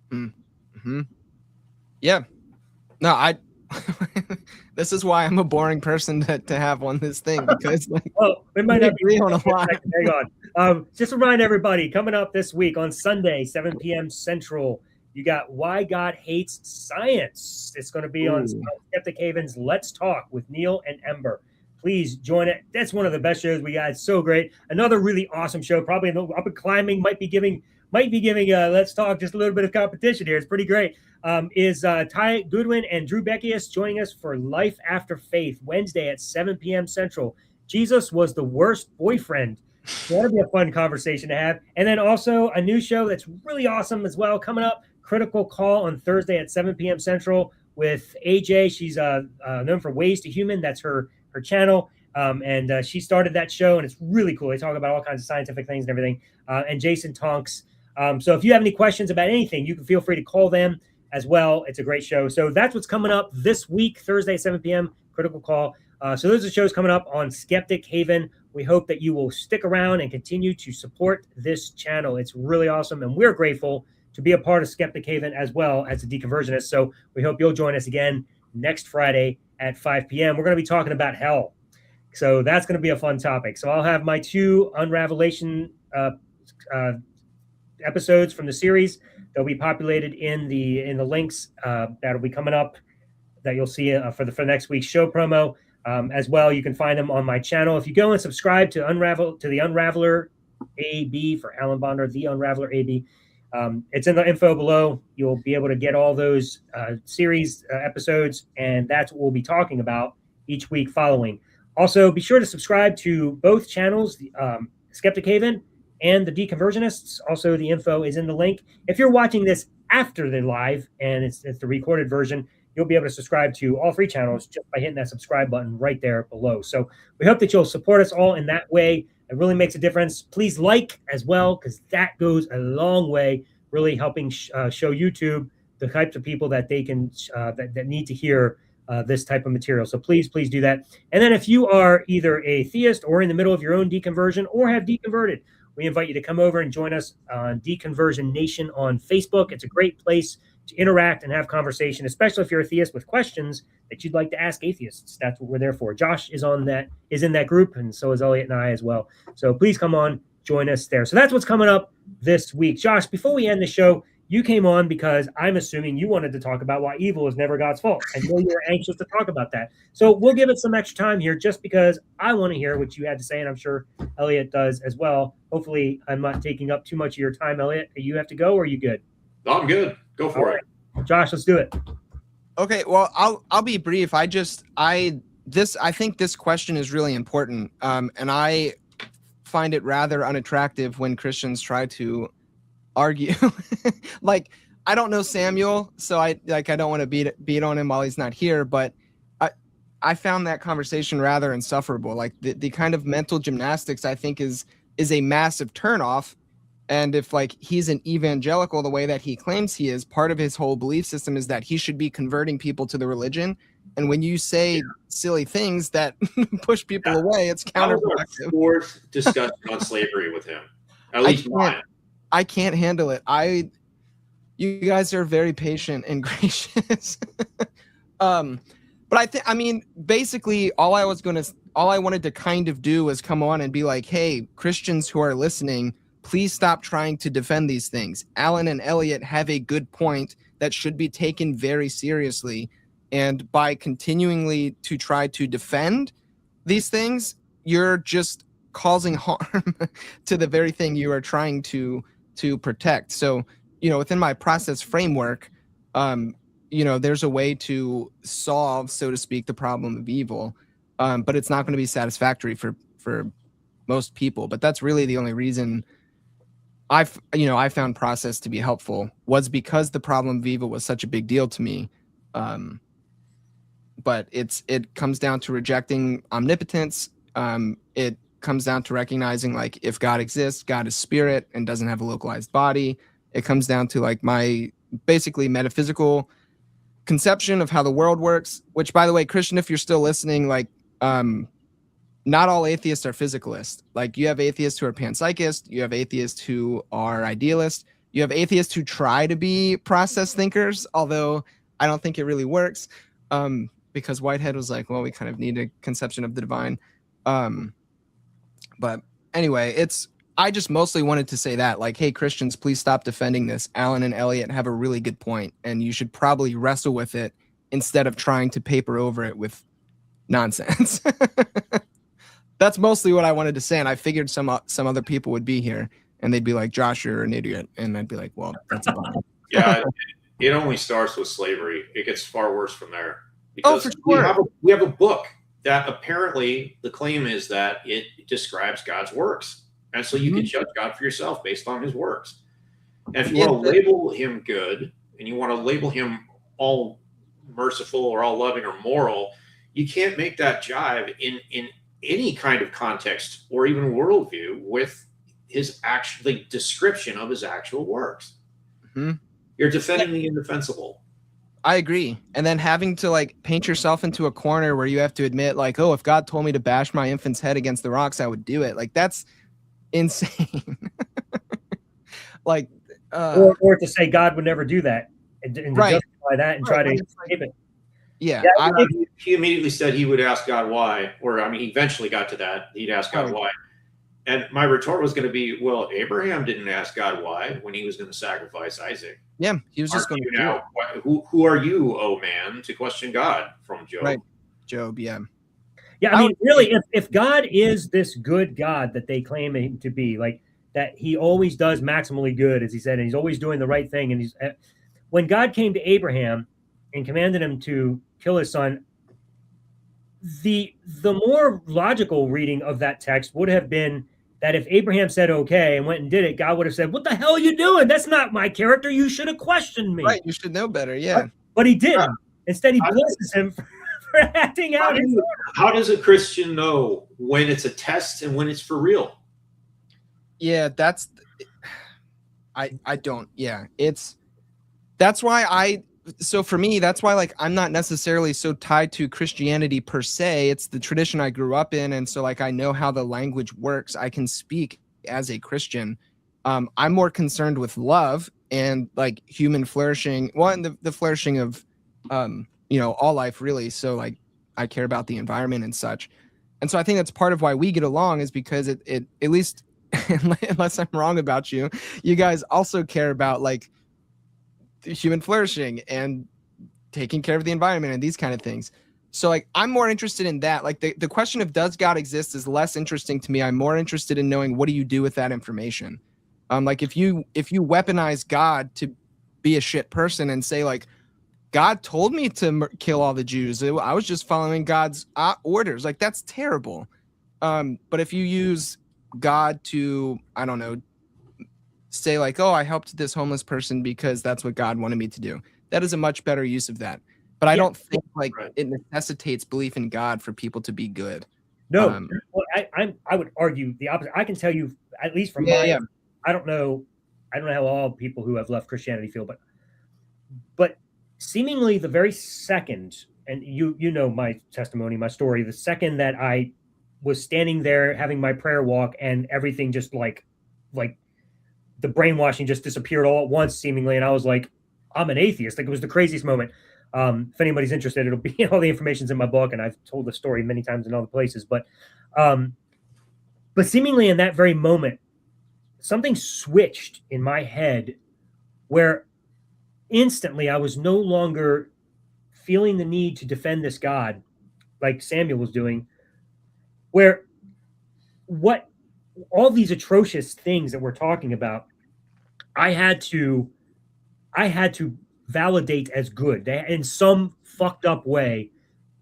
Mm-hmm. Yeah. No, this is why I'm a boring person to have on this thing because like, well, we might not agree on a lot. Hang on. Just remind everybody coming up this week on Sunday, 7 p.m. Central, you got Why God Hates Science. It's going to be on Skeptic Haven's Let's Talk with Neil and Ember. Please join it. That's one of the best shows we got. It's so great. Another really awesome show, probably in the up and climbing, might be giving Let's Talk just a little bit of competition here. It's pretty great. Is Ty Goodwin and Drew Beckius joining us for Life After Faith Wednesday at 7 p.m. Central. Jesus was the worst boyfriend. So that'll be a fun conversation to have. And then also a new show that's really awesome as well coming up, Critical Call on Thursday at 7 p.m. Central with AJ. She's known for Ways to Human. That's her channel. And she started that show, and it's really cool. They talk about all kinds of scientific things and everything. And Jason Tonks. So if you have any questions about anything, you can feel free to call them as well. It's a great show. So that's what's coming up this week, Thursday, 7 p.m., Critical Call. So those are shows coming up on Skeptic Haven. We hope that you will stick around and continue to support this channel. It's really awesome, and we're grateful to be a part of Skeptic Haven as well as a deconversionist. So we hope you'll join us again next Friday at 5 p.m. We're going to be talking about hell. So that's going to be a fun topic. So I'll have my 2 Unravelation episodes from the series. They'll be populated in the links that'll be coming up that you'll see for the next week's show promo. As well, you can find them on my channel. If you go and subscribe to the Unraveler AB for Alan Bonder, the Unraveler AB, it's in the info below. You'll be able to get all those series episodes, and that's what we'll be talking about each week following. Also, be sure to subscribe to both channels, Skeptic Haven and the Deconversionists. Also, the info is in the link. If you're watching this after the live and it's the recorded version, you'll be able to subscribe to all 3 channels just by hitting that subscribe button right there below. So we hope that you'll support us all in that way. It really makes a difference. Please like as well, because that goes a long way, really helping show YouTube the types of people that they can that need to hear this type of material. So please do that. And then if you are either a theist or in the middle of your own deconversion or have deconverted, we invite you to come over and join us on Deconversion Nation on Facebook. It's a great place to interact and have conversation, especially if you're a theist with questions that you'd like to ask atheists. That's what we're there for. Josh is in that group, and so is Elliott and I as well. So please come on, join us there. So that's what's coming up this week. Josh, before we end the show, you came on because I'm assuming you wanted to talk about why evil is never God's fault. I know you were anxious to talk about that. So we'll give it some extra time here just because I want to hear what you had to say, and I'm sure Elliott does as well. Hopefully I'm not taking up too much of your time, Elliott. You have to go, or are you good? No, I'm good. Go for it. Josh, let's do it. Okay, well, I'll be brief. I think this question is really important, and I find it rather unattractive when Christians try to argue. Like, I don't know Samuel, so I don't want to beat on him while he's not here, but I found that conversation rather insufferable. Like the kind of mental gymnastics I think is a massive turnoff. And if like he's an evangelical the way that he claims he is, part of his whole belief system is that he should be converting people to the religion. And when you say silly things that push people away, it's counterproductive. Fourth discussion on slavery with him. At least one. I can't handle it. You guys are very patient and gracious. But basically all I wanted to kind of do was come on and be like, hey, Christians who are listening, please stop trying to defend these things. Alan and Elliott have a good point that should be taken very seriously. And by continually to try to defend these things, you're just causing harm to the very thing you are trying to protect. So, within my process framework, there's a way to solve, so to speak, the problem of evil. But it's not going to be satisfactory for most people. But that's really the only reason I found process to be helpful, was because the problem of evil was such a big deal to me. But it comes down to rejecting omnipotence. It comes down to recognizing, like, if God exists, God is spirit and doesn't have a localized body. It comes down to like my basically metaphysical conception of how the world works, which, by the way, Christian, if you're still listening, like, not all atheists are physicalists. Like, you have atheists who are panpsychists, you have atheists who are idealists, you have atheists who try to be process thinkers, although I don't think it really works, because Whitehead was like, well, we kind of need a conception of the divine. But anyway, I just mostly wanted to say that, like, hey, Christians, please stop defending this. Alan and Elliott have a really good point, and you should probably wrestle with it instead of trying to paper over it with nonsense. That's mostly what I wanted to say, and I figured some other people would be here, and they'd be like, Josh, you're an idiot. And I'd be like, well, that's fine. Yeah, it only starts with slavery. It gets far worse from there. Because for sure. we have a book that apparently the claim is that it describes God's works. And so you can judge God for yourself based on his works. And if you want to label him good and you want to label him all merciful or all loving or moral, you can't make that jive in any kind of context or even worldview with his actually description of his actual works. You're defending the indefensible. I agree. And then having to like paint yourself into a corner where you have to admit like, oh, if God told me to bash my infant's head against the rocks, I would do it. Like, that's insane. Like, or to say God would never do that and to justify that and try to escape it. Yeah. He immediately said he would ask God why, or I mean, he eventually got to that. He'd ask God why. And my retort was going to be, well, Abraham didn't ask God why when he was going to sacrifice Isaac. Yeah, he was just going to do it. Who are you, oh man, to question God? From Job. Right. Job, yeah. Yeah, I mean, really, if God is this good God that they claim him to be, like that he always does maximally good, as he said, and he's always doing the right thing. And he's when God came to Abraham and commanded him to kill his son, the more logical reading of that text would have been that if Abraham said okay and went and did it, God would have said, "What the hell are you doing? That's not my character. You should have questioned me." Right, you should know better, yeah. But he didn't. Instead, he blesses him for acting out. How does a Christian know when it's a test and when it's for real? Yeah, I don't. Yeah, that's why so for me, that's why like I'm not necessarily so tied to Christianity per se. It's the tradition I grew up in, and so like I know how the language works. I can speak as a Christian. I'm more concerned with love and like human flourishing. Well, and the flourishing of all life really. So like I care about the environment and such. And so I think that's part of why we get along, is because it at least unless I'm wrong about you guys also care about like human flourishing and taking care of the environment and these kind of things. So like I'm more interested in that. Like the question of does God exist is less interesting to me. I'm more interested in knowing what do you do with that information. Like if you weaponize God to be a shit person and say like God told me to kill all the Jews, I was just following God's orders, like that's terrible. But if you use God to, I don't know, say like, oh, I helped this homeless person because that's what God wanted me to do, that is a much better use of that. But I don't think like it necessitates belief in God for people to be good. No, well, I would argue the opposite. I can tell you, at least from I don't know how all people who have left Christianity feel, but seemingly the very second, and you know my testimony, my story, the second that I was standing there having my prayer walk and everything just like the brainwashing just disappeared all at once seemingly, and I was like, I'm an atheist. Like it was the craziest moment. If anybody's interested, it'll be all the information's in my book, and I've told the story many times in other places. But seemingly in that very moment, something switched in my head where instantly I was no longer feeling the need to defend this God like Samuel was doing, where what all these atrocious things that we're talking about, I had to validate as good. In some fucked up way,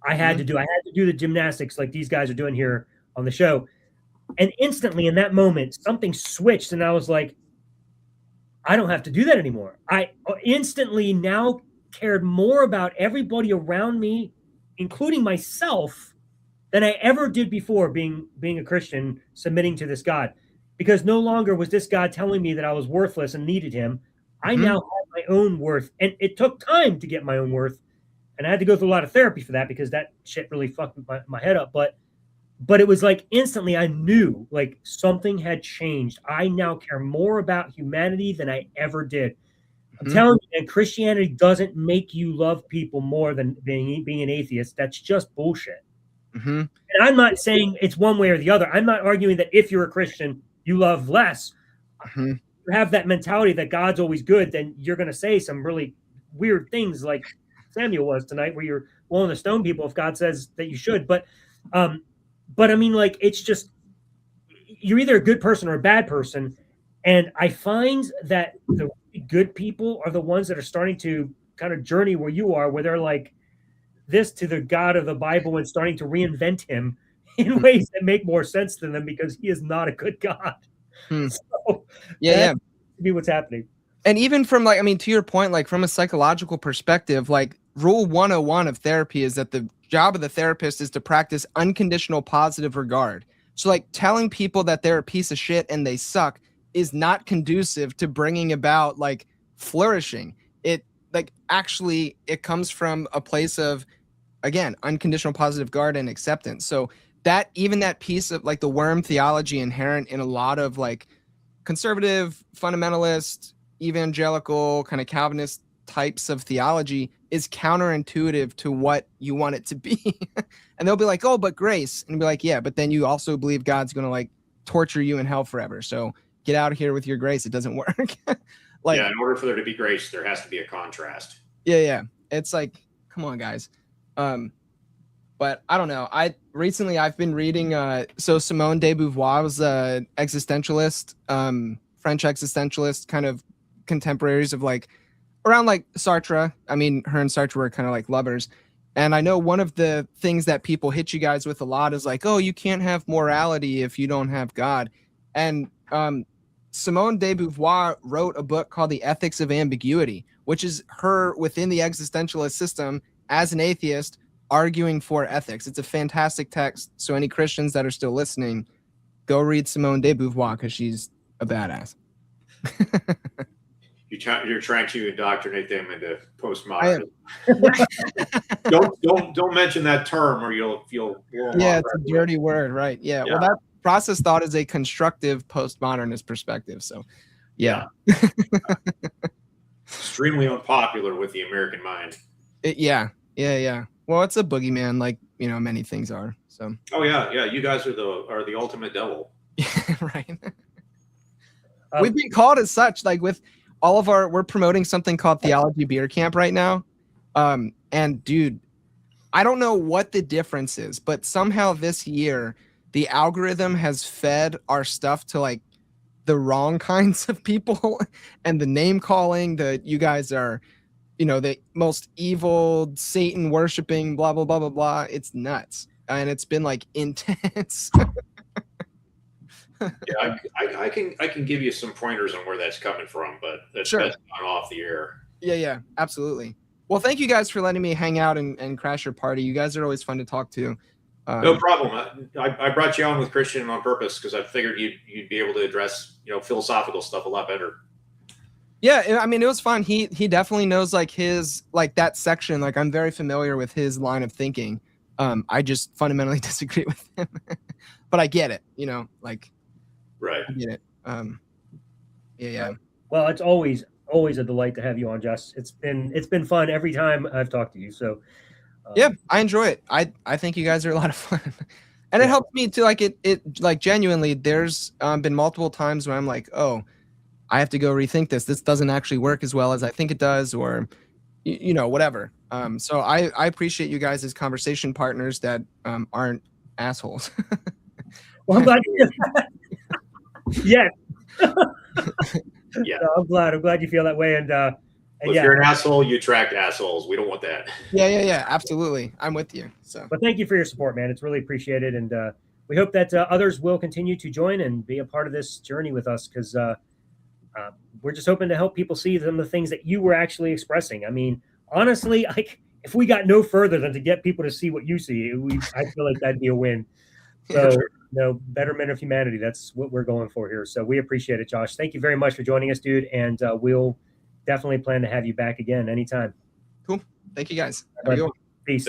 I had to do the gymnastics like these guys are doing here on the show. And instantly in that moment, something switched and I was like, I don't have to do that anymore. I instantly now cared more about everybody around me, including myself, than I ever did before being a Christian, submitting to this God. Because no longer was this God telling me that I was worthless and needed him. I now had my own worth. And it took time to get my own worth. And I had to go through a lot of therapy for that because that shit really fucked my head up. But it was like instantly I knew like something had changed. I now care more about humanity than I ever did. I'm telling you, and Christianity doesn't make you love people more than being an atheist. That's just bullshit. And I'm not saying it's one way or the other. I'm not arguing that if you're a Christian, you love less. If you have that mentality that God's always good, then you're going to say some really weird things like Samuel was tonight, where you're willing to stone people if God says that you should. But I mean, like, it's just, you're either a good person or a bad person. And I find that the good people are the ones that are starting to kind of journey where you are, where they're like this to the God of the Bible and starting to reinvent him in ways that make more sense to them because he is not a good God. So Yeah. be what's happening. And even from like, I mean, to your point, like from a psychological perspective, like rule 101 of therapy is that the job of the therapist is to practice unconditional positive regard. So like telling people that they're a piece of shit and they suck is not conducive to bringing about like flourishing. It like actually it comes from a place of, again, unconditional positive regard and acceptance. So that even that piece of like the worm theology inherent in a lot of like conservative, fundamentalist, evangelical, kind of Calvinist types of theology is counterintuitive to what you want it to be. And they'll be like, oh, but grace. And be like, yeah, but then you also believe God's going to like torture you in hell forever. So get out of here with your grace. It doesn't work. Like, yeah, in order for there to be grace, there has to be a contrast. Yeah. It's like, come on, guys. But I don't know. I've been reading, so Simone de Beauvoir was a existentialist, French existentialist, kind of contemporaries of like around like Sartre. I mean, her and Sartre were kind of like lovers. And I know one of the things that people hit you guys with a lot is like, oh, you can't have morality if you don't have God. And Simone de Beauvoir wrote a book called The Ethics of Ambiguity, which is her within the existentialist system as an atheist arguing for ethics. It's a fantastic text. So any Christians that are still listening, go read Simone de Beauvoir because she's a badass. You're trying to indoctrinate them into postmodernism. don't mention that term, or you'll feel. Yeah, it's a dirty word, right? Yeah. Well, that process thought is a constructive postmodernist perspective. So, yeah. Extremely unpopular with the American mind. Yeah. Well, it's a boogeyman, like many things are. So. Oh yeah. You guys are the ultimate devil. Right. We've been called as such, like with all of we're promoting something called Theology Beer Camp right now. And dude, I don't know what the difference is, but somehow this year the algorithm has fed our stuff to like the wrong kinds of people and the name calling that you guys are, the most evil Satan worshiping, blah, blah, blah, blah, blah. It's nuts. And it's been like intense. Yeah, I can give you some pointers on where that's coming from, but that's best gone off the air. Yeah, absolutely. Well, thank you guys for letting me hang out and crash your party. You guys are always fun to talk to. No problem. I brought you on with Christian on purpose because I figured you'd be able to address philosophical stuff a lot better. Yeah, I mean it was fun. He definitely knows like his like that section. Like I'm very familiar with his line of thinking. I just fundamentally disagree with him, but I get it. Like. Right. I get it. Yeah. Well, it's always a delight to have you on, Jess. It's been fun every time I've talked to you. So yeah, I enjoy it. I think you guys are a lot of fun. And it helps me to like it like genuinely there's been multiple times where I'm like, oh, I have to go rethink this. This doesn't actually work as well as I think it does, or whatever. So I appreciate you guys as conversation partners that aren't assholes. Well, I'm glad you did that. Yeah. Yeah. I'm glad you feel that way. And if you're an asshole, you attract assholes. We don't want that. Yeah. Absolutely. I'm with you. So, but thank you for your support, man. It's really appreciated. And we hope that others will continue to join and be a part of this journey with us. Cause we're just hoping to help people see some of the things that you were actually expressing. I mean, honestly, like if we got no further than to get people to see what you see, I feel like that'd be a win. So, betterment of humanity. That's what we're going for here. So we appreciate it, Josh. Thank you very much for joining us, dude. And we'll definitely plan to have you back again anytime. Cool. Thank you, guys. Peace.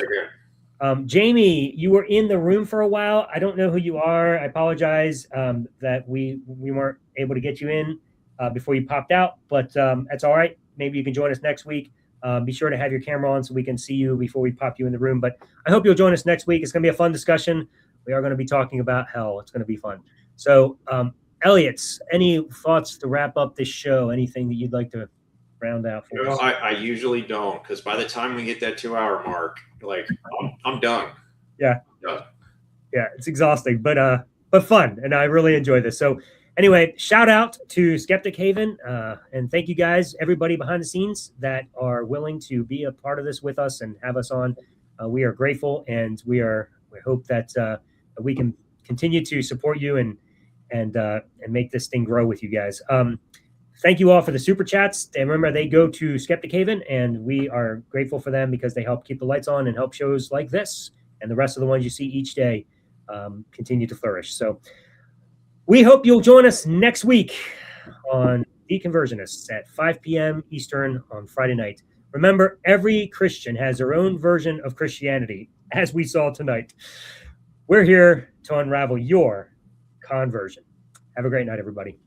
Jamie, you were in the room for a while. I don't know who you are. I apologize that we weren't able to get you in before you popped out, but that's all right. Maybe you can join us next week. Be sure to have your camera on so we can see you before we pop you in the room. But I hope you'll join us next week. It's going to be a fun discussion. We are going to be talking about hell. It's going to be fun. So, Elliott, any thoughts to wrap up this show? Anything that you'd like to round out for us? I usually don't, because by the time we get that 2-hour mark, like I'm done. Yeah. Yeah, it's exhausting, but fun, and I really enjoy this. So, anyway, shout out to Skeptic Haven, and thank you guys, everybody behind the scenes that are willing to be a part of this with us and have us on. We are grateful, and we hope that we can continue to support you and and make this thing grow with you guys. Thank you all for the super chats. And remember, they go to Skeptic Haven, and we are grateful for them because they help keep the lights on and help shows like this and the rest of the ones you see each day continue to flourish. So we hope you'll join us next week on Deconversionists at 5 p.m. Eastern on Friday night. Remember, every Christian has their own version of Christianity, as we saw tonight. We're here to unravel your conversion. Have a great night, everybody.